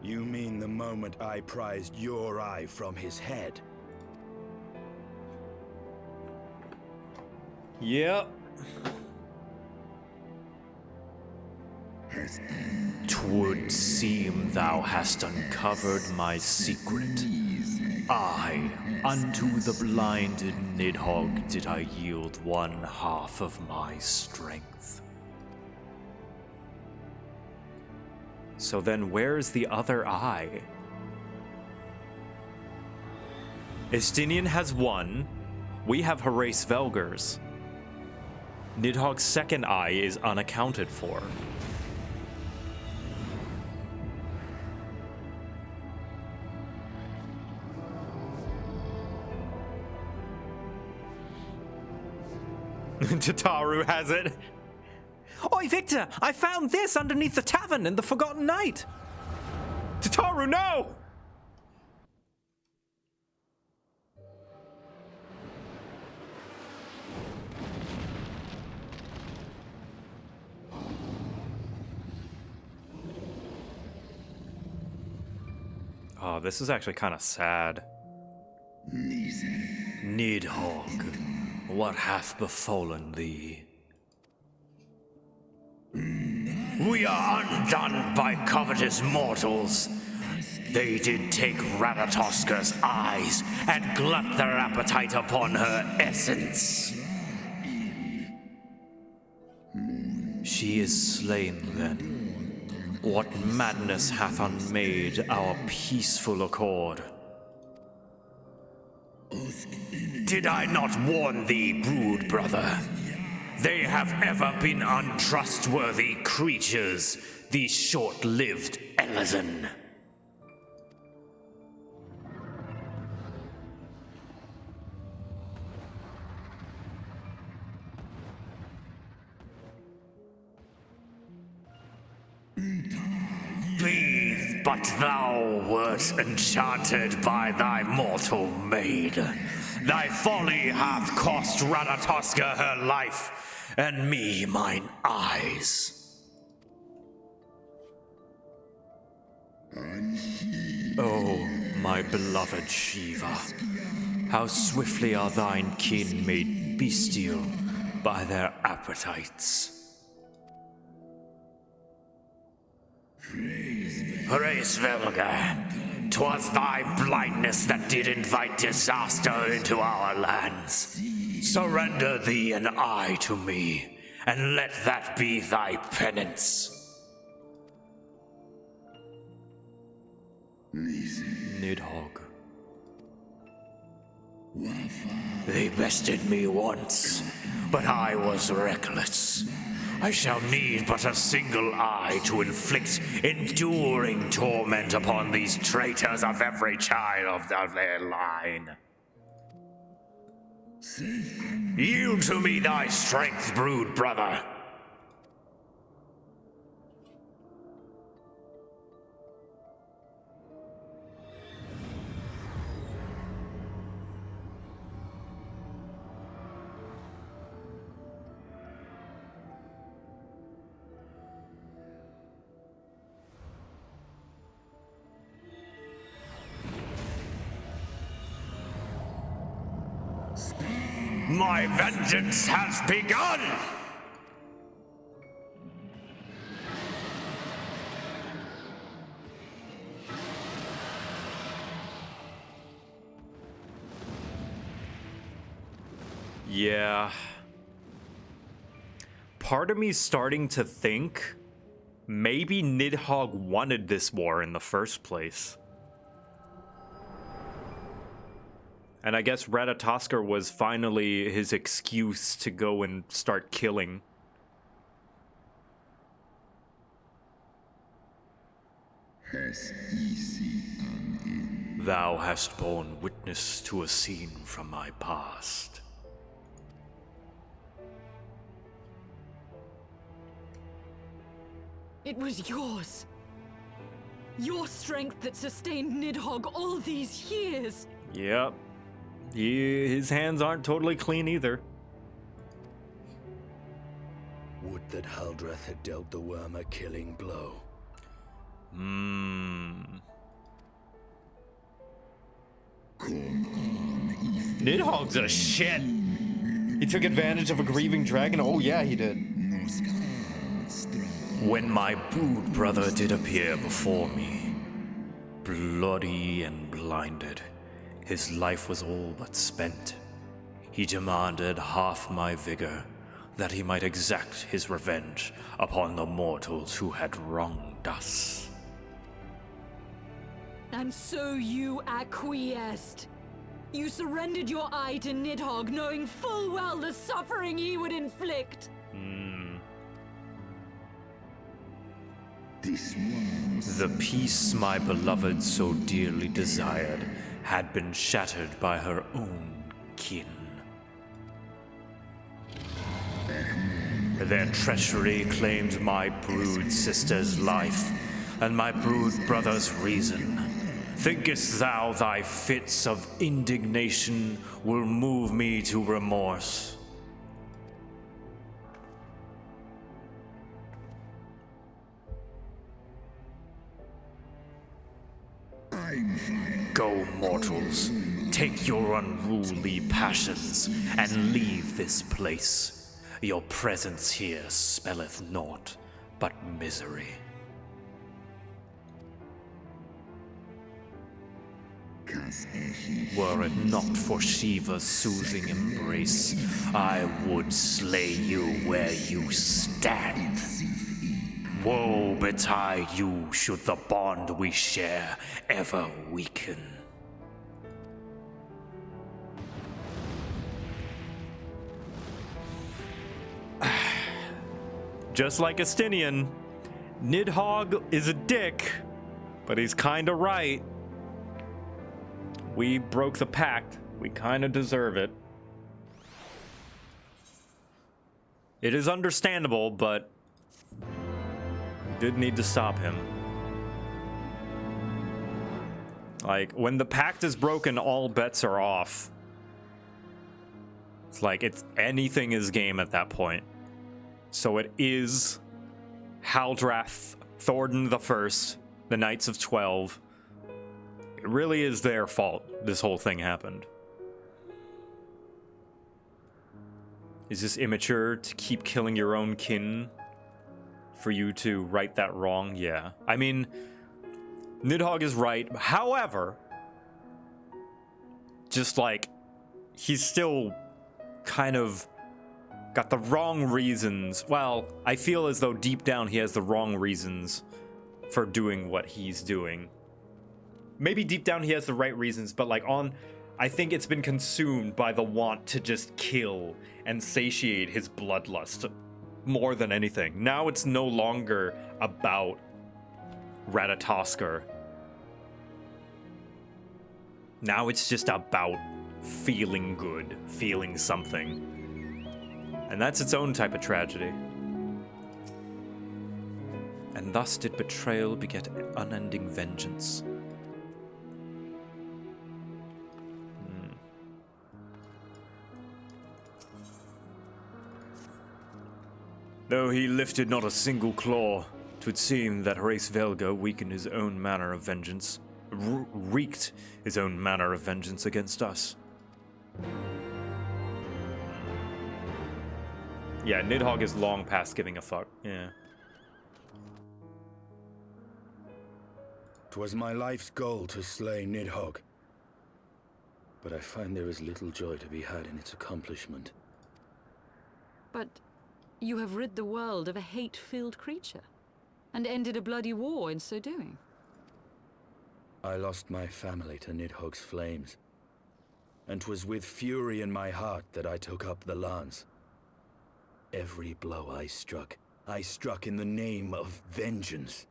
You mean the moment I prized your eye from his head? Yep. 'Twould seem thou hast uncovered my secret. I, unto the blinded Nidhogg did I yield 1/2 of my strength. So then where's the other eye? Estinian has 1. We have Horace Velger's. Nidhogg's second eye is unaccounted for. Tataru has it. Oi, Victor! I found this underneath the tavern in the Forgotten Night! Tataru, no! Oh, this is actually kind of sad. Nidhogg, what hath befallen thee? We are undone by covetous mortals. They did take Ratatoska's eyes and glut their appetite upon her essence. She is slain then. What madness hath unmade our peaceful accord? Did I not warn thee, brood brother? They have ever been untrustworthy creatures, these short-lived Elezen. Breathe, but thou wert enchanted by thy mortal maid. Thy folly hath cost Ratatoska her life, and me mine eyes. Oh, my beloved Shiva, how swiftly are thine kin made bestial by their appetites. Horace Velger, 'twas thy blindness that did invite disaster into our lands. Surrender thee an eye to me, and let that be thy penance. Nidhogg. They bested me once, but I was reckless. I shall need but a single eye to inflict enduring torment upon these traitors of every child of their line. Yield to me thy strength, brood brother. My vengeance has begun! Yeah. Part of me's starting to think maybe Nidhogg wanted this war in the first place. And I guess Ratatoskr was finally his excuse to go and start killing. Thou hast borne witness to a scene from my past. It was yours. Your strength that sustained Nidhogg all these years. Yep. His hands aren't totally clean either. Would that Huldreth had dealt the worm a killing blow. Nidhogg's a shit. He took advantage of a grieving dragon. Oh yeah, he did. When my brood brother did appear before me, bloody and blinded, his life was all but spent. He demanded half my vigor, that he might exact his revenge upon the mortals who had wronged us. And so you acquiesced. You surrendered your eye to Nidhogg, knowing full well the suffering he would inflict. The peace my beloved so dearly desired had been shattered by her own kin. Their treachery claimed my brood sister's life, and my brood brother's reason. Thinkest thou thy fits of indignation will move me to remorse? Go, mortals, take your unruly passions, and leave this place. Your presence here spelleth naught but misery. Were it not for Shiva's soothing embrace, I would slay you where you stand. Woe betide you should the bond we share ever weaken. Just like Estinian, Nidhogg is a dick, but he's kinda right. We broke the pact. We kinda deserve it. It is understandable, but did need to stop him. Like, when the pact is broken, all bets are off. It's like, anything is game at that point. So it is Haldrath, Thornton the First, the Knights of 12. It really is their fault this whole thing happened. Is this immature to keep killing your own kin for you to right that wrong? Yeah. I mean, Nidhogg is right. However, just like, he's still kind of got the wrong reasons. Well, I feel as though deep down he has the wrong reasons for doing what he's doing. Maybe deep down he has the right reasons, but like I think it's been consumed by the want to just kill and satiate his bloodlust more than anything. Now it's no longer about Ratatoskr. Now it's just about feeling good, feeling something. And that's its own type of tragedy. And thus did betrayal beget unending vengeance. Though he lifted not a single claw, 'twould seem that Hraesvelgr weakened his own manner of vengeance, wreaked his own manner of vengeance against us. Yeah, Nidhogg is long past giving a fuck. Yeah. 'Twas my life's goal to slay Nidhogg. But I find there is little joy to be had in its accomplishment. But you have rid the world of a hate-filled creature, and ended a bloody war in so doing. I lost my family to Nidhogg's flames. And 'twas with fury in my heart that I took up the lance. Every blow I struck in the name of vengeance.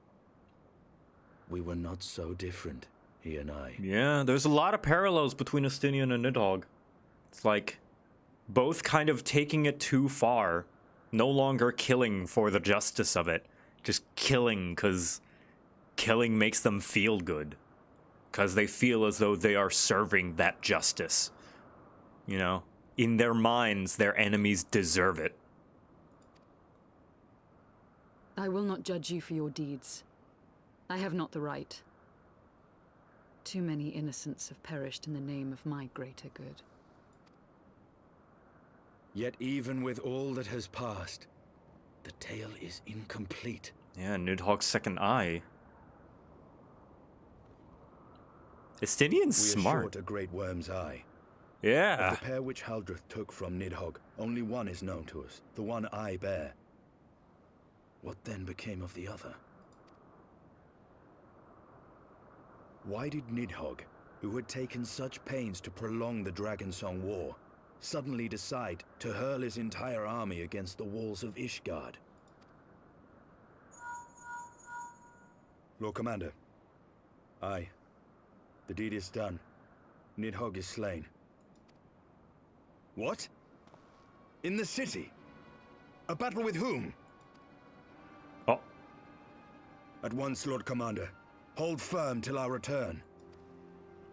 We were not so different, he and I. Yeah, there's a lot of parallels between Estinian and Nidhogg. It's like both kind of taking it too far. No longer killing for the justice of it. Just killing because killing makes them feel good. Because they feel as though they are serving that justice. You know? In their minds, their enemies deserve it. I will not judge you for your deeds. I have not the right. Too many innocents have perished in the name of my greater good. Yet even with all that has passed, the tale is incomplete. Yeah, Nidhogg's second eye. Estinian's smart. We are short a great worm's eye. Yeah. Of the pair which Haldreth took from Nidhogg, only one is known to us, the one I bear. What then became of the other? Why did Nidhogg, who had taken such pains to prolong the Dragonsong War, suddenly decide to hurl his entire army against the walls of Ishgard? Lord Commander. Aye. The deed is done. Nidhogg is slain. What? In the city? A battle with whom? Oh. At once, Lord Commander. Hold firm till our return.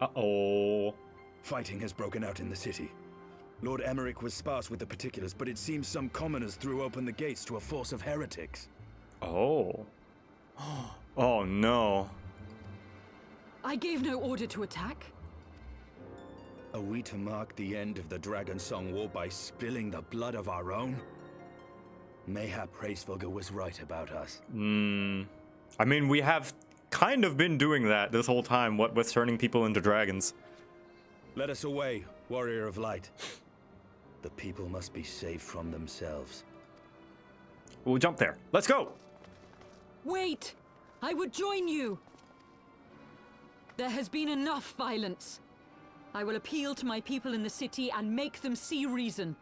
Uh-oh. Fighting has broken out in the city. Lord Emmerich was sparse with the particulars, but it seems some commoners threw open the gates to a force of heretics. Oh. Oh no. I gave no order to attack. Are we to mark the end of the Dragonsong War by spilling the blood of our own? Mayhap Hraesvelgr was right about us. I mean, we have kind of been doing that this whole time, what with turning people into dragons. Let us away, warrior of light. The people must be saved from themselves. We'll jump there. Let's go! Wait! I would join you! There has been enough violence. I will appeal to my people in the city and make them see reason.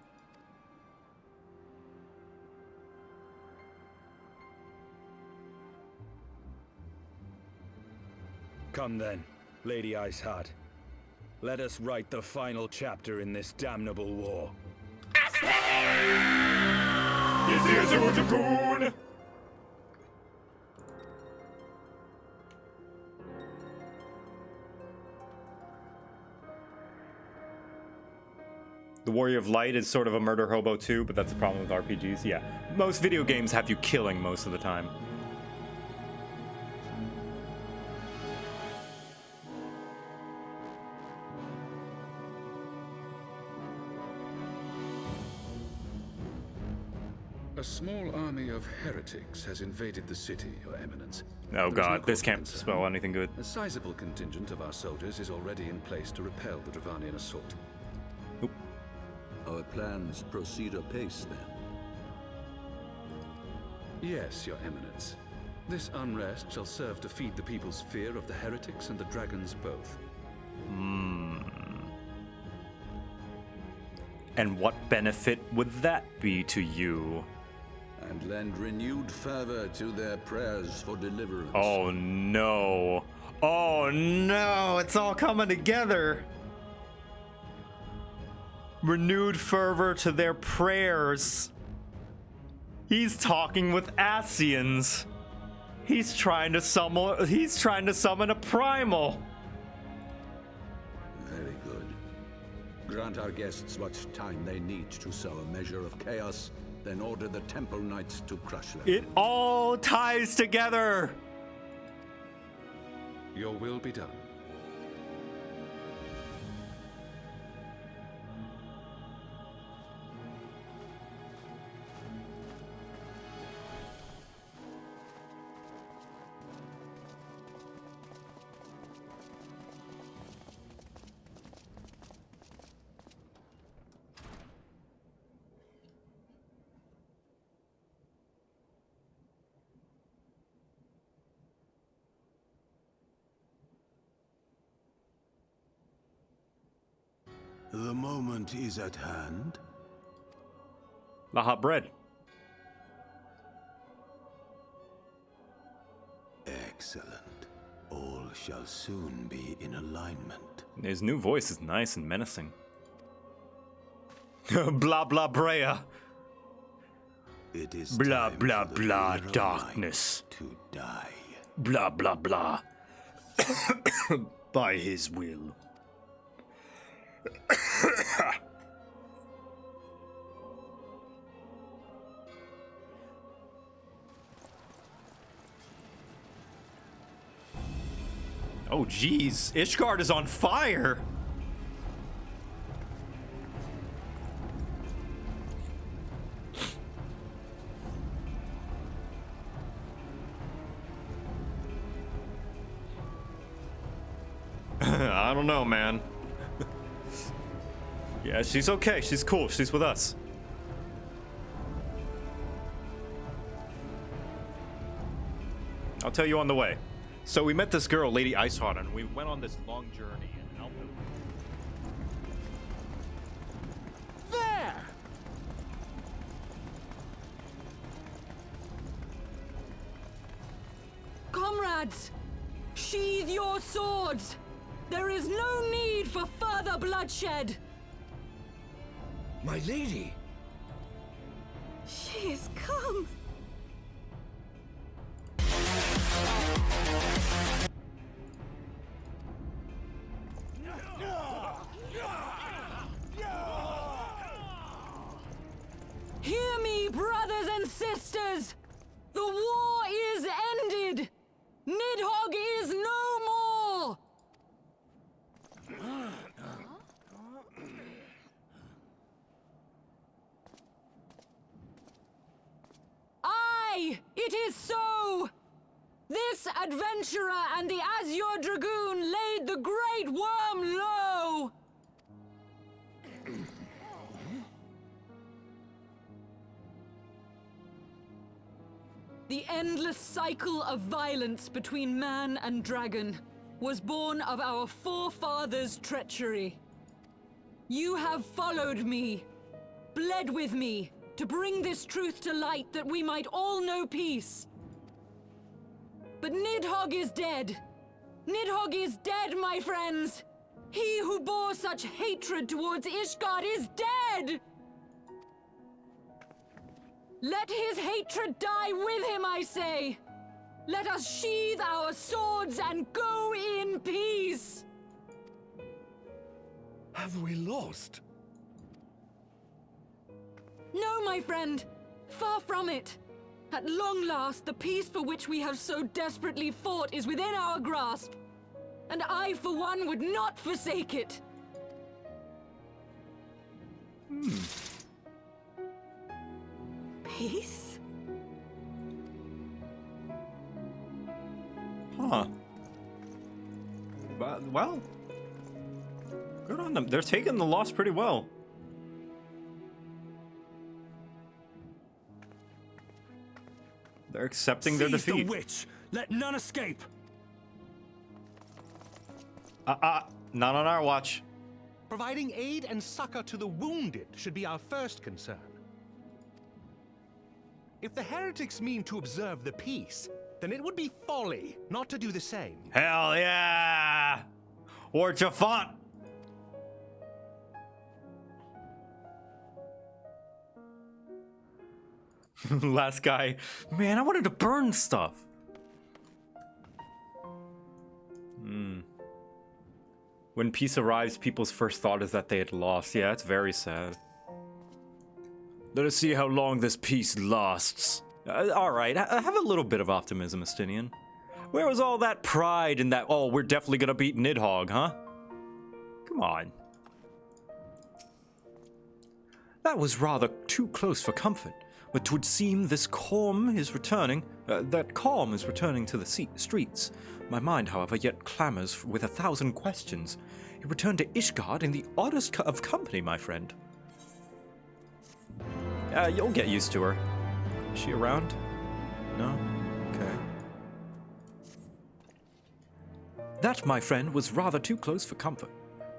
Come then, Lady Iceheart. Let us write the final chapter in this damnable war. The Warrior of Light is sort of a murder hobo too, but that's the problem with RPGs. Yeah, most video games have you killing most of the time. A small army of heretics has invaded the city, Your Eminence. Oh god, this can't spell anything good. A sizable contingent of our soldiers is already in place to repel the Dravanian assault. Oop. Our plans proceed apace, then? Yes, Your Eminence. This unrest shall serve to feed the people's fear of the heretics and the dragons both. And what benefit would that be to you? And lend renewed fervor to their prayers for deliverance. Oh no. Oh no, it's all coming together. Renewed fervor to their prayers. He's talking with Ascians. He's trying to summon a primal. Very good. Grant our guests what time they need to sow a measure of chaos, then order the Temple Knights to crush them. It all ties together. Your will be done. The moment is at hand. La hot bread. Excellent. All shall soon be in alignment. His new voice is nice and menacing. Blah blah brea. It is blah time blah for the blah Reader of darkness Light to die. Blah blah blah. By his will. Oh jeez, Ishgard is on fire. I don't know, man. Yeah, she's okay. She's cool. She's with us. I'll tell you on the way. So we met this girl, Lady Iceheart, and we went on this long journey in Uldah. There! Comrades, sheathe your swords. There is no need for further bloodshed. My lady! She has come. Hear me, brothers and sisters! The war is ended! Nidhogg is no more! Aye, it is so! This adventurer and the Azure Dragoon laid the Great Worm low! The endless cycle of violence between man and dragon was born of our forefathers' treachery. You have followed me, bled with me, to bring this truth to light that we might all know peace. But Nidhogg is dead. Nidhogg is dead, my friends! He who bore such hatred towards Ishgard is dead! Let his hatred die with him, I say! Let us sheathe our swords and go in peace! Have we lost? No, my friend. Far from it. At long last, the peace for which we have so desperately fought is within our grasp. And I, for one, would not forsake it. Peace? Huh. Well, good on them. They're taking the loss pretty well. They're accepting their Seize defeat. the witch! Let none escape! Not on our watch. Providing aid and succor to the wounded should be our first concern. If the heretics mean to observe the peace, then it would be folly not to do the same. Hell yeah! Or Jafont. Last guy. Man, I wanted to burn stuff. When peace arrives, people's first thought is that they had lost. Yeah, it's very sad. Let us see how long this peace lasts. Alright, have a little bit of optimism, Estinian. Where was all that pride and that, oh, we're definitely gonna beat Nidhogg, huh? Come on. That was rather too close for comfort, but 'twould seem this calm is returning, that calm is returning to the streets. My mind, however, yet clamors with 1,000 questions. You returned to Ishgard in the oddest of company, my friend. You'll get used to her. Is she around? No? Okay. That, my friend, was rather too close for comfort,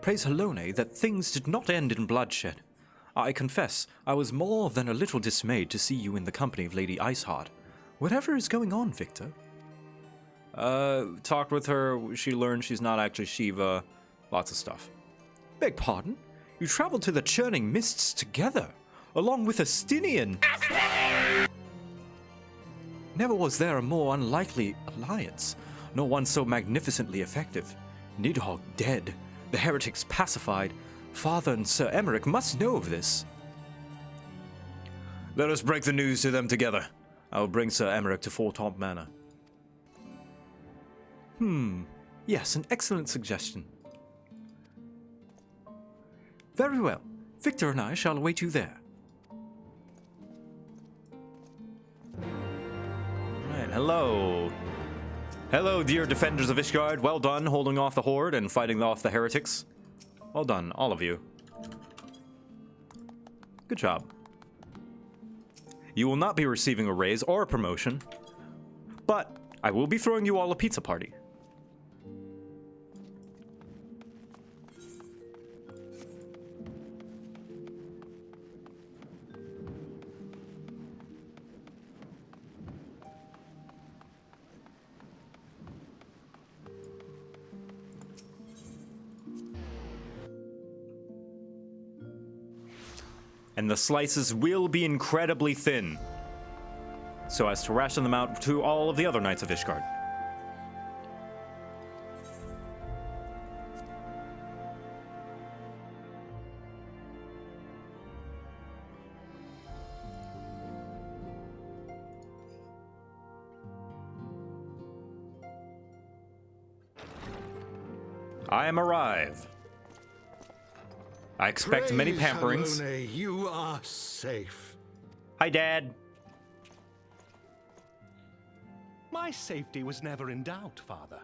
Praise Helone that things did not end in bloodshed. I confess, I was more than a little dismayed to see you in the company of Lady Iceheart. Whatever is going on, Victor? Talked with her, she learned she's not actually Shiva, lots of stuff. Beg pardon? You traveled to the Churning Mists together, along with Astinian. Never was there a more unlikely alliance, nor one so magnificently effective. Nidhogg dead, the heretics pacified. Father and Sir Emmerich must know of this. Let us break the news to them together. I will bring Sir Emmerich to Fortomp Manor. Yes, an excellent suggestion. Very well. Victor and I shall await you there. Alright, hello. Hello, dear defenders of Ishgard. Well done holding off the horde and fighting off the heretics. Well done, all of you. Good job. You will not be receiving a raise or a promotion, but I will be throwing you all a pizza party. And the slices will be incredibly thin, so as to ration them out to all of the other Knights of Ishgard. I am arrived. I expect many pamperings. Helone, you are safe. Hi, Dad. My safety was never in doubt, Father.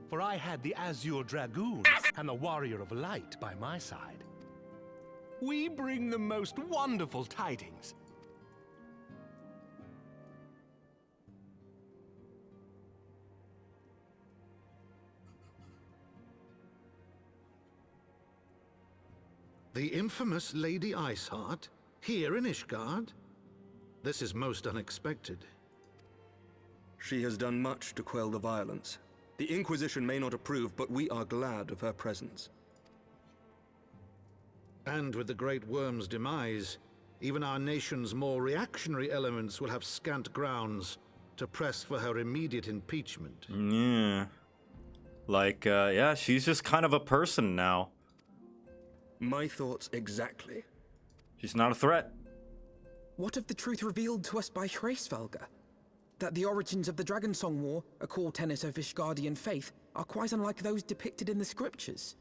For I had the Azure Dragoon and the Warrior of Light by my side. We bring the most wonderful tidings. The infamous Lady Iceheart, here in Ishgard? This is most unexpected. She has done much to quell the violence. The Inquisition may not approve, but we are glad of her presence. And with the Great Worm's demise, even our nation's more reactionary elements will have scant grounds to press for her immediate impeachment. Yeah. Like, yeah, she's just kind of a person now. My thoughts exactly. She's not a threat. What of the truth revealed to us by Hraesvelgr? That the origins of the Dragonsong War, a core tenet of Ishgardian faith, are quite unlike those depicted in the scriptures.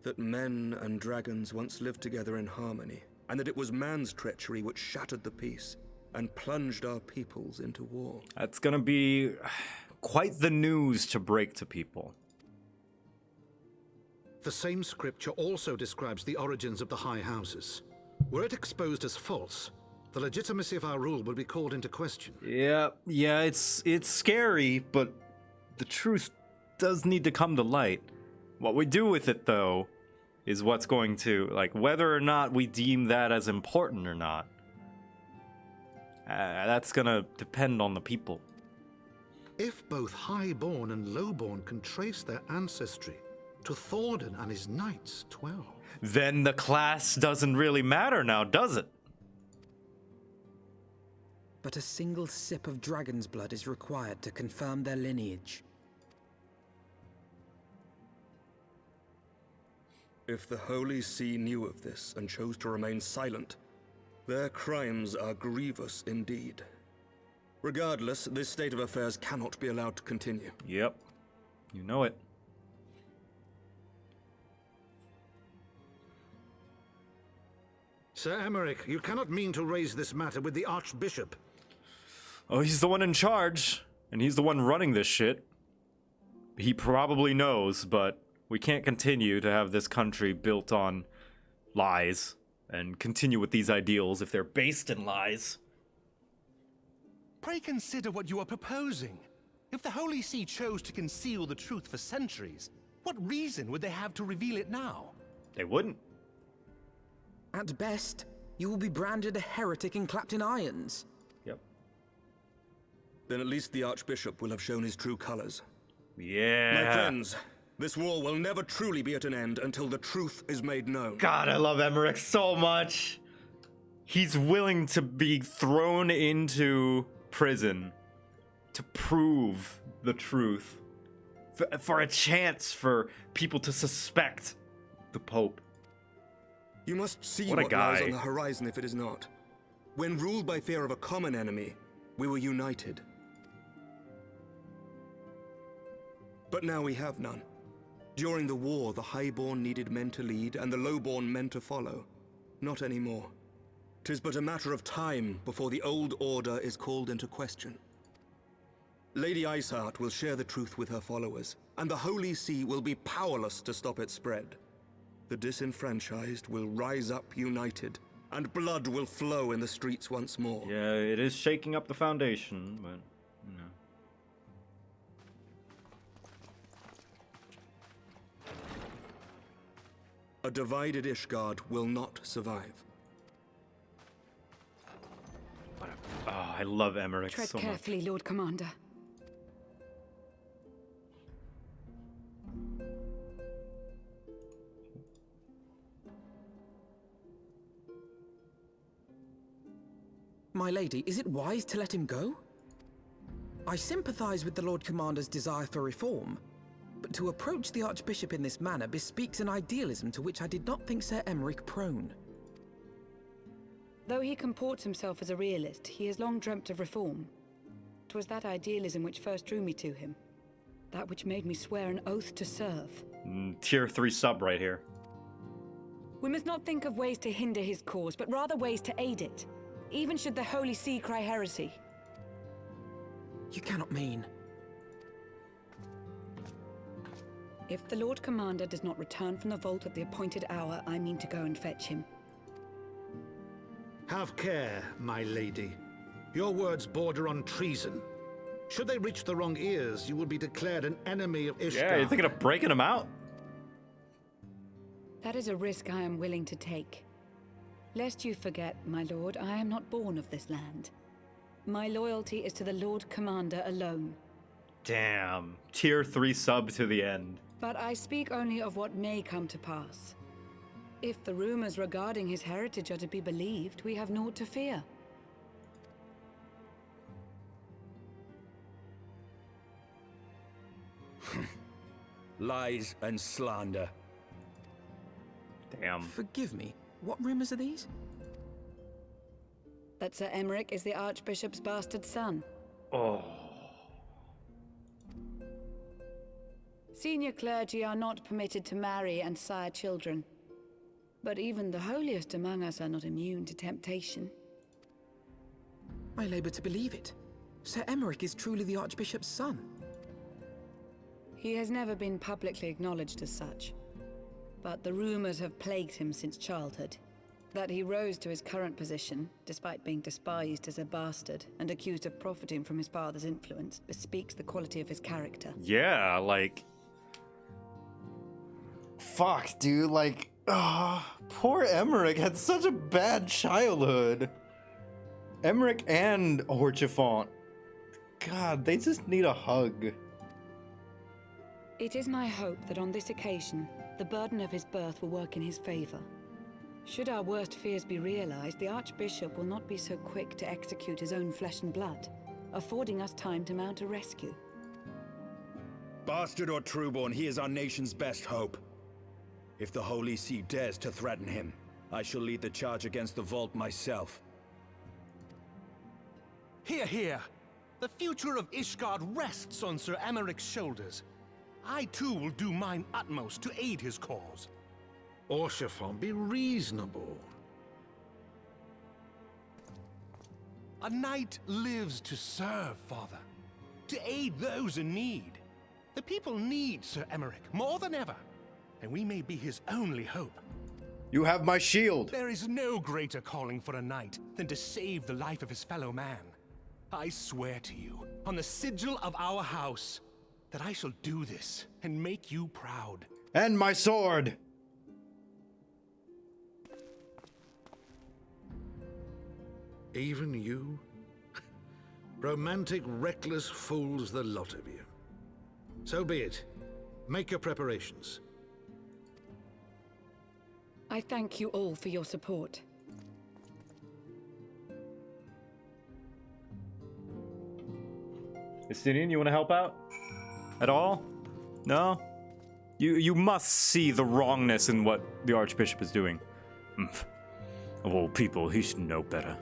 That men and dragons once lived together in harmony, and that it was man's treachery which shattered the peace and plunged our peoples into war. That's gonna be quite the news to break to people. The same scripture also describes the origins of the High Houses. Were it exposed as false, the legitimacy of our rule would be called into question. Yeah, it's scary, but the truth does need to come to light. What we do with it, though, is what's going to, like, whether or not we deem that as important or not. That's gonna depend on the people. If both highborn and lowborn can trace their ancestry to Thordan and his knights 12. Then the class doesn't really matter now, does it? But a single sip of dragon's blood is required to confirm their lineage. If the Holy See knew of this and chose to remain silent, their crimes are grievous indeed. Regardless, this state of affairs cannot be allowed to continue. Yep. You know it. Sir Emmerich, you cannot mean to raise this matter with the Archbishop. Oh, he's the one in charge, and he's the one running this shit. He probably knows, but we can't continue to have this country built on lies and continue with these ideals if they're based in lies. Pray consider what you are proposing. If the Holy See chose to conceal the truth for centuries, What reason would they have to reveal it now? They wouldn't. At best, you will be branded a heretic and clapped in irons. Yep. Then at least the Archbishop will have shown his true colors. Yeah. My friends, this war will never truly be at an end until the truth is made known. God, I love Emmerich so much. He's willing to be thrown into prison to prove the truth. For a chance for people to suspect the Pope. You must see What a what lies guy. on the horizon if it is not. When ruled by fear of a common enemy, we were united. But now we have none. During the war, the highborn needed men to lead and the lowborn men to follow. Not anymore. 'Tis but a matter of time before the old order is called into question. Lady Iceheart will share the truth with her followers, and the Holy See will be powerless to stop its spread. The disenfranchised will rise up united, and blood will flow in the streets once more. Yeah, it is shaking up the foundation, but, you know. A divided Ishgard will not survive. Oh, I love Emmerich Tread so much. carefully, Lord Commander. My lady, is it wise to let him go? I sympathize with the Lord Commander's desire for reform, but to approach the Archbishop in this manner bespeaks an idealism to which I did not think Sir Emmerich prone. Though he comports himself as a realist, he has long dreamt of reform. 'Twas that idealism which first drew me to him. That which made me swear an oath to serve. Tier 3 sub right here. We must not think of ways to hinder his cause, but rather ways to aid it. Even should the Holy See cry heresy. You cannot mean... If the Lord Commander does not return from the vault at the appointed hour, I mean to go and fetch him. Have care, my lady. Your words border on treason. Should they reach the wrong ears, you will be declared an enemy of Ishgard. Yeah, you're thinking of breaking him out? That is a risk I am willing to take. Lest you forget, my lord, I am not born of this land. My loyalty is to the Lord Commander alone. Damn. Tier 3 sub to the end. But I speak only of what may come to pass. If the rumors regarding his heritage are to be believed, we have naught to fear. Lies and slander. Damn. Forgive me, what rumors are these? That Sir Emmerich is the Archbishop's bastard son. Oh. Senior clergy are not permitted to marry and sire children. But even the holiest among us are not immune to temptation. I labor to believe it. Sir Emmerich is truly the Archbishop's son. He has never been publicly acknowledged as such. But the rumors have plagued him since childhood. That he rose to his current position, despite being despised as a bastard and accused of profiting from his father's influence, bespeaks the quality of his character. Yeah, like... Fuck, dude, like... poor Emmerich had such a bad childhood. Emmerich and Horchefant. God, they just need a hug. It is my hope that on this occasion, the burden of his birth will work in his favor. Should our worst fears be realized, the Archbishop will not be so quick to execute his own flesh and blood, affording us time to mount a rescue. Bastard or trueborn, he is our nation's best hope. If the Holy See dares to threaten him, I shall lead the charge against the vault myself. Hear, hear! The future of Ishgard rests on Sir Emmerich's shoulders. I too will do mine utmost to aid his cause. Orchefant, be reasonable. A knight lives to serve, Father. To aid those in need. The people need Sir Emmerich more than ever, and we may be his only hope. You have my shield. There is no greater calling for a knight than to save the life of his fellow man. I swear to you, on the sigil of our house, that I shall do this and make you proud. And my sword! Even you? Romantic, reckless fools, the lot of you. So be it. Make your preparations. I thank you all for your support. Estinian, you want to help out? At all? No? You must see the wrongness in what the Archbishop is doing. Of all people, he should know better.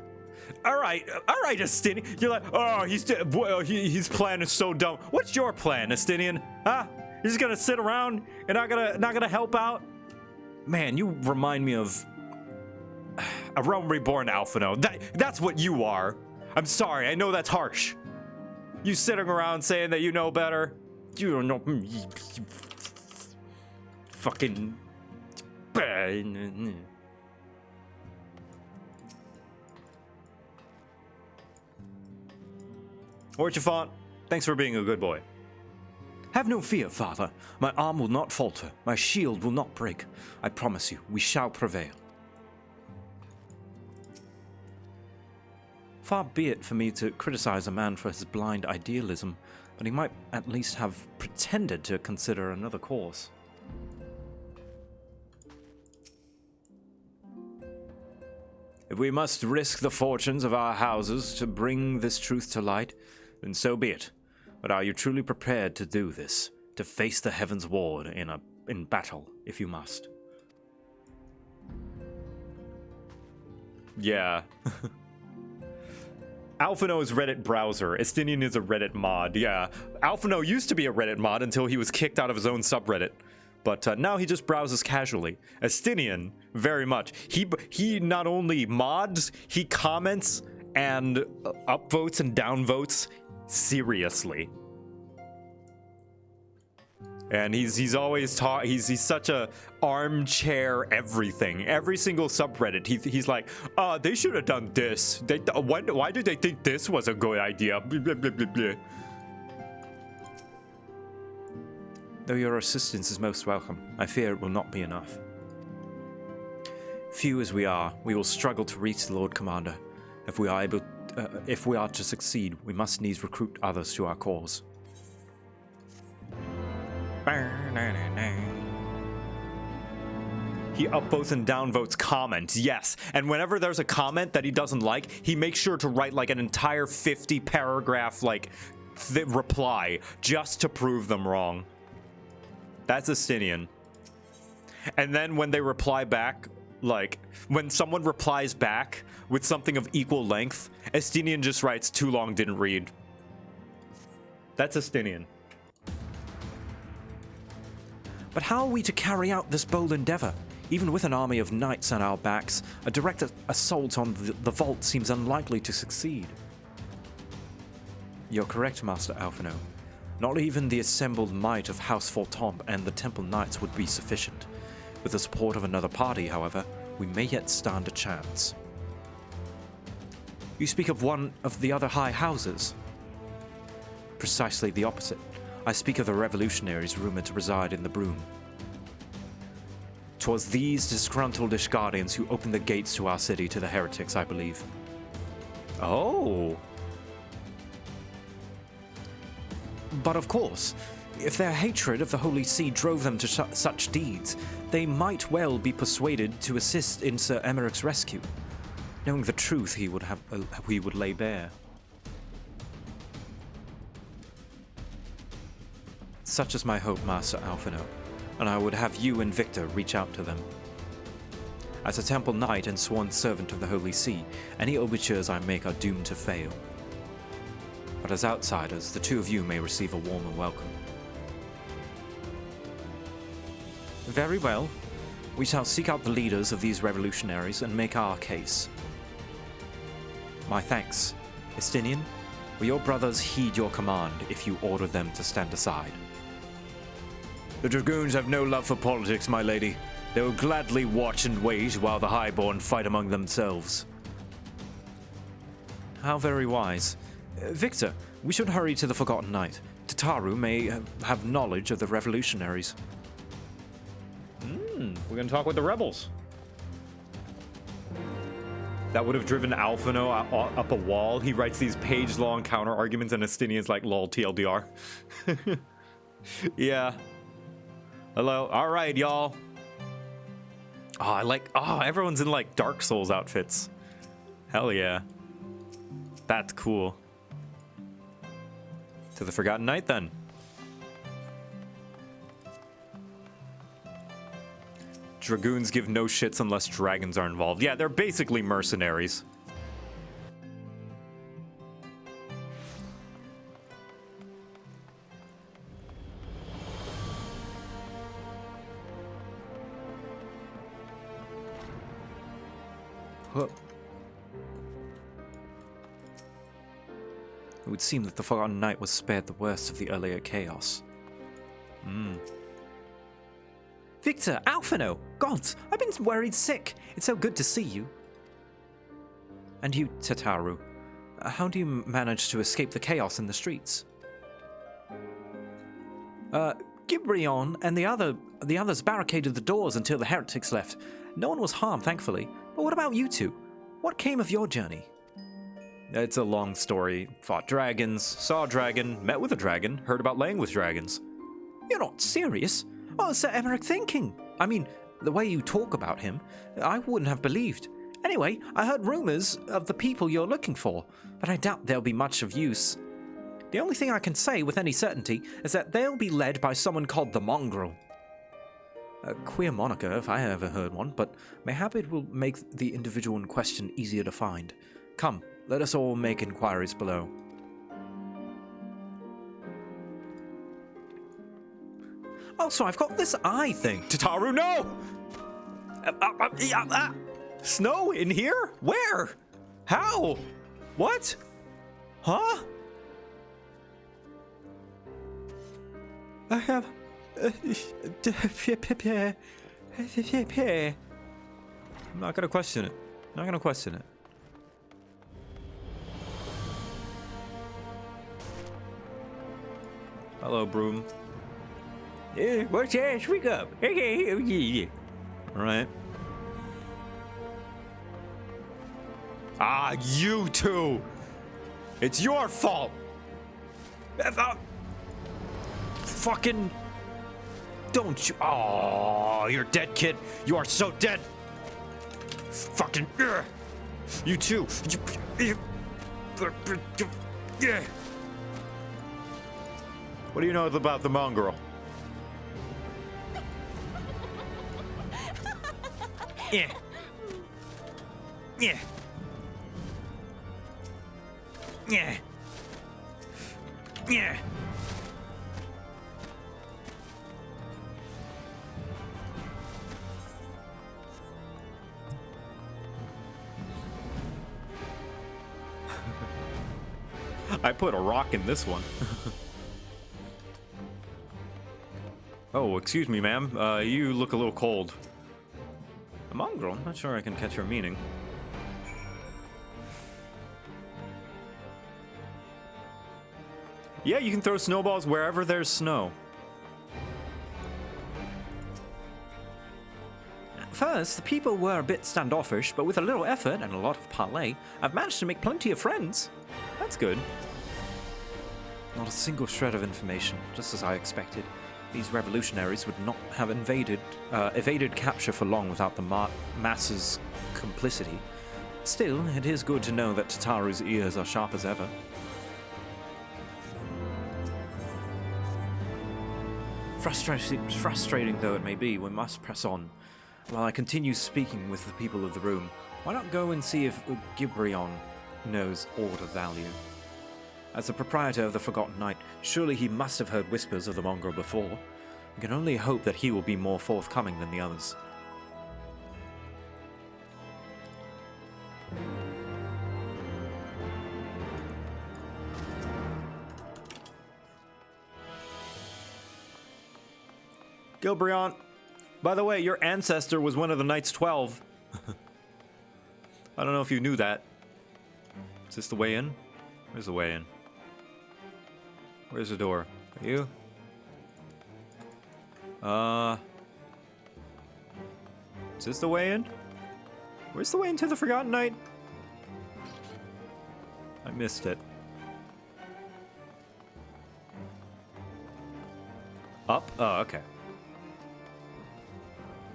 All right, Estinian. You're like, oh, his plan is so dumb. What's your plan, Estinian? Huh? You're just gonna sit around and not gonna help out? Man, you remind me of a realm reborn Alphino. That's what you are. I'm sorry, I know that's harsh. You sitting around saying that you know better. You don't know. Fucking. Orchifont, thanks for being a good boy. Have no fear, father. My arm will not falter. My shield will not break. I promise you, we shall prevail. Far be it for me to criticize a man for his blind idealism, but he might at least have pretended to consider another course. If we must risk the fortunes of our houses to bring this truth to light, then so be it. But are you truly prepared to do this? To face the Heavensward in battle, if you must? Yeah. Alphino is Reddit browser. Estinian is a Reddit mod. Yeah. Alphino used to be a Reddit mod until he was kicked out of his own subreddit. But now he just browses casually. Estinian, very much. He not only mods, he comments and upvotes and downvotes seriously. And he's always he's such a armchair everything. Every single subreddit, he's like, they should have done this. Why did they think this was a good idea? Blah, blah, blah, blah, blah. Though your assistance is most welcome, I fear it will not be enough. Few as we are, we will struggle to reach the Lord Commander. If we are to succeed, we must needs recruit others to our cause. He upvotes and downvotes comments, yes. And whenever there's a comment that he doesn't like, he makes sure to write like an entire 50-paragraph reply just to prove them wrong. That's Estinian. And then when they reply back, like, when someone replies back with something of equal length, Estinian just writes, too long, didn't read. That's Estinian. But how are we to carry out this bold endeavor? Even with an army of knights on our backs, a direct assault on the vault seems unlikely to succeed. You're correct, Master Alphino. Not even the assembled might of House Fortomp and the Temple Knights would be sufficient. With the support of another party, however, we may yet stand a chance. You speak of one of the other high houses. Precisely the opposite. I speak of the revolutionaries rumored to reside in the Broom. 'Twas these disgruntled Ishgardians who opened the gates to our city to the heretics, I believe. Oh! But of course, if their hatred of the Holy See drove them to such deeds, they might well be persuaded to assist in Sir Emmerich's rescue, knowing the truth he would lay bare. Such is my hope, Master Alphino, and I would have you and Victor reach out to them. As a Temple Knight and sworn servant of the Holy See, any overtures I make are doomed to fail. But as outsiders, the two of you may receive a warmer welcome. Very well. We shall seek out the leaders of these revolutionaries and make our case. My thanks. Estinian, will your brothers heed your command if you order them to stand aside? The Dragoons have no love for politics, my lady. They will gladly watch and wait while the Highborn fight among themselves. How very wise. Victor, we should hurry to the Forgotten Knight. Tataru may have knowledge of the revolutionaries. We're gonna talk with the rebels. That would have driven Alphino up a wall. He writes these page-long counter-arguments, and Estinian's like, lol, TLDR. Yeah. Hello. All right, y'all. Oh, everyone's in, like, Dark Souls outfits. Hell yeah. That's cool. To the Forgotten Knight, then. Dragoons give no shits unless dragons are involved. Yeah, they're basically mercenaries. Huh. It would seem that the Forgotten Knight was spared the worst of the earlier chaos. Victor, Alphino! Gods, I've been worried sick. It's so good to see you. And you, Tataru. How do you manage to escape the chaos in the streets? Gibrion and the others barricaded the doors until the heretics left. No one was harmed, thankfully. But what about you two? What came of your journey? It's a long story. Fought dragons, saw a dragon, met with a dragon, heard about laying with dragons. You're not serious? What was Sir Emmerich thinking? I mean, the way you talk about him, I wouldn't have believed. Anyway, I heard rumors of the people you're looking for, but I doubt they'll be much of use. The only thing I can say with any certainty is that they'll be led by someone called the Mongrel. A queer moniker, if I ever heard one, but mayhap it will make the individual in question easier to find. Come, let us all make inquiries below. Also, I've got this eye thing. Tataru, no! Snow in here? Where? How? What? Huh? I have... I'm not gonna question it. Not gonna question it. Hello, broom. What's that? Speak up. Alright. Ah, you two! It's your fault! Fucking... Don't you... Oh, you're dead, kid. You are so dead. Fucking... You too. What do you know about the mongrel? Yeah. Yeah. Yeah. Yeah. I put a rock in this one. Oh, excuse me, ma'am. You look a little cold. A mongrel? I'm not sure I can catch your meaning. Yeah, you can throw snowballs wherever there's snow. At first, the people were a bit standoffish, but with a little effort and a lot of parley, I've managed to make plenty of friends. That's good. Not a single shred of information, just as I expected. These revolutionaries would not have evaded capture for long without the masses' complicity. Still, it is good to know that Tataru's ears are sharp as ever. Frustrating though it may be, we must press on. While I continue speaking with the people of the room, why not go and see if Gibrion knows aught of value? As the proprietor of the Forgotten Knight, surely he must have heard whispers of the mongrel before. We can only hope that he will be more forthcoming than the others. Gilbrion, by the way, your ancestor was one of the Knights 12. I don't know if you knew that. Is this the way in? Where's the way in? Where's the door? You? Is this the way in? Where's the way into the Forgotten Night? I missed it. Up? Oh, okay.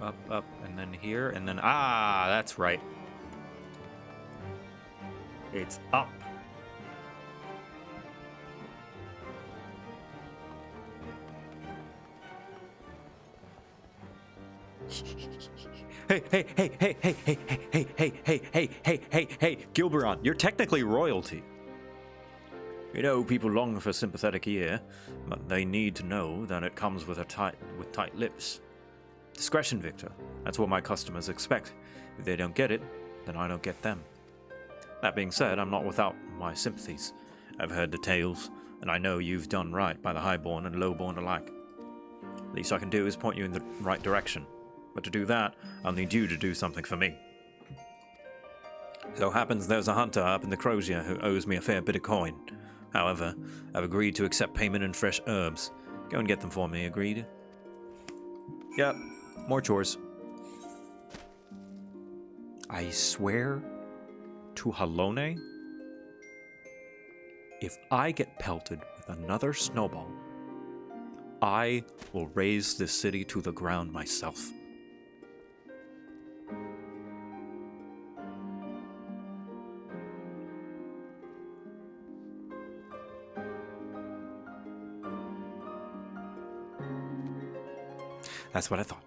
Up, and then here, and then... Ah, that's right. It's up. Hey, Gilberon, you're technically royalty. You know, people long for sympathetic ear, but they need to know that it comes with tight lips. Discretion, Victor. That's what my customers expect. If they don't get it, then I don't get them. That being said, I'm not without my sympathies. I've heard the tales, and I know you've done right by the highborn and lowborn alike. The least I can do is point you in the right direction. But to do that, I'll need you to do something for me. So happens there's a hunter up in the Crozier who owes me a fair bit of coin. However, I've agreed to accept payment in fresh herbs. Go and get them for me, agreed? Yep, more chores. I swear to Halone, if I get pelted with another snowball, I will raze this city to the ground myself. That's what I thought.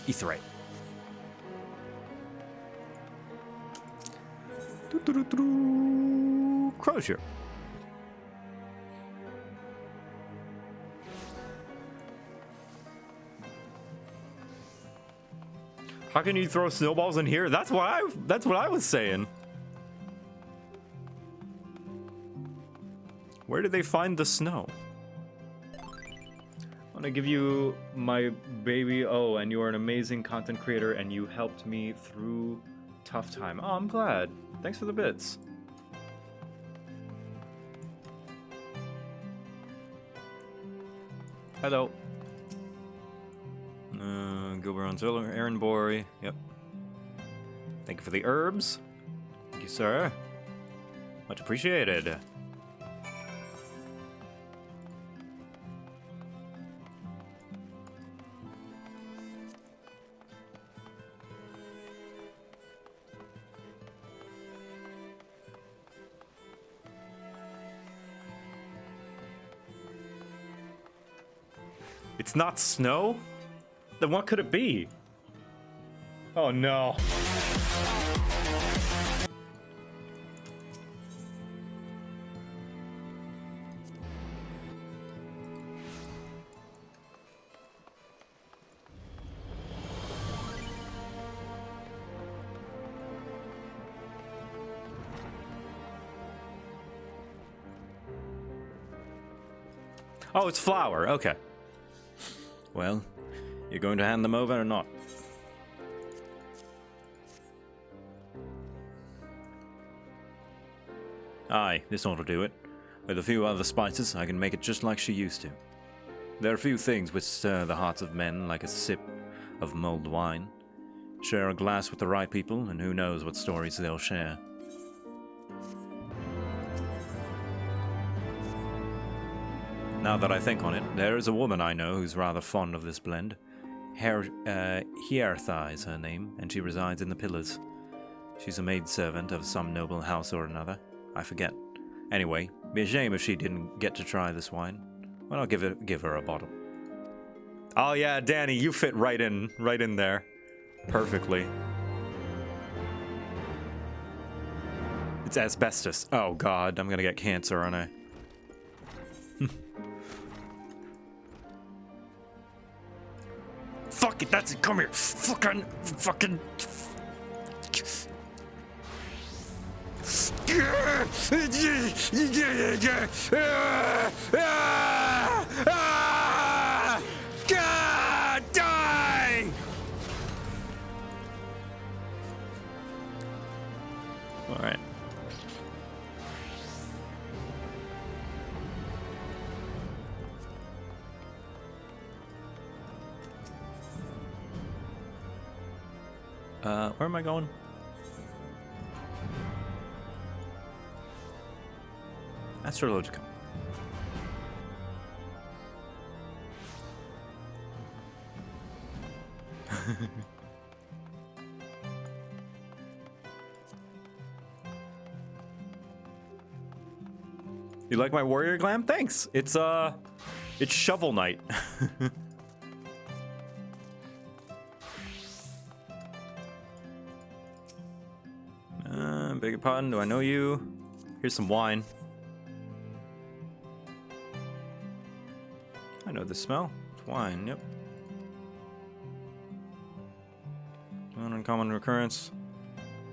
Etherite. Crozier. How can you throw snowballs in here? That's what I was saying. Where did they find the snow? I want to give you my baby. Oh, and you are an amazing content creator, and you helped me through tough time. Oh, I'm glad. Thanks for the bits. Hello. Gilberon's Aaron Bory. Yep. Thank you for the herbs. Thank you, sir. Much appreciated. It's not snow? Then what could it be? Oh no. Oh, it's flour. Okay. Well, you're going to hand them over or not? Aye, this ought to do it. With a few other spices, I can make it just like she used to. There are few things which stir the hearts of men like a sip of mulled wine. Share a glass with the right people, and who knows what stories they'll share. Now that I think on it, there is a woman I know who's rather fond of this blend. Hiertha is her name, and she resides in the Pillars. She's a maidservant of some noble house or another. I forget. Anyway, be a shame if she didn't get to try this wine. Well, I'll give her a bottle. Oh yeah, Danny, you fit right in there. Perfectly. It's asbestos. Oh god, I'm gonna get cancer, aren't I? Fuck it, that's it, come here. Fucking. Where am I going? Astrologica. You like my warrior glam? Thanks. It's shovel night. Beg your pardon, do I know you? Here's some wine. I know this smell. It's wine, yep. An uncommon recurrence.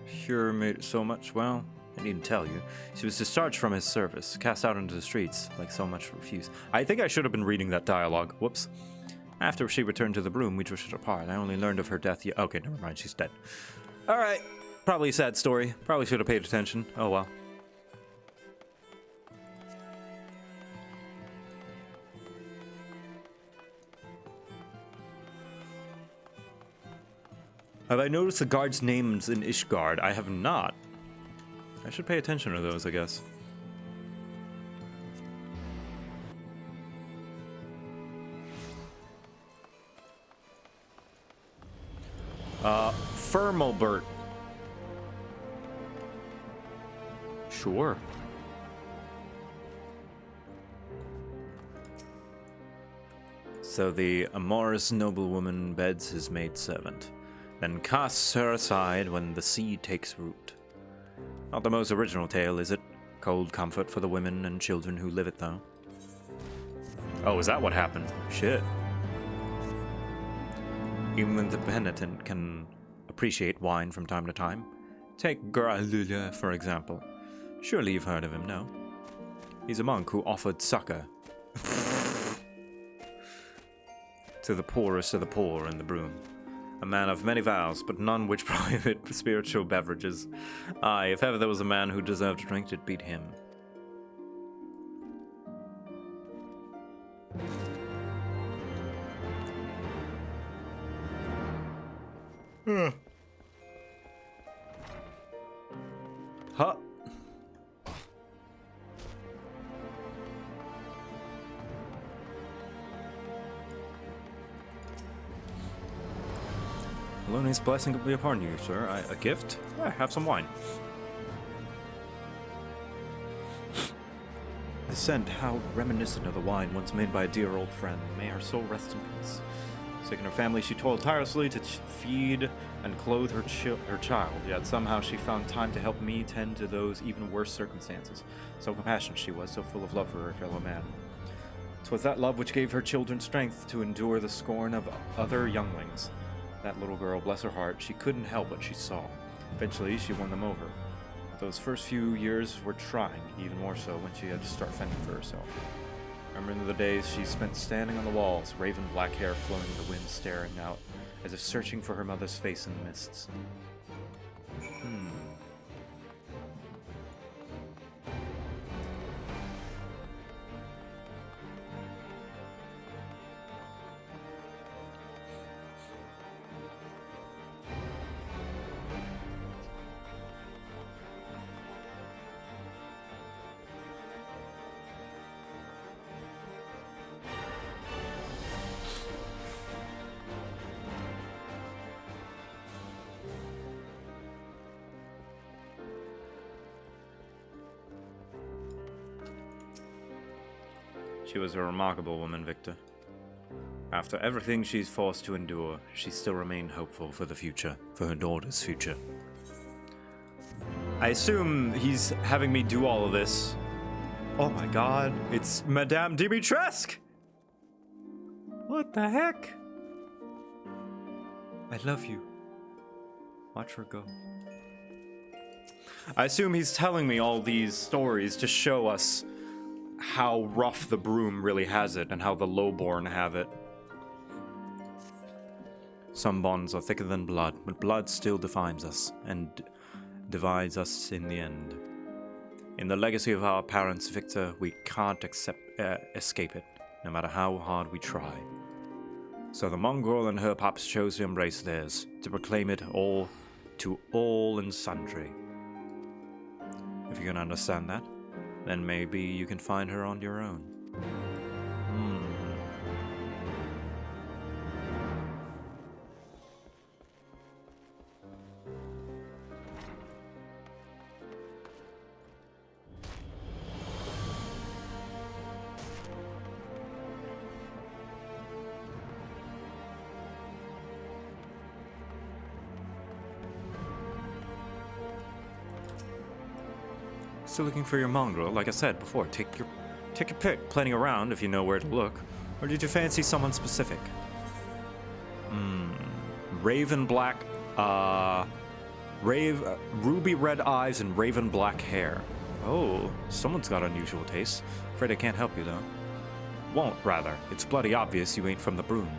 Sure made it so much, well, I needn't tell you. She was discharged from his service, cast out into the streets, like so much refused. I think I should have been reading that dialogue. Whoops. After she returned to the room, we drifted apart. I only learned of her death yet. Okay, never mind, she's dead. Alright. Probably a sad story. Probably should have paid attention. Oh well. Have I noticed the guards' names in Ishgard? I have not. I should pay attention to those, I guess. Firmalbert. Sure. So the amorous noblewoman beds his maidservant, then casts her aside when the sea takes root. Not the most original tale, is it? Cold comfort for the women and children who live it, though. Oh, is that what happened? Shit. Even the penitent can appreciate wine from time to time. Take Uldah, for example. Surely you've heard of him, no? He's a monk who offered succor to the poorest of the poor in the broom. A man of many vows, but none which prohibit spiritual beverages. Aye, if ever there was a man who deserved a drink, it'd beat him. Huh. Maloney's blessing be upon you, sir. A gift? Yeah, have some wine. The scent, how reminiscent of the wine once made by a dear old friend. May her soul rest in peace. Sick in her family, she toiled tirelessly to feed and clothe her child, yet somehow she found time to help me tend to those even worse circumstances. So compassionate she was, so full of love for her fellow man. 'Twas that love which gave her children strength to endure the scorn of other younglings. That little girl, bless her heart, she couldn't help what she saw. Eventually, she won them over. But those first few years were trying, even more so when she had to start fending for herself. I remember the days she spent standing on the walls, raven black hair flowing in the wind, staring out, as if searching for her mother's face in the mists. She was a remarkable woman, Victor. After everything she's forced to endure, she still remained hopeful for the future, for her daughter's future. I assume he's having me do all of this. Oh my god, it's Madame Dimitrescu! What the heck? I love you. Watch her go. I assume he's telling me all these stories to show us how rough the broom really has it and how the lowborn have it. Some bonds are thicker than blood, but blood still defines us and divides us in the end. In the legacy of our parents, Victor, we can't escape it, no matter how hard we try. So the mongrel and her pups chose to embrace theirs, to proclaim it all to all and sundry. If you can understand that, then maybe you can find her on your own. Still looking for your mongrel? Like I said before, take your pick. Plenty around if you know where to look. Or did you fancy someone specific? Raven black, ruby red eyes and raven black hair. Oh, someone's got unusual tastes. Afraid I can't help you though. Won't, rather. It's bloody obvious you ain't from the broom.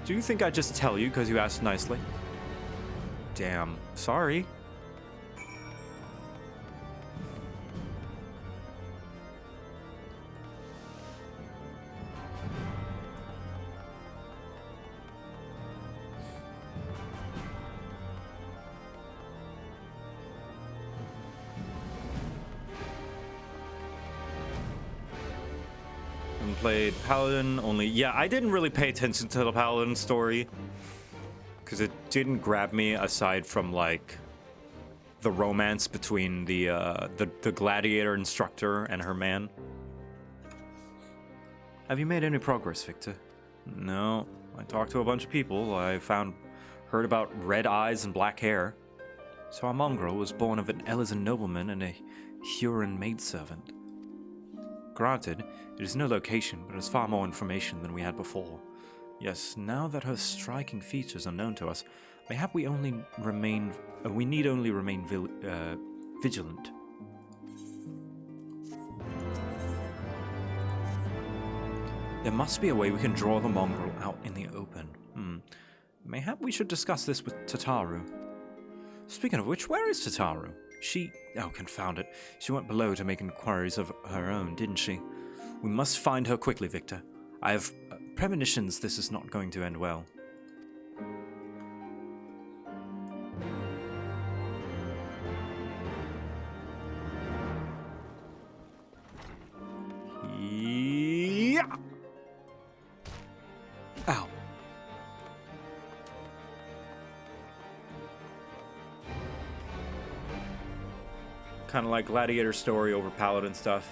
Do you think I'd just tell you because you asked nicely? Damn, sorry. Played Paladin only. Yeah, I didn't really pay attention to the Paladin story because it didn't grab me aside from like the romance between the gladiator instructor and her man. Have you made any progress, Victor? No. I talked to a bunch of people. I heard about red eyes and black hair. So our mongrel was born of an Elysian nobleman and a Huron maidservant. Granted, it is no location, but it is far more information than we had before. Yes, now that her striking features are known to us, mayhap we need only remain vigilant. There must be a way we can draw the mongrel out in the open. Mayhap we should discuss this with Tataru. Speaking of which, where is Tataru? Oh, confound it. She went below to make inquiries of her own, didn't she? We must find her quickly, Victor. I have premonitions this is not going to end well. Yeah! Ow. Kind of like Gladiator story over Paladin stuff.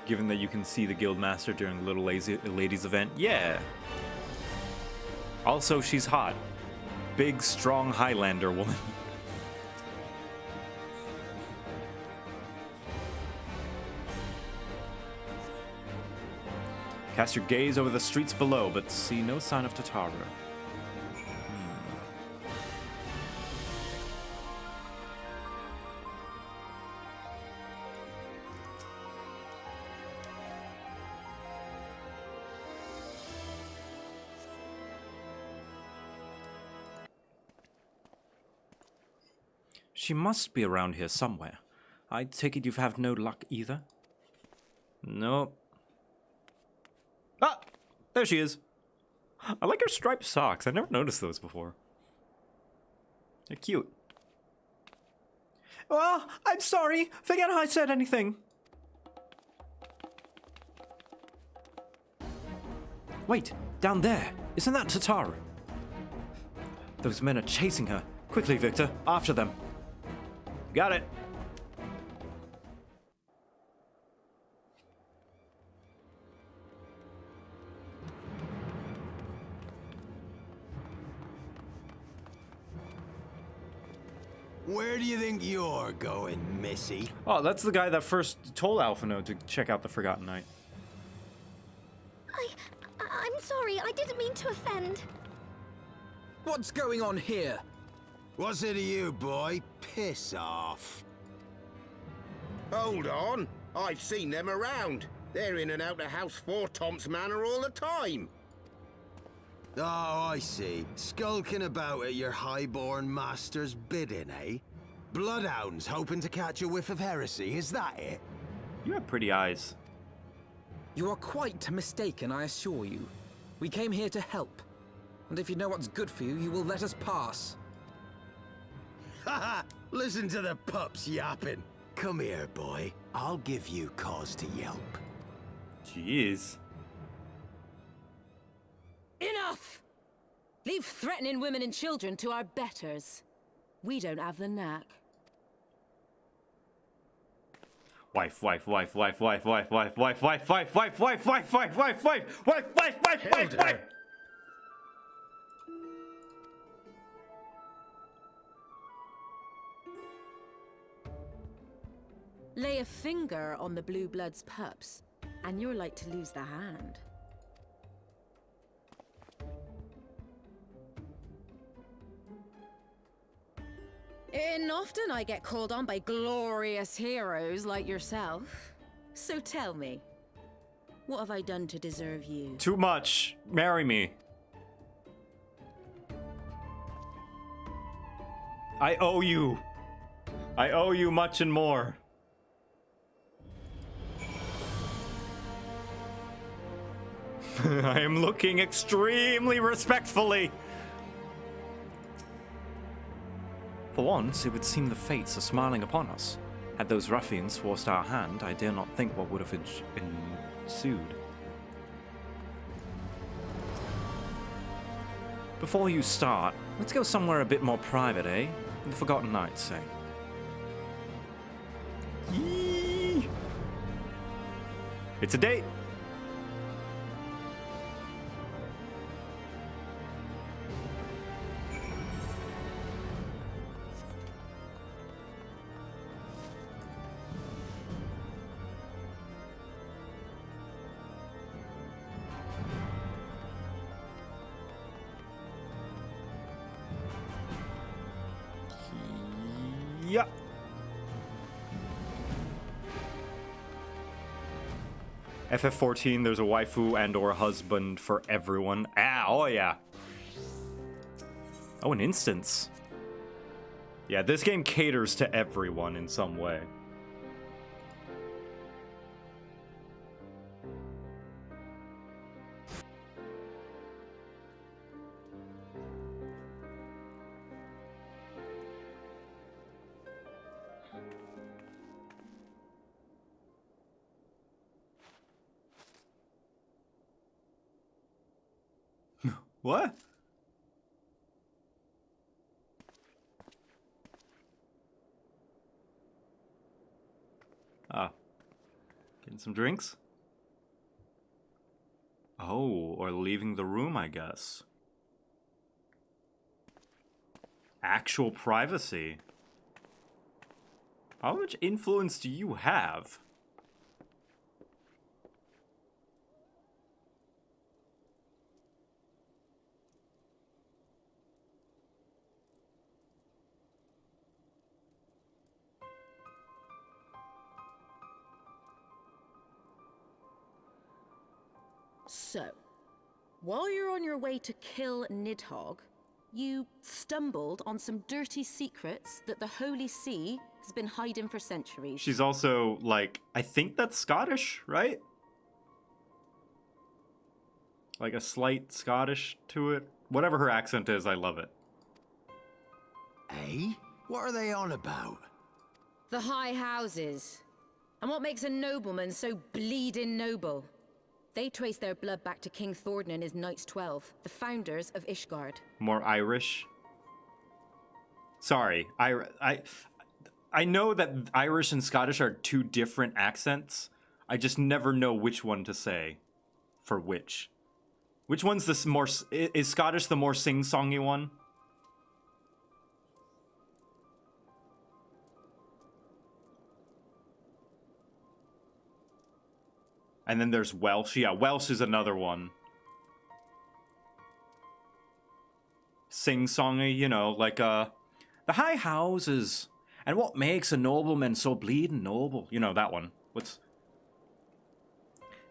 Given that you can see the Guildmaster during the Little Ladies event. Yeah. Also, she's hot. Big, strong Highlander woman. Cast your gaze over the streets below, but see no sign of Tataru. She must be around here somewhere. I take it you've had no luck either? Nope. Ah! There she is. I like her striped socks. I never noticed those before. They're cute. Oh, I'm sorry. Forget I said anything. Wait, down there. Isn't that Tataru? Those men are chasing her. Quickly, Victor. After them. Got it. Where do you think you're going, Missy? Oh, that's the guy that first told Alphino to check out the Forgotten Knight. I'm sorry, I didn't mean to offend. What's going on here? What's it to you, boy? Piss off. Hold on. I've seen them around. They're in and out of House 4 Tom's Manor all the time. Oh, I see. Skulking about at your highborn master's bidding, eh? Bloodhounds hoping to catch a whiff of heresy, is that it? You have pretty eyes. You are quite mistaken, I assure you. We came here to help. And if you know what's good for you, you will let us pass. Haha! Listen to the pups yapping. Come here, boy. I'll give you cause to yelp. Jeez. Enough! Leave threatening women and children to our betters. We don't have the knack. Wife, wife, wife, wife, wife, wife, wife, wife, wife, wife, wife, wife, wife, wife, wife, wife, wife, wife, wife, wife. Lay a finger on the blue blood's pups, and you're like to lose the hand. And often I get called on by glorious heroes like yourself. So tell me, what have I done to deserve you? Too much. Marry me. I owe you. I owe you much and more. I am looking extremely respectfully. For once, it would seem the fates are smiling upon us. Had those ruffians forced our hand, I dare not think what would have ensued. Before you start, let's go somewhere a bit more private, eh? The Forgotten Knights, say. Yee! It's a date! Yeah. FF14, there's a waifu and or husband for everyone. Ah, oh yeah. Oh, an instance. Yeah, this game caters to everyone in some way. What? Ah. Getting some drinks? Oh, or leaving the room, I guess. Actual privacy. How much influence do you have? So, while you're on your way to kill Nidhogg, you stumbled on some dirty secrets that the Holy See has been hiding for centuries. She's also, like, I think that's Scottish, right? Like a slight Scottish to it. Whatever her accent is, I love it. Eh? What are they on about? The high houses. And what makes a nobleman so bleeding noble? They trace their blood back to King Thordan and his Knights 12, the founders of Ishgard. More Irish. Sorry, I know that Irish and Scottish are two different accents. I just never know which one to say for which. Which one's the more... Is Scottish the more sing-songy one? And then there's Welsh. Yeah, Welsh is another one. Sing-songy, you know, like, the high houses. And what makes a nobleman so bleeding noble? You know, that one. What's...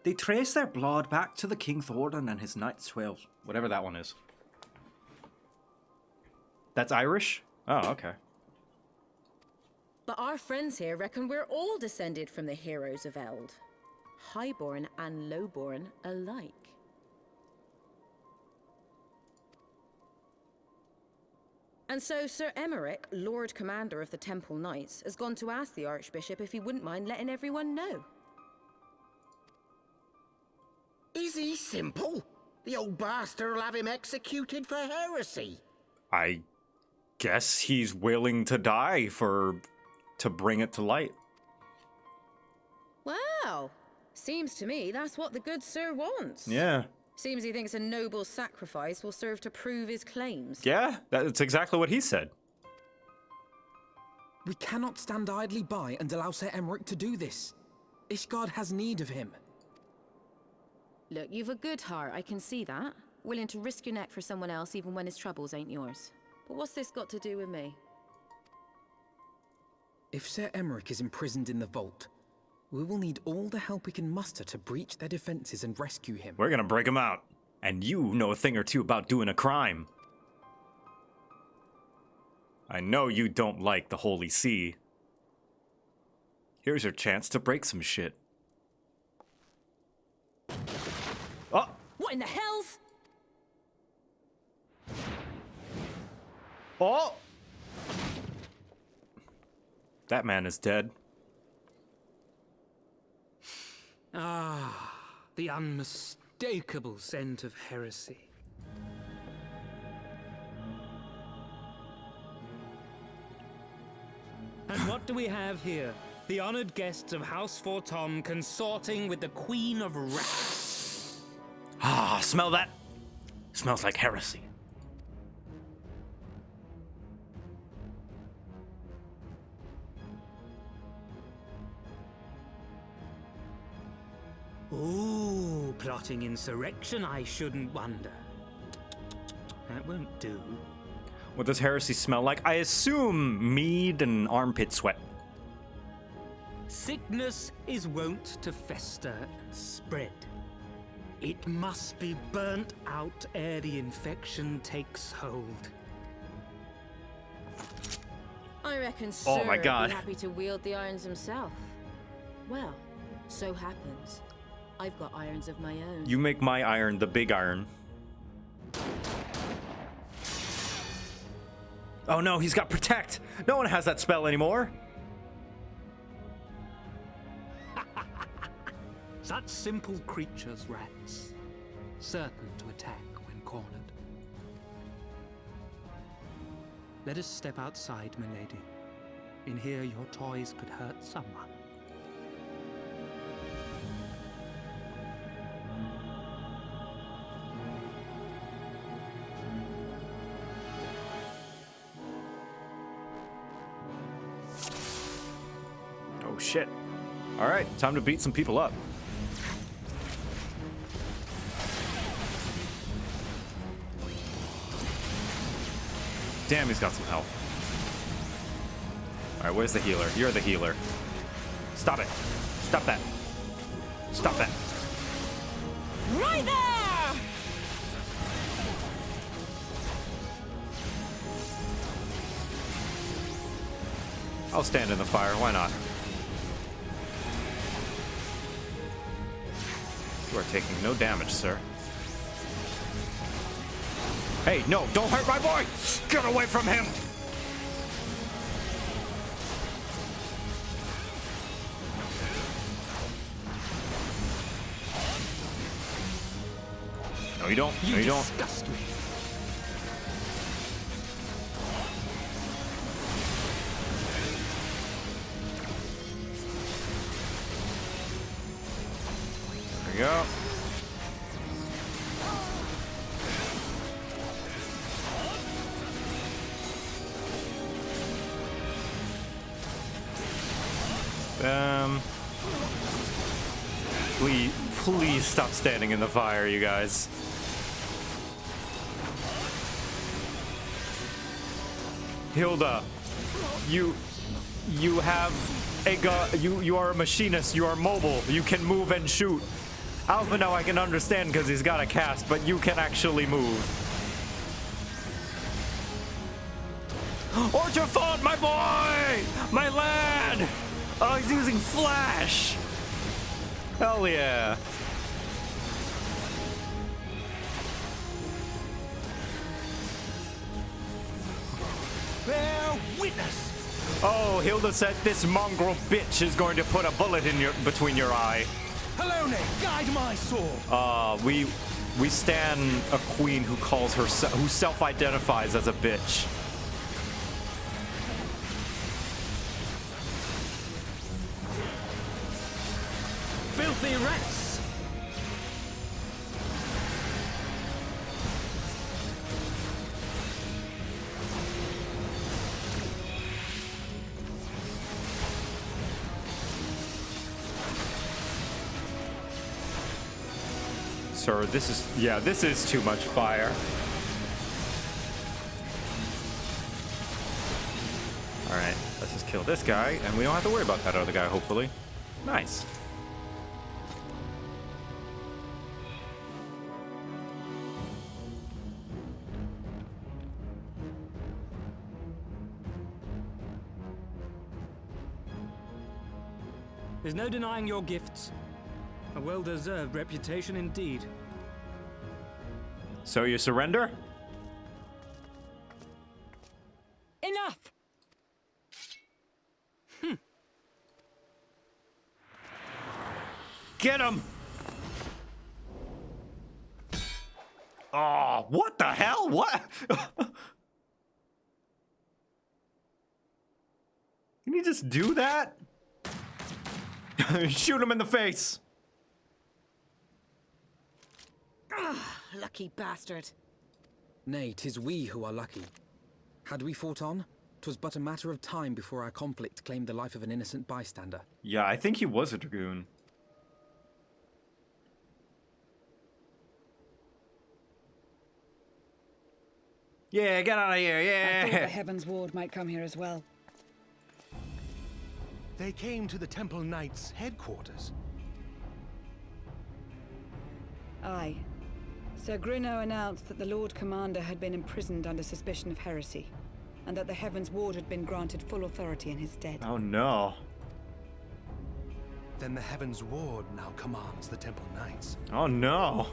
They trace their blood back to the King Thordan and his Knights 12. Whatever that one is. That's Irish? Oh, okay. But our friends here reckon we're all descended from the heroes of Eld. Highborn and lowborn alike. And so Sir Emmerich, Lord Commander of the Temple Knights, has gone to ask the Archbishop if he wouldn't mind letting everyone know. Is he simple? The old bastard will have him executed for heresy. I guess he's willing to die to bring it to light. Wow. Seems to me that's what the good sir wants. Yeah. Seems he thinks a noble sacrifice will serve to prove his claims. Yeah, that's exactly what he said. We cannot stand idly by and allow Sir Emmerich to do this. Ishgard has need of him. Look, you've a good heart, I can see that. Willing to risk your neck for someone else even when his troubles ain't yours. But what's this got to do with me? If Sir Emmerich is imprisoned in the vault, we will need all the help we can muster to breach their defenses and rescue him. We're gonna break him out. And you know a thing or two about doing a crime. I know you don't like the Holy See. Here's your chance to break some shit. Oh! What in the hell's? Oh! That man is dead. Ah, the unmistakable scent of heresy. And what do we have here? The honored guests of House Fortom consorting with the Queen of Rats. Ah, smell that? Smells like heresy. Ooh, plotting insurrection, I shouldn't wonder. That won't do. What does heresy smell like? I assume mead and armpit sweat. Sickness is wont to fester and spread. It must be burnt out ere the infection takes hold. I reckon Oh Sir my God. would be happy to wield the irons himself. Well, so happens I've got irons of my own. You make my iron the big iron. Oh no, he's got protect. No one has that spell anymore. Such simple creatures, rats. Certain to attack when cornered. Let us step outside, milady. In here, your toys could hurt someone. Oh shit. All right, time to beat some people up. Damn, he's got some health. All right, where's the healer? You're the healer. Stop it. Stop that. Stop that. Right there! I'll stand in the fire. Why not? You are taking no damage, sir. Hey, no, don't hurt my boy! Get away from him! No, you don't. No, you don't. Disgust me. There you go. Please stop standing in the fire, you guys. Hilda, you have a you are a machinist. You are mobile. You can move and shoot. Alpha now I can understand because he's got a cast, but you can actually move. Orchard, my boy, my lad. Oh, he's using flash. Hell yeah. bear witness! Oh, Hilda said this mongrel bitch is going to put a bullet in between your eye. Helone, guide my sword! We stand a queen who calls herself, who self-identifies as a bitch. Filthy rats! Sir, this is too much fire. Alright, let's just kill this guy, and we don't have to worry about that other guy, hopefully. Nice. There's no denying your gifts. A well-deserved reputation indeed. So you surrender? Enough! Get him! Oh, what the hell? What? Can you just do that? Shoot him in the face. Lucky bastard. Nay, 'tis we who are lucky. Had we fought on, 'twas but a matter of time before our conflict claimed the life of an innocent bystander. Yeah, I think he was a dragoon. Yeah, get out of here, yeah! I thought the Heavensward might come here as well. They came to the Temple Knights' headquarters. Aye. Sir Grinno announced that the Lord Commander had been imprisoned under suspicion of heresy, and that the Heavensward had been granted full authority in his stead. Oh no. Then the Heavensward now commands the Temple Knights. Oh no.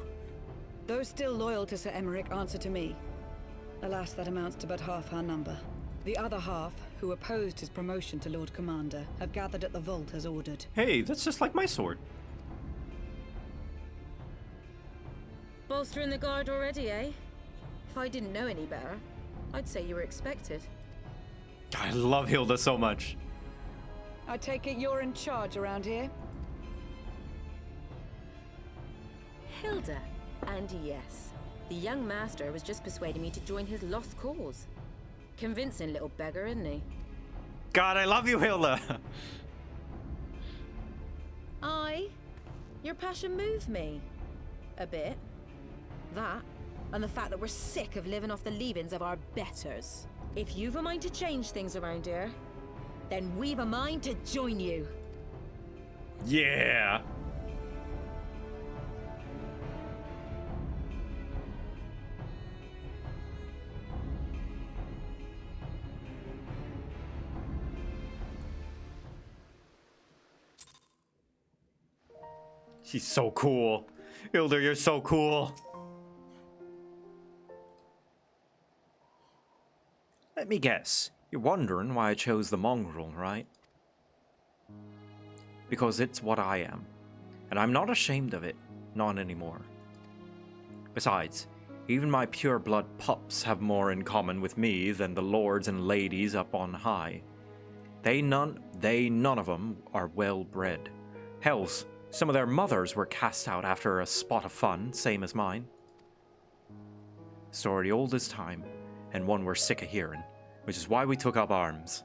Those still loyal to Sir Emmerich answer to me. Alas, that amounts to but half our number. The other half, who opposed his promotion to Lord Commander, have gathered at the vault as ordered. Hey, that's just like my sword. Bolstering the guard already, eh? If I didn't know any better, I'd say you were expected. I love Hilda so much. I take it you're in charge around here? Hilda. And yes, the young master was just persuading me to join his lost cause. Convincing little beggar, isn't he? God, I love you, Hilda. Your passion moved me. A bit. That, and the fact that we're sick of living off the leavings of our betters. If you've a mind to change things around here, then we've a mind to join you. Yeah. She's so cool. Hilda, you're so cool. Let me guess. You're wondering why I chose the mongrel, right? Because it's what I am. And I'm not ashamed of it. Not anymore. Besides, even my pure-blood pups have more in common with me than the lords and ladies up on high. None of them are well-bred. Hells, some of their mothers were cast out after a spot of fun, same as mine. Story old as time, and one we're sick of hearing, which is why we took up arms.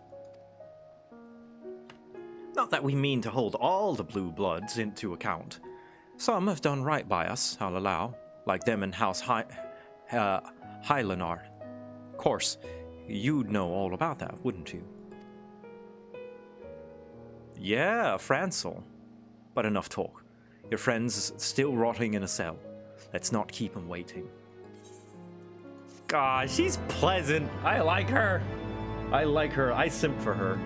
Not that we mean to hold all the blue bloods into account. Some have done right by us, I'll allow, like them in House Hylenar. Of course, you'd know all about that, wouldn't you? Yeah, Francel. But enough talk. Your friend's still rotting in a cell. Let's not keep him waiting. God, she's pleasant. I like her. I like her. I simp for her.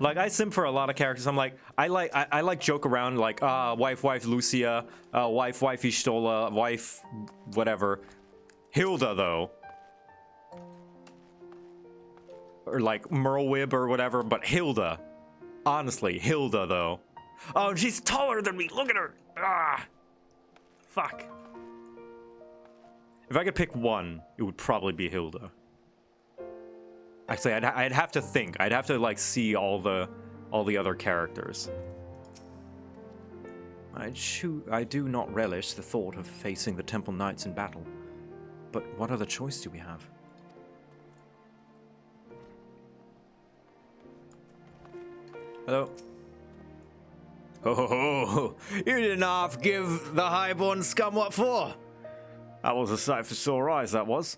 Like, I simp for a lot of characters. I'm like, I like joke around, like, wife Lucia, wife Ishtola, wife whatever. Hilda, though. or like Merlwyb or whatever, but Hilda. Honestly, Hilda though. Oh, she's taller than me. Look at her. Ah, fuck. If I could pick one, it would probably be Hilda. Actually, I'd have to think. I'd have to like see all the other characters. I do not relish the thought of facing the Temple Knights in battle. But what other choice do we have? Hello? Ho ho ho! You didn't half give the highborn scum what for? That was a sight for sore eyes, that was.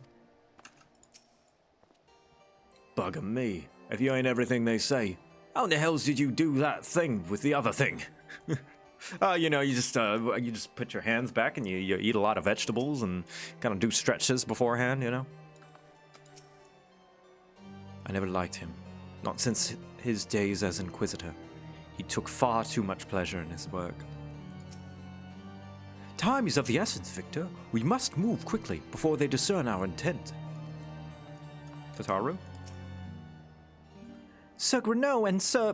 Bugger me. If you ain't everything they say, how in the hells did you do that thing with the other thing? You know, you just put your hands back and you eat a lot of vegetables and kind of do stretches beforehand, you know? I never liked him. Not since his days as Inquisitor. He took far too much pleasure in his work. Time is of the essence, Victor. We must move quickly before they discern our intent. Tataru? Sir Greneau and Sir,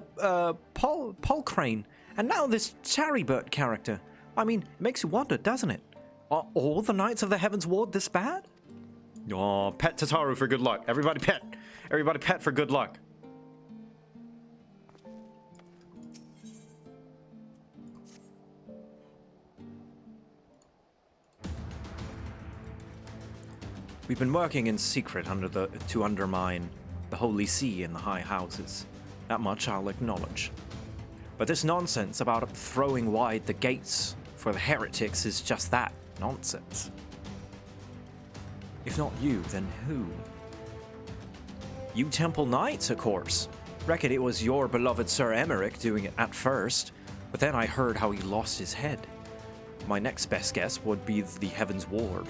Paul Crane. And now this Charibert character. I mean, it makes you wonder, doesn't it? Are all the Knights of the Heavensward this bad? Oh, pet Tataru for good luck. Everybody pet. Everybody pet for good luck. We've been working in secret to undermine the Holy See and the High Houses. That much I'll acknowledge. But this nonsense about throwing wide the gates for the heretics is just that, nonsense. If not you, then who? You Temple Knights, of course. Reckon it was your beloved Sir Emmerich doing it at first, but then I heard how he lost his head. My next best guess would be the Heavensward.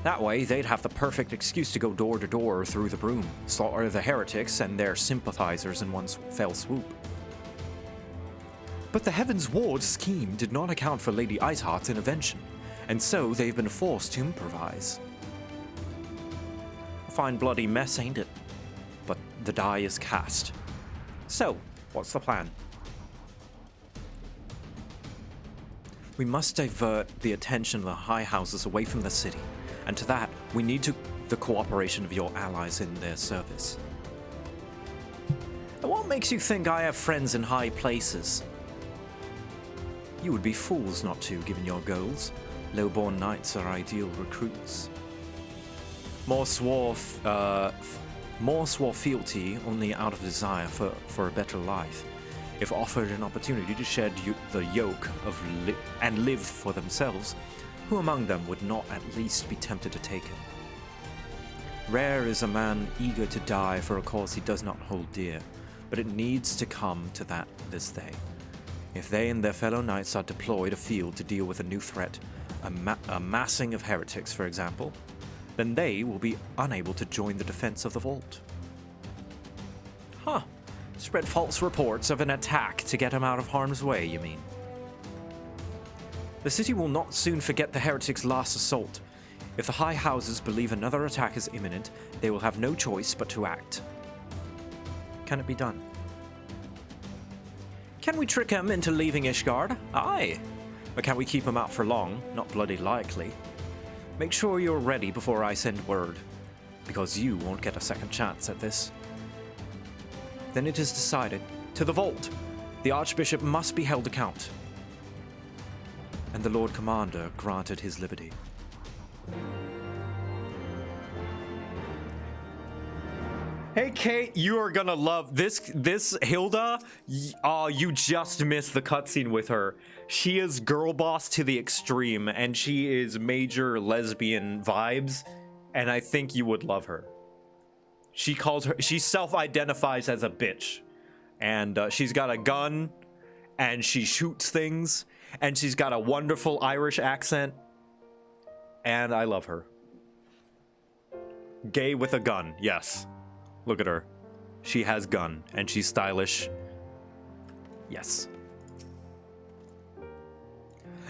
That way, they'd have the perfect excuse to go door to door through the broom, slaughter the heretics and their sympathizers in one fell swoop. But the Heavensward scheme did not account for Lady Iceheart's intervention, and so they've been forced to improvise. A fine bloody mess, ain't it? But the die is cast. So, what's the plan? We must divert the attention of the High Houses away from the city, and to that, we need the cooperation of your allies in their service. And what makes you think I have friends in high places? You would be fools not to, given your goals. Low-born knights are ideal recruits. More swore fealty only out of desire for a better life. If offered an opportunity to shed the yoke and live for themselves, who among them would not at least be tempted to take it? Rare is a man eager to die for a cause he does not hold dear, but it needs to come to that this day. If they and their fellow knights are deployed afield to deal with a new threat, a massing of heretics, for example, then they will be unable to join the defense of the vault. Huh. Spread false reports of an attack to get him out of harm's way, you mean? The city will not soon forget the heretics' last assault. If the High Houses believe another attack is imminent, they will have no choice but to act. Can it be done? Can we trick him into leaving Ishgard? Aye. But can we keep him out for long? Not bloody likely. Make sure you're ready before I send word, because you won't get a second chance at this. Then it is decided. To the vault! The Archbishop must be held account. And the Lord Commander granted his liberty. Hey Kate, you are gonna love this Hilda. You just missed the cutscene with her. She is girl boss to the extreme, and she is major lesbian vibes, and I think you would love her. She self-identifies as a bitch, and she's got a gun, and she shoots things, and she's got a wonderful Irish accent, and I love her. Gay with a gun, yes. Look at her. She has gun, and she's stylish. Yes.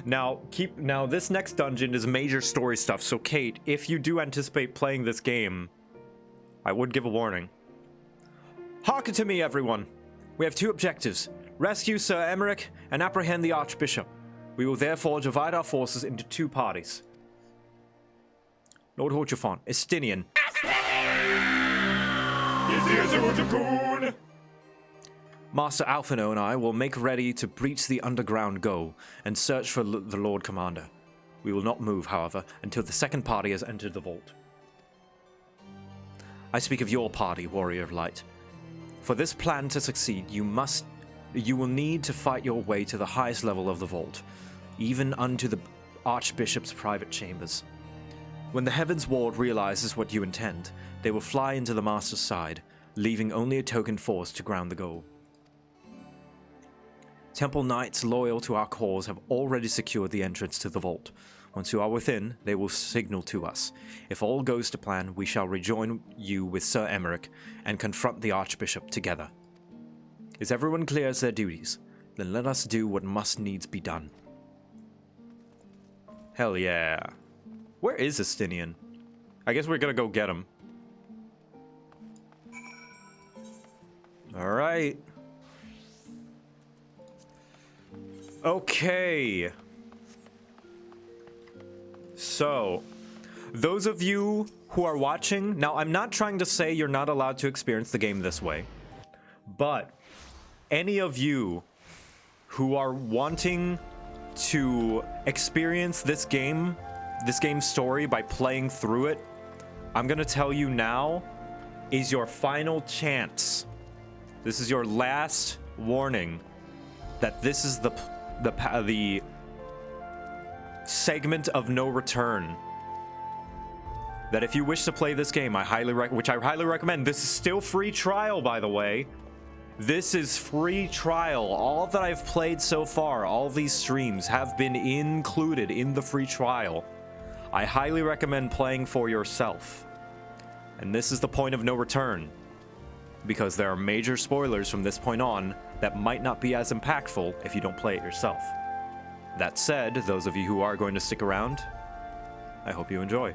Now, this next dungeon is major story stuff, so Kate, if you do anticipate playing this game, I would give a warning. Hearken to me, everyone. We have two objectives. Rescue Sir Emmerich and apprehend the Archbishop. We will therefore divide our forces into two parties. Lord Horchefant, Estinian. Master Alphino and I will make ready to breach the underground goal and search for the Lord Commander. We will not move, however, until the second party has entered the vault. I speak of your party, Warrior of Light. For this plan to succeed, you will need to fight your way to the highest level of the vault, even unto the Archbishop's private chambers. When the Heavensward realizes what you intend, they will fly into the Master's side, leaving only a token force to ground the goal. Temple Knights loyal to our cause have already secured the entrance to the vault. Once you are within, they will signal to us. If all goes to plan, we shall rejoin you with Sir Emmerich and confront the Archbishop together. Is everyone clear as their duties? Then let us do what must needs be done. Hell yeah. Where is Estinian? I guess we're gonna go get him. Alright. Okay. So, those of you who are watching, now I'm not trying to say you're not allowed to experience the game this way, but any of you who are wanting to experience this game's story by playing through it, I'm gonna tell you now is your final chance. This is your last warning that this is the segment of no return. That if you wish to play this game, which I highly recommend. This is still free trial, by the way. This is free trial. All that I've played so far, all these streams have been included in the free trial. I highly recommend playing for yourself. And this is the point of no return, because there are major spoilers from this point on that might not be as impactful if you don't play it yourself. That said, those of you who are going to stick around, I hope you enjoy.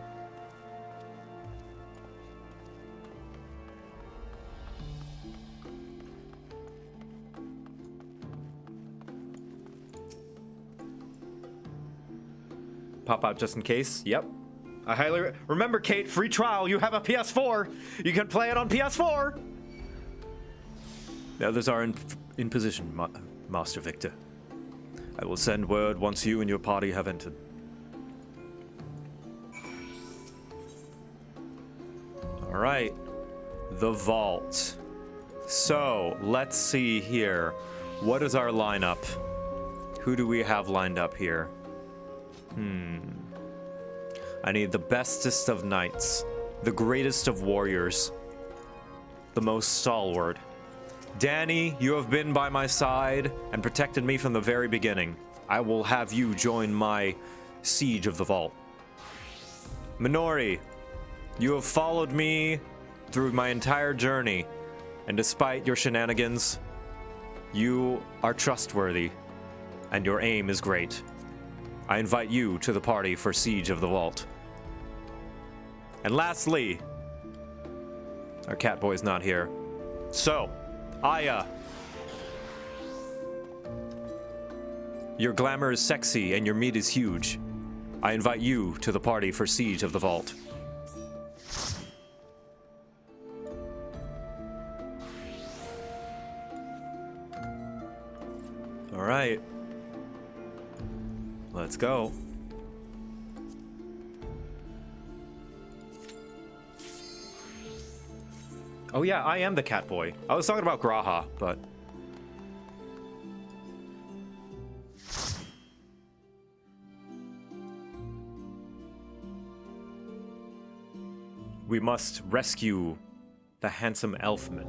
Pop out just in case. Yep. I highly remember, Kate, free trial. You have a PS4. You can play it on PS4. The others are in position, Master Victor. I will send word once you and your party have entered. All right, the vault. So let's see here. What is our lineup? Who do we have lined up here? I need the bestest of knights, the greatest of warriors, the most stalwart. Danny, you have been by my side and protected me from the very beginning. I will have you join my siege of the vault. Minori, you have followed me through my entire journey, and despite your shenanigans, you are trustworthy, and your aim is great. I invite you to the party for siege of the vault. And lastly, our cat boy's not here. So, Aya. Your glamour is sexy and your meat is huge. I invite you to the party for siege of the vault. All right. Let's go. Oh yeah, I am the cat boy. I was talking about Graha, but... We must rescue the handsome elfman.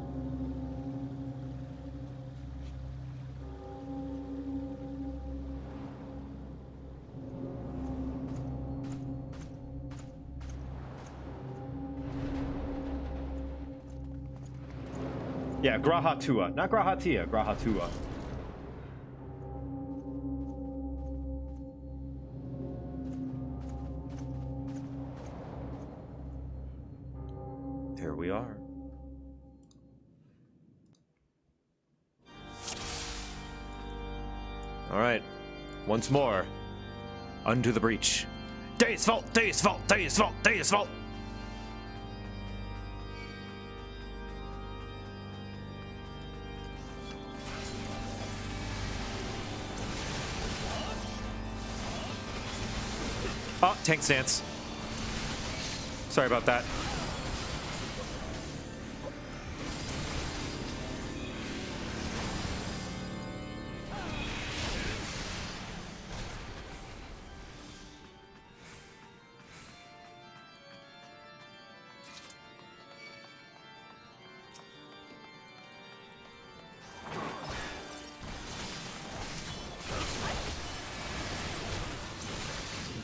Yeah, Graha Tua. Not Graha Tia, Graha Tua. Here we are. All right. Once more. Unto the breach. Deus Vult! Deus Vult! Deus Vult! Deus Vult! Oh, tank stance. Sorry about that.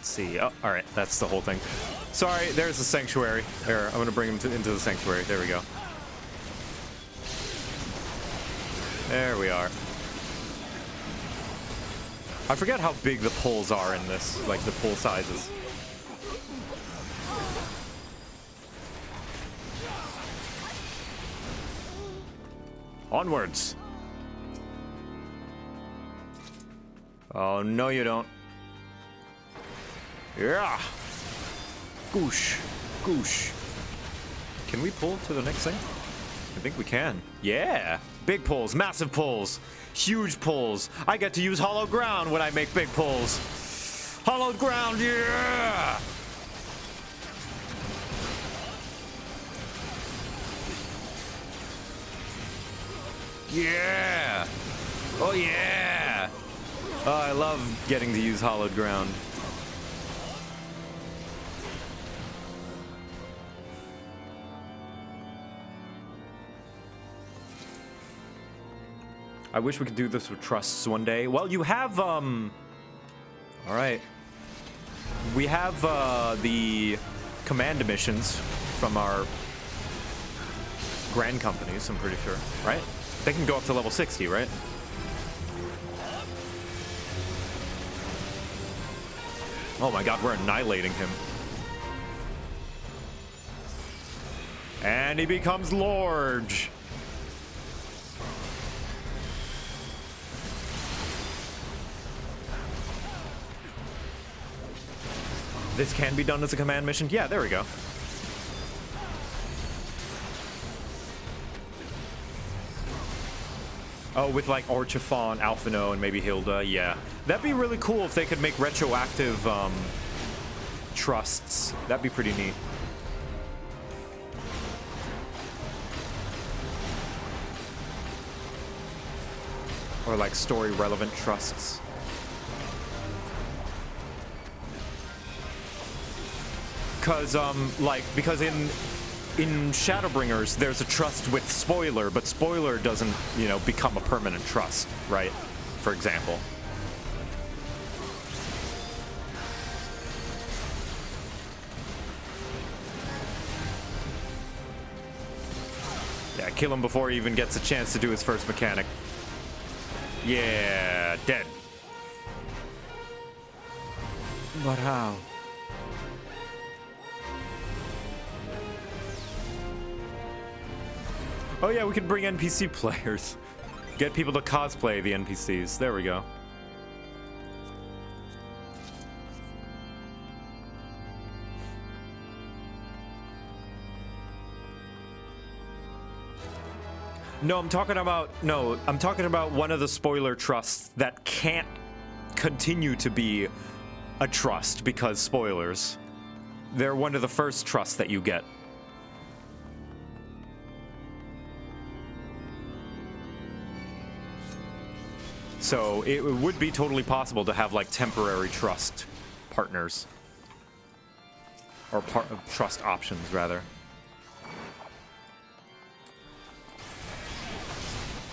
See. Oh, all right. That's the whole thing. Sorry, there's the sanctuary. There, I'm gonna bring him into the sanctuary. There we go. There we are. I forget how big the pulls are in this, like the pull sizes. Onwards. Oh, no you don't. Yeah. Goosh. Goosh. Can we pull to the next thing? I think we can. Yeah. Big pulls, massive pulls, huge pulls. I get to use hollowed ground when I make big pulls. Hollowed ground, yeah! Yeah! Oh yeah! Oh, I love getting to use hollowed ground. I wish we could do this with trusts one day. Well, you have, all right. We have, the command missions from our grand companies, I'm pretty sure, right? They can go up to level 60, right? Oh my god, we're annihilating him. And he becomes large. This can be done as a command mission? Yeah, there we go. Oh, with like Archifon, Alphino, and maybe Hilda, yeah. That'd be really cool if they could make retroactive trusts. That'd be pretty neat. Or like story-relevant trusts. Because, because in Shadowbringers, there's a trust with Spoiler, but Spoiler doesn't, you know, become a permanent trust, right? For example. Yeah, kill him before he even gets a chance to do his first mechanic. Yeah, dead. But how? Oh yeah, we could bring NPC players. Get people to cosplay the NPCs. There we go. No, I'm talking about one of the spoiler trusts that can't continue to be a trust because spoilers. They're one of the first trusts that you get. So it would be totally possible to have like temporary trust partners. Or trust options, rather.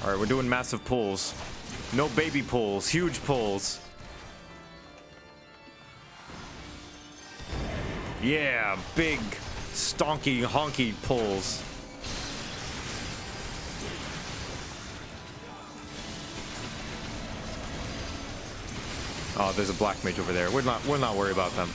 Alright, we're doing massive pulls. No baby pulls, huge pulls. Yeah, big, stonky, honky pulls. Oh, there's a black mage over there. We're not worried about them.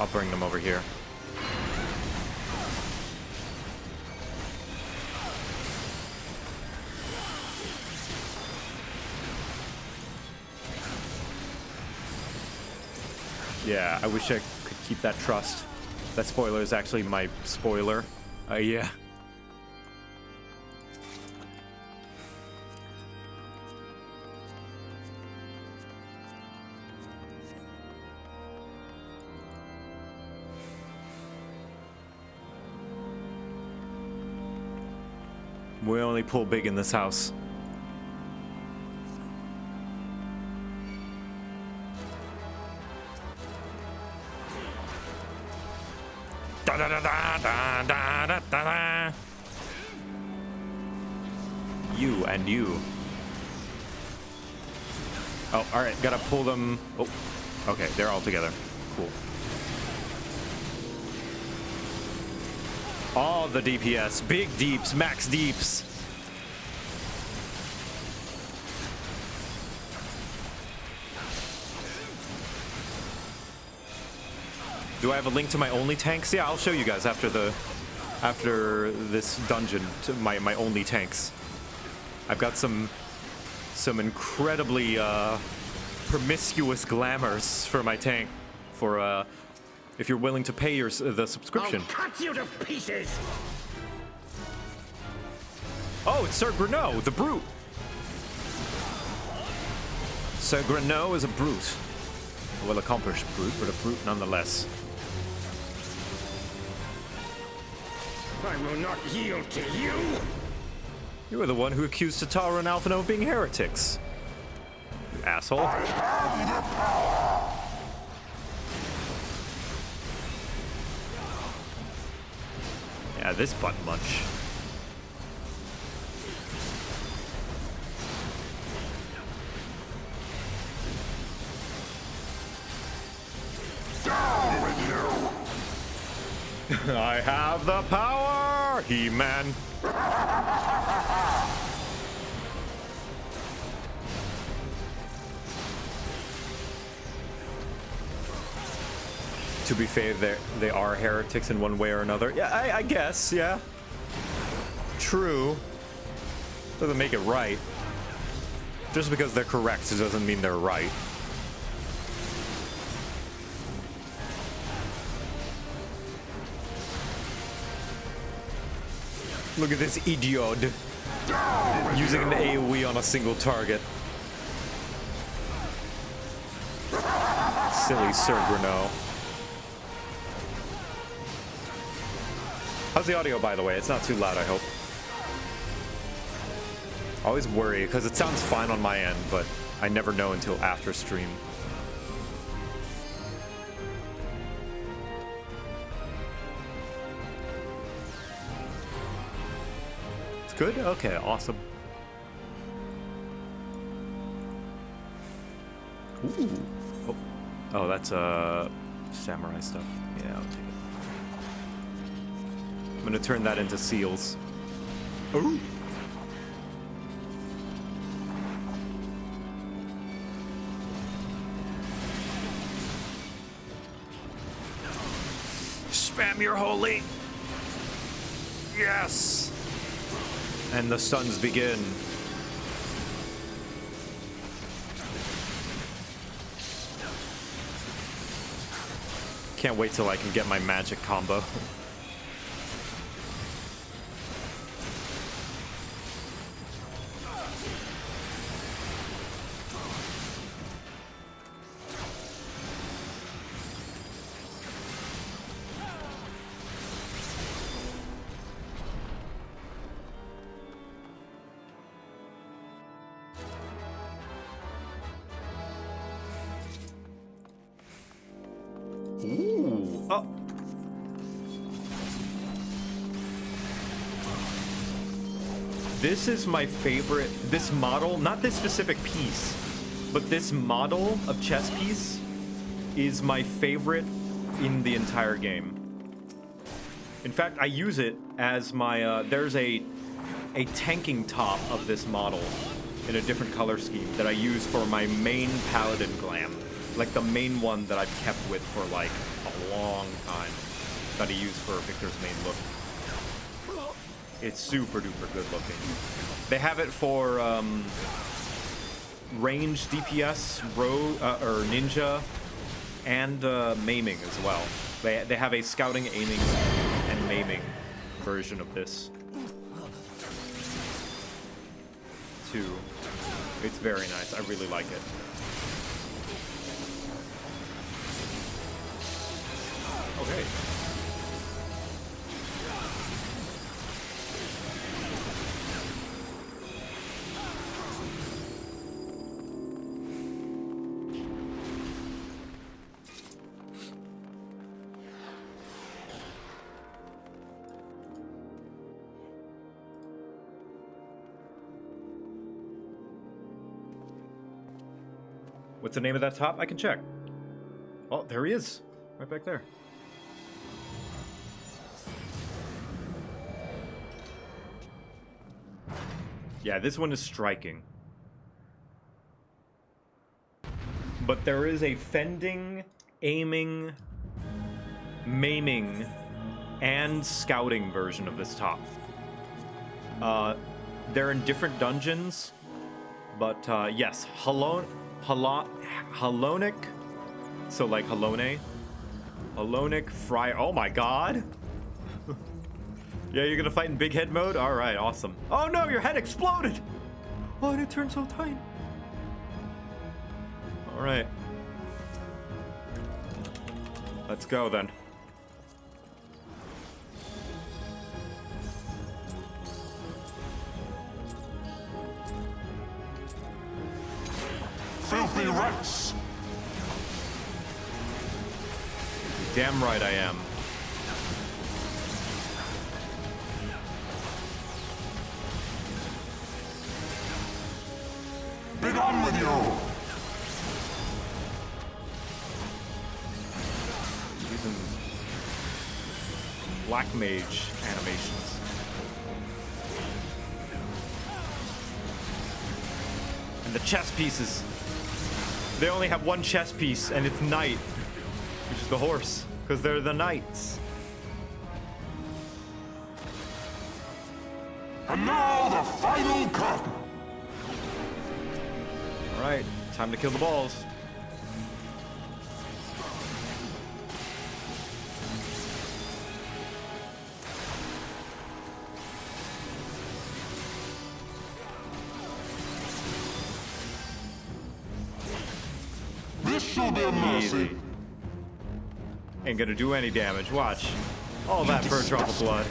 I'll bring them over here. Yeah, I wish I could keep that trust. That spoiler is actually my spoiler. Yeah. We only pull big in this house. Da da da da da da da da. You and you. Oh, all right. Gotta pull them. Oh, okay. They're all together. Cool. All the DPS, big deeps, max deeps. Do I have a link to my only tanks? Yeah, I'll show you guys after this dungeon to my only tanks. I've got some incredibly promiscuous glamours for my tank for if you're willing to pay the subscription. I'll cut you to pieces! Oh, it's Sir Grenot, the brute. Sir Grenot is a brute. A well-accomplished brute, but a brute nonetheless. I will not yield to you! You were the one who accused Tatara and Alphino of being heretics. You asshole. I have the power! Yeah, this butt munch. Down with you! I have the power, He-Man. To be fair, they are heretics in one way or another. Yeah, I guess, yeah. True. Doesn't make it right. Just because they're correct, it doesn't mean they're right. Look at this idiot. Using an AoE on a single target. Silly Sir Grenot. How's the audio, by the way? It's not too loud, I hope. Always worry, because it sounds fine on my end, but I never know until after stream. It's good? Okay, awesome. Ooh. Oh, that's samurai stuff. Yeah, I'll take it. I'm gonna turn that into seals. Ooh. Spam your holy. Yes. And the suns begin. Can't wait till I can get my magic combo. Ooh. Oh. This is my favorite, this model, not this specific piece, but this model of chess piece is my favorite in the entire game. In fact, I use it as my, there's a tanking top of this model in a different color scheme that I use for my main paladin glam. Like the main one that I've kept with for like a long time that he used for Victor's main look. It's super duper good looking. They have it for range DPS, or ninja, and maiming as well. They have a scouting, aiming, and maiming version of this too. It's very nice. I really like it. Okay. What's the name of that top? I can check. Oh, there he is. Right back there. Yeah, this one is striking. But there is a fending, aiming, maiming, and scouting version of this top. They're in different dungeons, but yes, Halonic, so like Halone, Halonic Fry. Oh my god! Yeah, you're gonna fight in big head mode? Alright, awesome. Oh no, your head exploded! Oh, and it turned so tight. Alright. Let's go then. Filthy rats! Damn right I am. Be gone with you! Using Black Mage animations. And the chess pieces. They only have one chess piece, and it's knight, which is the horse, because they're the knights. And now the final curtain! Alright, time to kill the balls. This shall be a mercy. Ain't gonna do any damage, watch. All that for a drop of blood.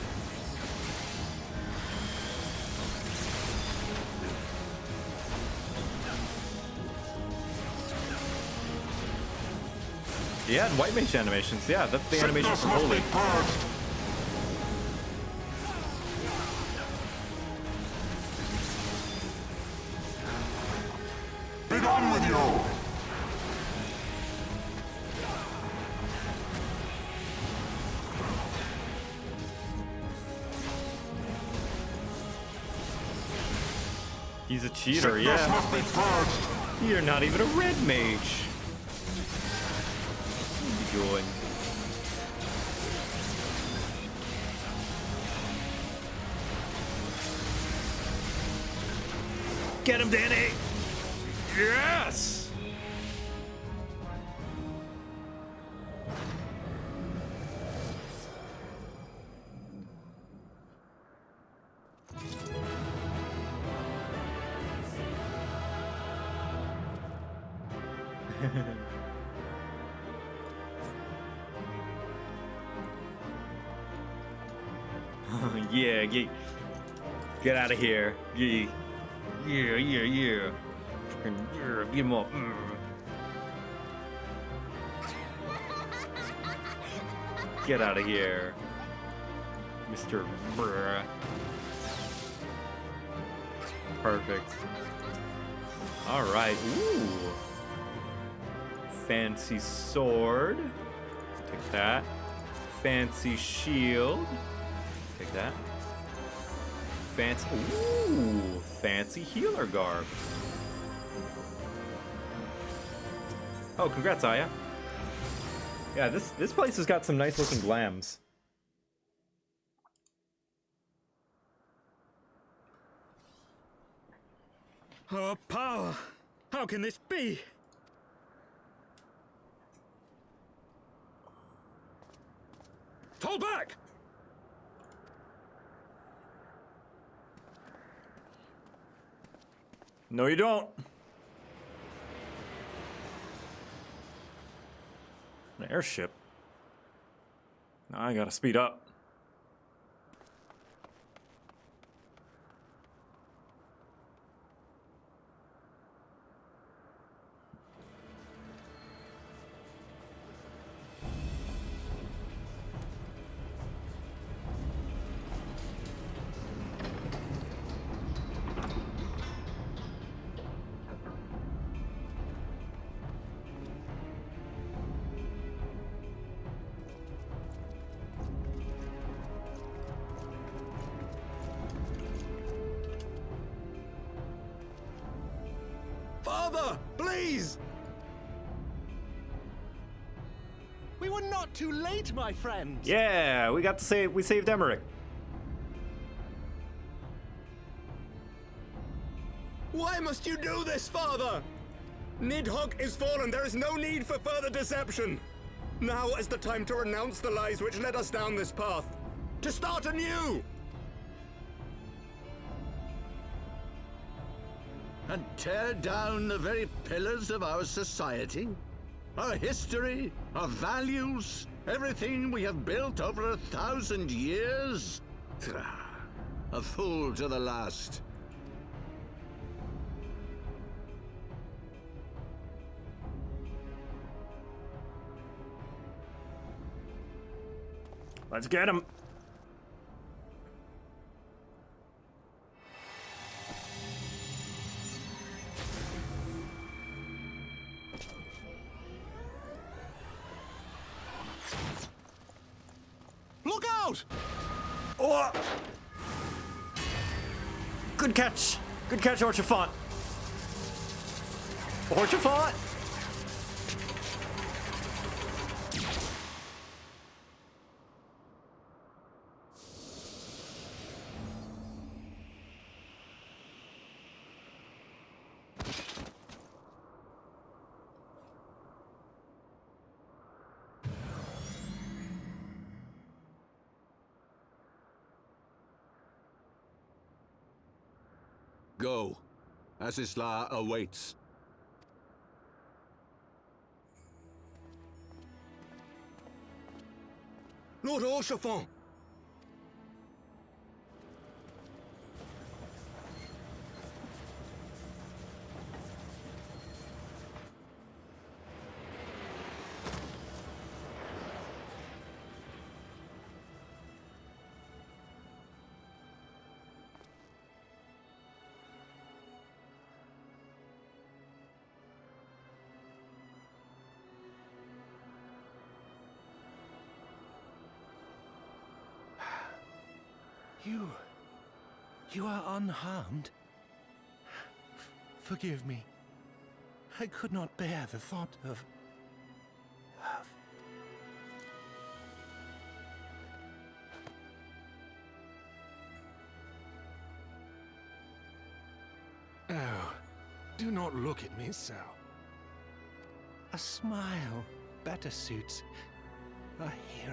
Yeah, and white mage animations. Yeah, that's the animation for Holy. Be gone with you! He's a cheater, yeah. You're not even a red mage. What are you doing? Get him, Danny! Yes! Yeah, get out of here. Yeah. Fucking, yeah, get him up. Get out of here, Mr. Brr. Perfect. All right. Ooh. Fancy sword. Take that. Fancy shield. Take that. Fancy. Ooh. Fancy healer garb. Oh, congrats, Aya. Yeah, this place has got some nice looking glams. Our power! How can this be? Fall back! No, you don't. An airship. Now I gotta speed up. Father, please! We were not too late, my friend. Yeah, we saved Emmerich. Why must you do this, Father? Nidhogg is fallen. There is no need for further deception. Now is the time to renounce the lies which led us down this path. To start anew! And tear down the very pillars of our society? Our history, our values, everything we have built over 1,000 years? A fool to the last. Let's get him. Look out! Oh! Good catch. Good catch, Orchifant. Orchifant? Go. Asisla awaits. Lord Orchifant! You are unharmed? Forgive me. I could not bear the thought of... Oh, do not look at me so. A smile better suits a hero.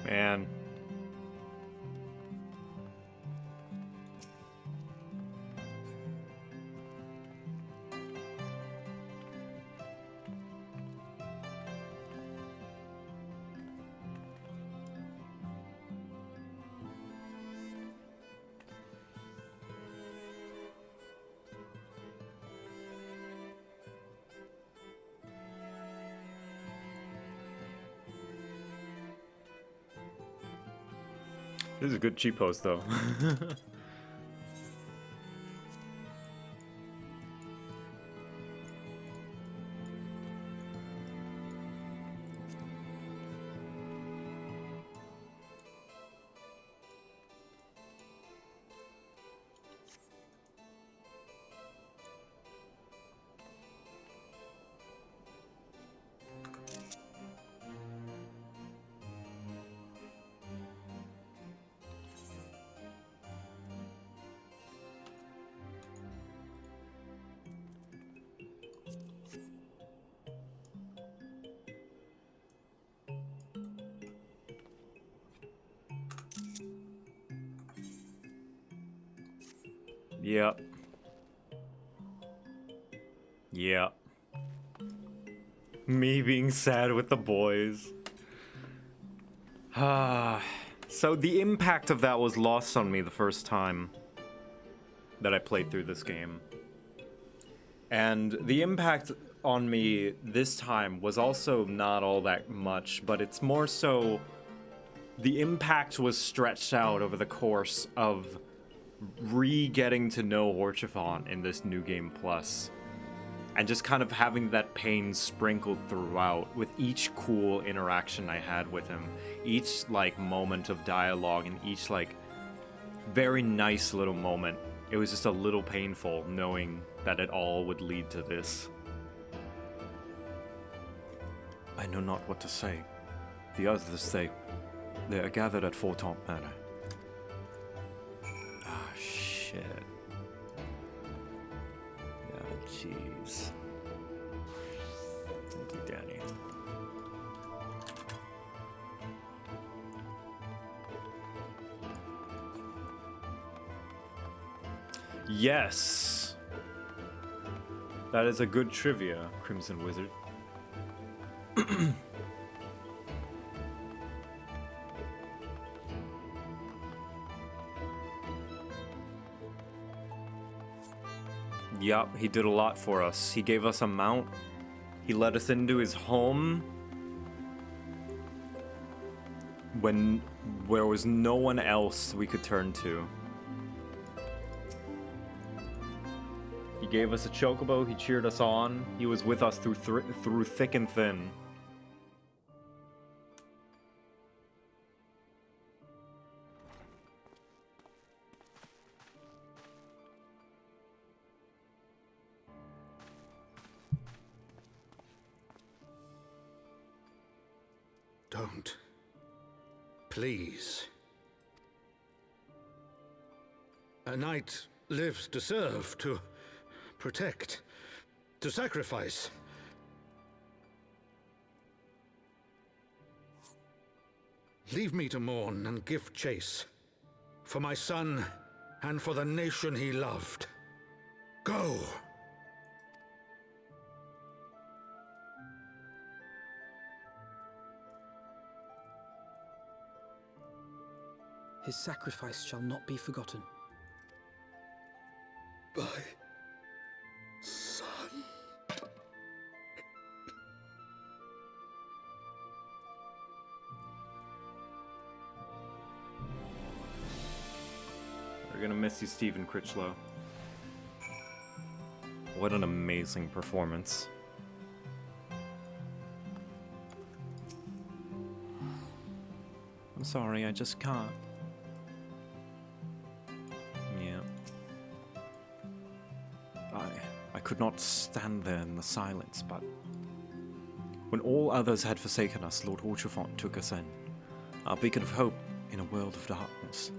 Man. This is a good cheat post, though. Yep. Yep. Me being sad with the boys. So the impact of that was lost on me the first time that I played through this game. And the impact on me this time was also not all that much, but it's more so the impact was stretched out over the course of getting to know Horchifont in this new game plus, and just kind of having that pain sprinkled throughout with each cool interaction I had with him, each like moment of dialogue, and each like very nice little moment. It was just a little painful knowing that it all would lead to this. I know not what to say. The others, they are gathered at Fortemps Manor. Shit. Yeah, jeez. Thank you, Danny. Yes! That is a good trivia, Crimson Wizard. Yup, he did a lot for us. He gave us a mount. He let us into his home when there was no one else we could turn to. He gave us a chocobo. He cheered us on. He was with us through thick and thin. Don't. Please. A knight lives to serve, to protect, to sacrifice. Leave me to mourn and give chase. For my son and for the nation he loved. Go! His sacrifice shall not be forgotten. My son. We're gonna miss you, Stephen Critchlow. What an amazing performance. I'm sorry, I just can't. Yeah. I could not stand there in the silence, but when all others had forsaken us, Lord Horchifont took us in, our beacon of hope in a world of darkness.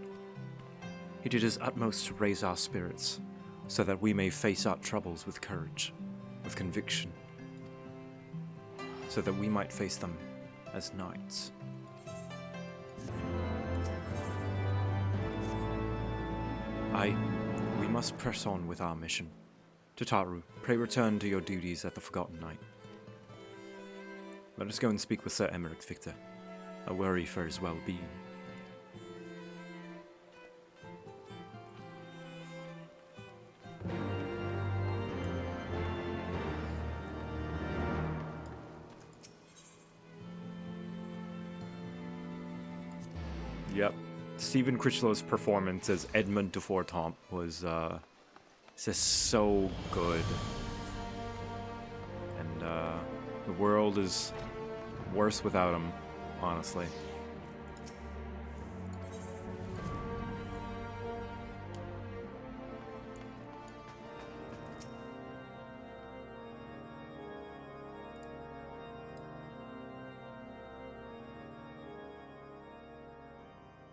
He did his utmost to raise our spirits, so that we may face our troubles with courage, with conviction, so that we might face them as knights. We must press on with our mission. Tataru, pray return to your duties at the Forgotten Knight. Let us go and speak with Sir Emmerich, Victor. I worry for his well-being. Yep. Stephen Critchlow's performance as Edmund de Fortemps was just so good. And the world is worse without him, honestly.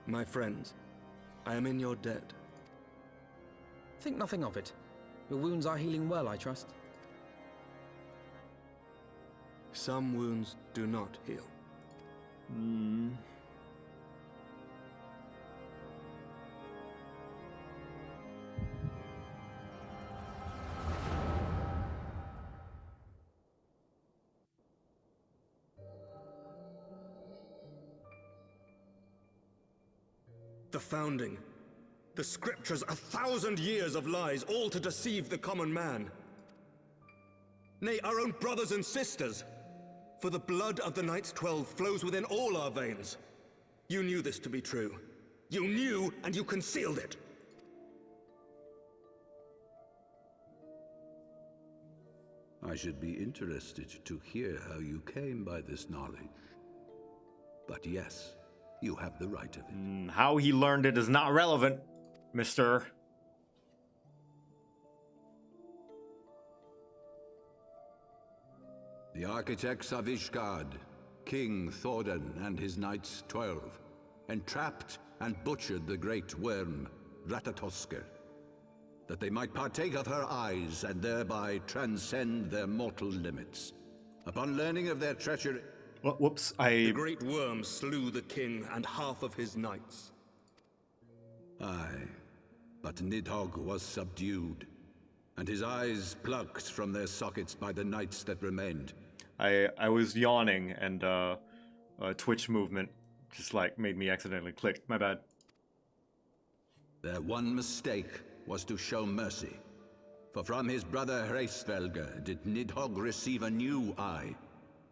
My friends, I am in your debt. Think nothing of it. Your wounds are healing well, I trust. Some wounds do not heal. The Founding. The Scriptures, 1,000 years of lies, all to deceive the common man. Nay, our own brothers and sisters. For the blood of the Knights 12 flows within all our veins. You knew this to be true. You knew, and you concealed it. I should be interested to hear how you came by this knowledge. But yes, you have the right of it. How he learned it is not relevant, mister. The architects of Ishgard, King Thordan and his Knights 12, entrapped and butchered the great worm, Ratatoskr, that they might partake of her eyes and thereby transcend their mortal limits. Upon learning of their treachery... The great worm slew the king and half of his knights. Aye, but Nidhogg was subdued, and his eyes plucked from their sockets by the knights that remained. I was yawning, and a Twitch movement just like made me accidentally click. My bad. Their one mistake was to show mercy, for from his brother Hreysvelgr did Nidhogg receive a new eye,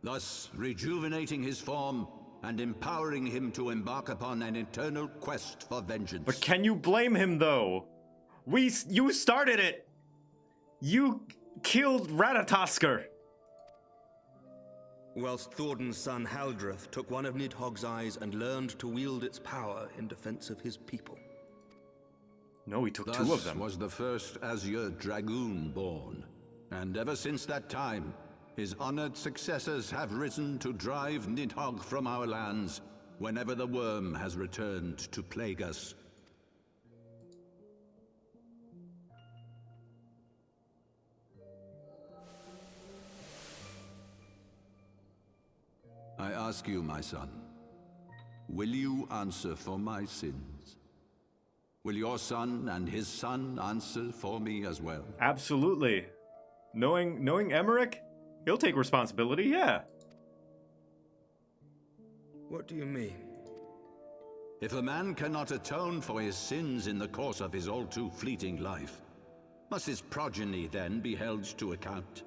thus rejuvenating his form and empowering him to embark upon an eternal quest for vengeance. But can you blame him, though? You started it! You killed Ratatoskr! Whilst Thordan's son Haldreth took one of Nidhogg's eyes and learned to wield its power in defense of his people. No, he took Thus two of them. Was the first Azure Dragoon born, and ever since that time, his honored successors have risen to drive Nidhogg from our lands whenever the worm has returned to plague us. I ask you, my son, will you answer for my sins? Will your son and his son answer for me as well? Absolutely. Knowing Emmerich, he'll take responsibility, yeah. What do you mean? If a man cannot atone for his sins in the course of his all too fleeting life, must his progeny then be held to account?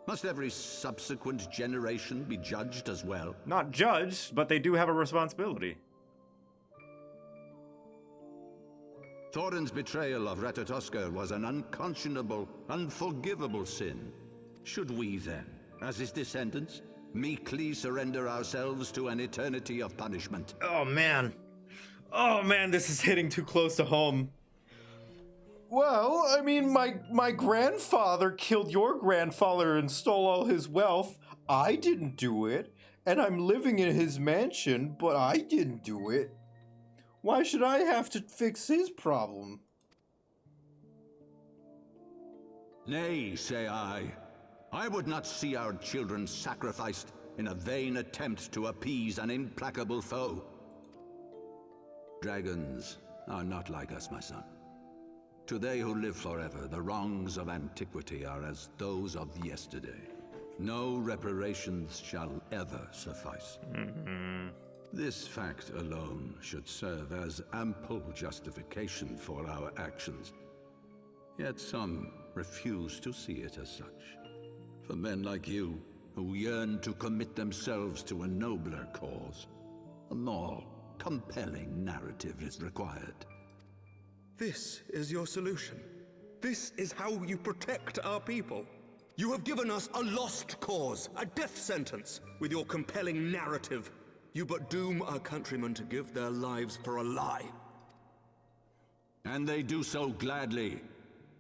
Must every subsequent generation be judged as well? Not judged, but they do have a responsibility. Thordan's betrayal of Ratatoskr was an unconscionable, unforgivable sin. Should we then, as his descendants, meekly surrender ourselves to an eternity of punishment? Oh man, this is hitting too close to home. Well, I mean, my grandfather killed your grandfather and stole all his wealth. I didn't do it, and I'm living in his mansion, but I didn't do it. Why should I have to fix his problem? Nay, say I. I would not see our children sacrificed in a vain attempt to appease an implacable foe. Dragons are not like us, my son. To they who live forever, the wrongs of antiquity are as those of yesterday. No reparations shall ever suffice. This fact alone should serve as ample justification for our actions. Yet some refuse to see it as such. For men like you, who yearn to commit themselves to a nobler cause, a more compelling narrative is required. This is your solution. This is how you protect our people. You have given us a lost cause, a death sentence. With your compelling narrative, you but doom our countrymen to give their lives for a lie. And they do so gladly.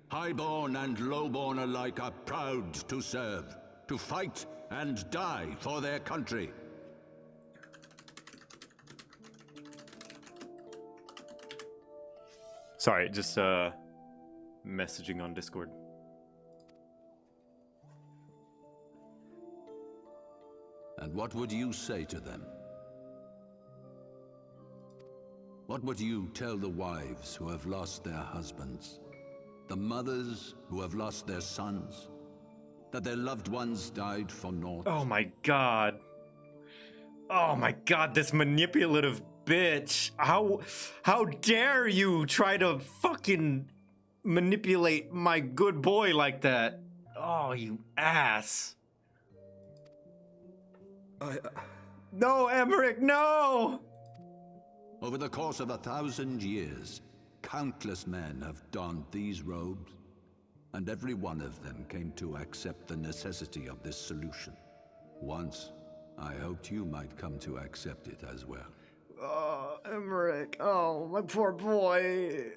Highborn and lowborn alike are proud to serve, to fight and die for their country. Sorry, just messaging on Discord. And what would you say to them? What would you tell the wives who have lost their husbands? The mothers who have lost their sons? That their loved ones died for naught? Oh my god. Oh my god, this manipulative bitch. How dare you try to fucking manipulate my good boy like that? Oh, you ass. No, Emmerich, no! Over the course of 1,000 years, countless men have donned these robes, and every one of them came to accept the necessity of this solution. Once, I hoped you might come to accept it as well. Oh, Emmerich. Oh, my poor boy.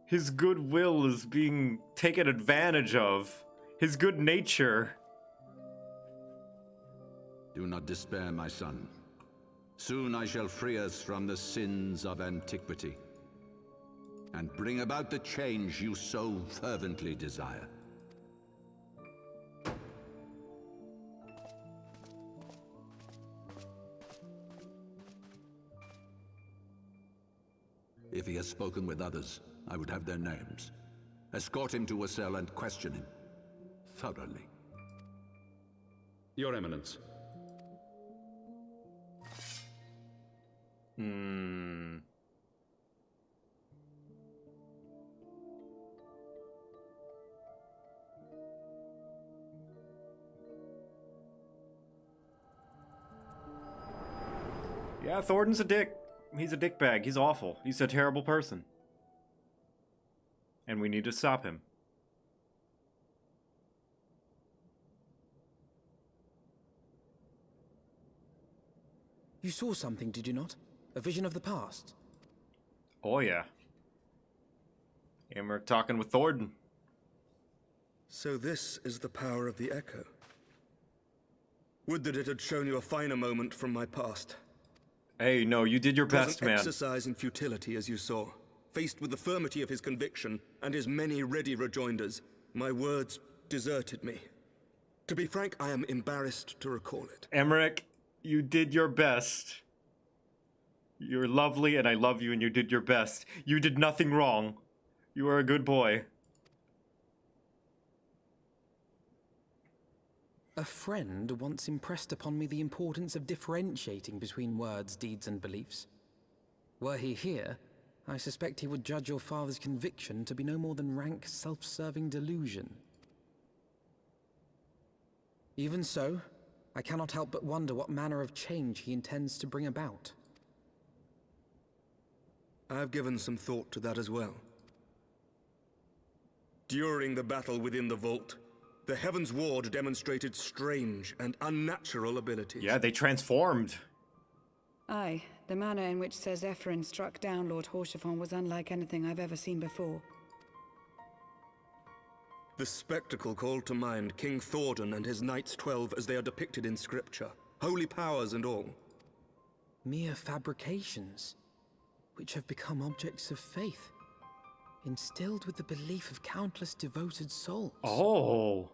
His goodwill is being taken advantage of. His good nature. Do not despair, my son. Soon I shall free us from the sins of antiquity, and bring about the change you so fervently desire. If he has spoken with others, I would have their names. Escort him to a cell and question him thoroughly. Your Eminence. Yeah, Thornton's a dick. He's a dickbag. He's awful. He's a terrible person. And we need to stop him. You saw something, did you not? A vision of the past? Oh, yeah. Emmerich talking with Thornton. So this is the power of the Echo. Would that it had shown you a finer moment from my past. Hey, no, you did your best, man. Exercise in futility, as you saw. Faced with the firmity of his conviction and his many ready rejoinders, my words deserted me. To be frank, I am embarrassed to recall it. Emmerich, you did your best. You're lovely and I love you and you did your best. You did nothing wrong. You are a good boy. A friend once impressed upon me the importance of differentiating between words, deeds, and beliefs. Were he here, I suspect he would judge your father's conviction to be no more than rank, self-serving delusion. Even so, I cannot help but wonder what manner of change he intends to bring about. I've given some thought to that as well. During the battle within the vault, the Heavensward demonstrated strange and unnatural abilities. Yeah, they transformed. Aye, the manner in which Sir Zephyrin struck down Lord Horschiffon was unlike anything I've ever seen before. The spectacle called to mind King Thornton and his Knights 12 as they are depicted in scripture, holy powers and all. Mere fabrications, which have become objects of faith, instilled with the belief of countless devoted souls. Oh.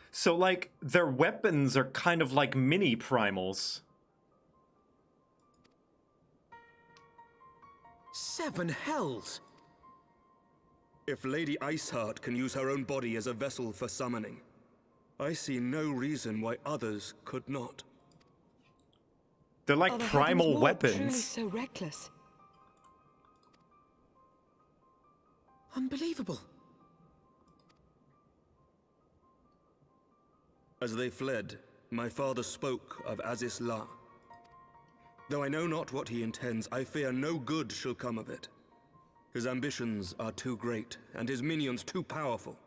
So, like, their weapons are kind of like mini primals. 7 hells! If Lady Iceheart can use her own body as a vessel for summoning, I see no reason why others could not. They're like Are the primal Heavensward weapons. Truly so reckless. Unbelievable. As they fled, my father spoke of Aziz La. Though I know not what he intends, I fear no good shall come of it. His ambitions are too great, and his minions too powerful.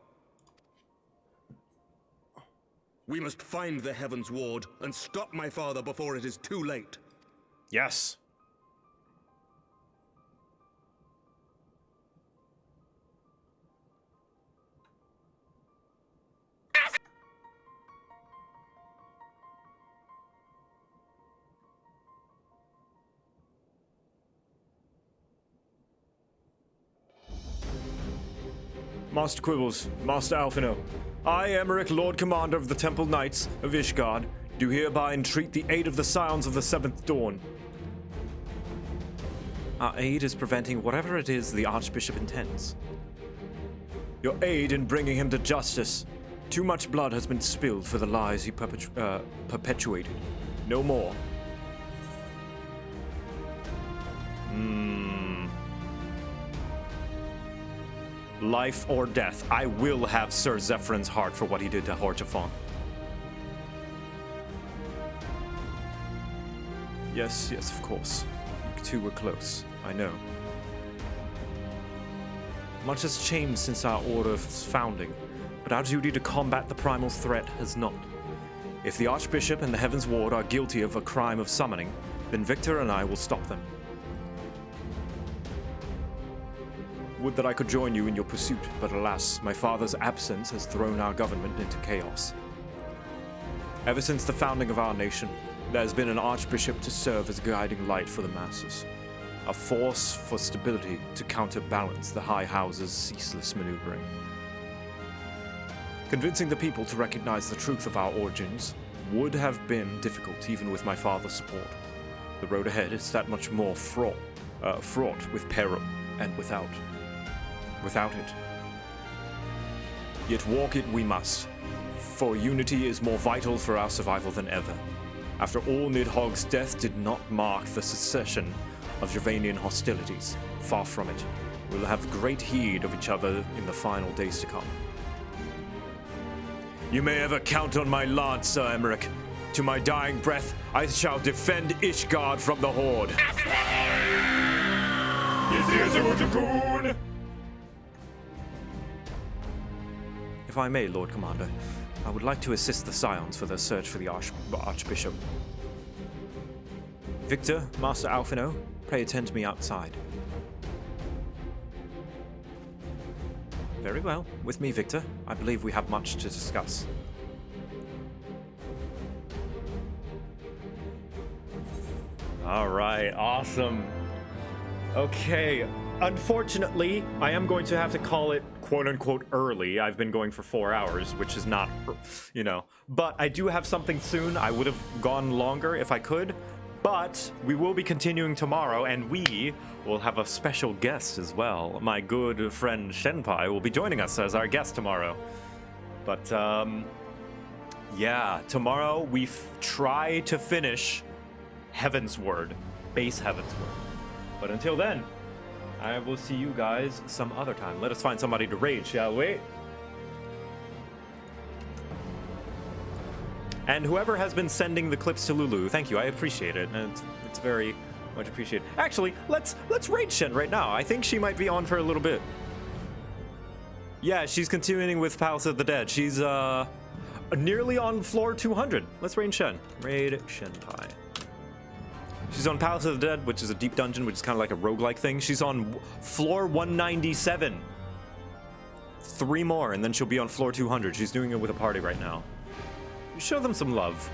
We must find the Heavensward and stop my father before it is too late. Yes. Master Quibbles, Master Alphino, I, Emmerich, Lord Commander of the Temple Knights of Ishgard, do hereby entreat the aid of the Scions of the Seventh Dawn. Our aid is preventing whatever it is the Archbishop intends. Your aid in bringing him to justice. Too much blood has been spilled for the lies he perpetuated. No more. Life or death, I will have Sir Zephyr's heart for what he did to Horchafon. Yes, yes, of course. You two were close, I know. Much has changed since our order's founding, but our duty to combat the primal threat has not. If the Archbishop and the Heavensward are guilty of a crime of summoning, then Victor and I will stop them. Would that I could join you in your pursuit, but alas, my father's absence has thrown our government into chaos. Ever since the founding of our nation, there has been an archbishop to serve as a guiding light for the masses, a force for stability to counterbalance the High House's ceaseless maneuvering. Convincing the people to recognize the truth of our origins would have been difficult even with my father's support. The road ahead is that much more fraught with peril and without it. Yet walk it we must, for unity is more vital for our survival than ever. After all, Nidhogg's death did not mark the cessation of Javanian hostilities. Far from it. We'll have great heed of each other in the final days to come. You may ever count on my lance, Sir Emmerich. To my dying breath, I shall defend Ishgard from the Horde. If I may, Lord Commander, I would like to assist the Scions for their search for the Archbishop. Victor, Master Alphino, pray attend to me outside. Very well. With me, Victor. I believe we have much to discuss. All right, awesome. Okay, unfortunately, I am going to have to call it quote-unquote early. I've been going for 4 hours, which is not, but I do have something soon. I would have gone longer if I could, but we will be continuing tomorrow, and we will have a special guest as well. My good friend Shenpai will be joining us as our guest tomorrow. But, yeah, tomorrow we try to finish Heavensward, base Heavensward. But until then, I will see you guys some other time. Let us find somebody to raid, shall we? And whoever has been sending the clips to Lulu, thank you. I appreciate it. And it's very much appreciated. Actually, let's raid Shen right now. I think she might be on for a little bit. Yeah, she's continuing with Palace of the Dead. She's nearly on floor 200. Let's raid Shen. Raid Shenpai. She's on Palace of the Dead, which is a deep dungeon, which is kind of like a roguelike thing. She's on floor 197. 3 more, and then she'll be on floor 200. She's doing it with a party right now. Show them some love.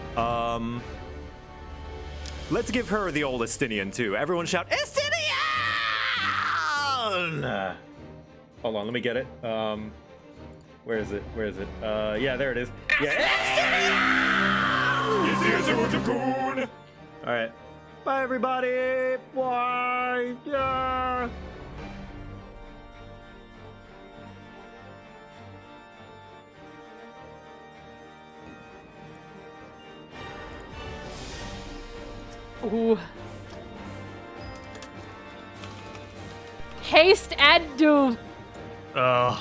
Let's give her the old Estinian, too. Everyone shout, Estinian! Hold on, let me get it. Where is it? Yeah, there it is. Yeah, Estinian! All right. Bye, everybody. Bye. Yeah. Ooh. Haste and doom. Ugh.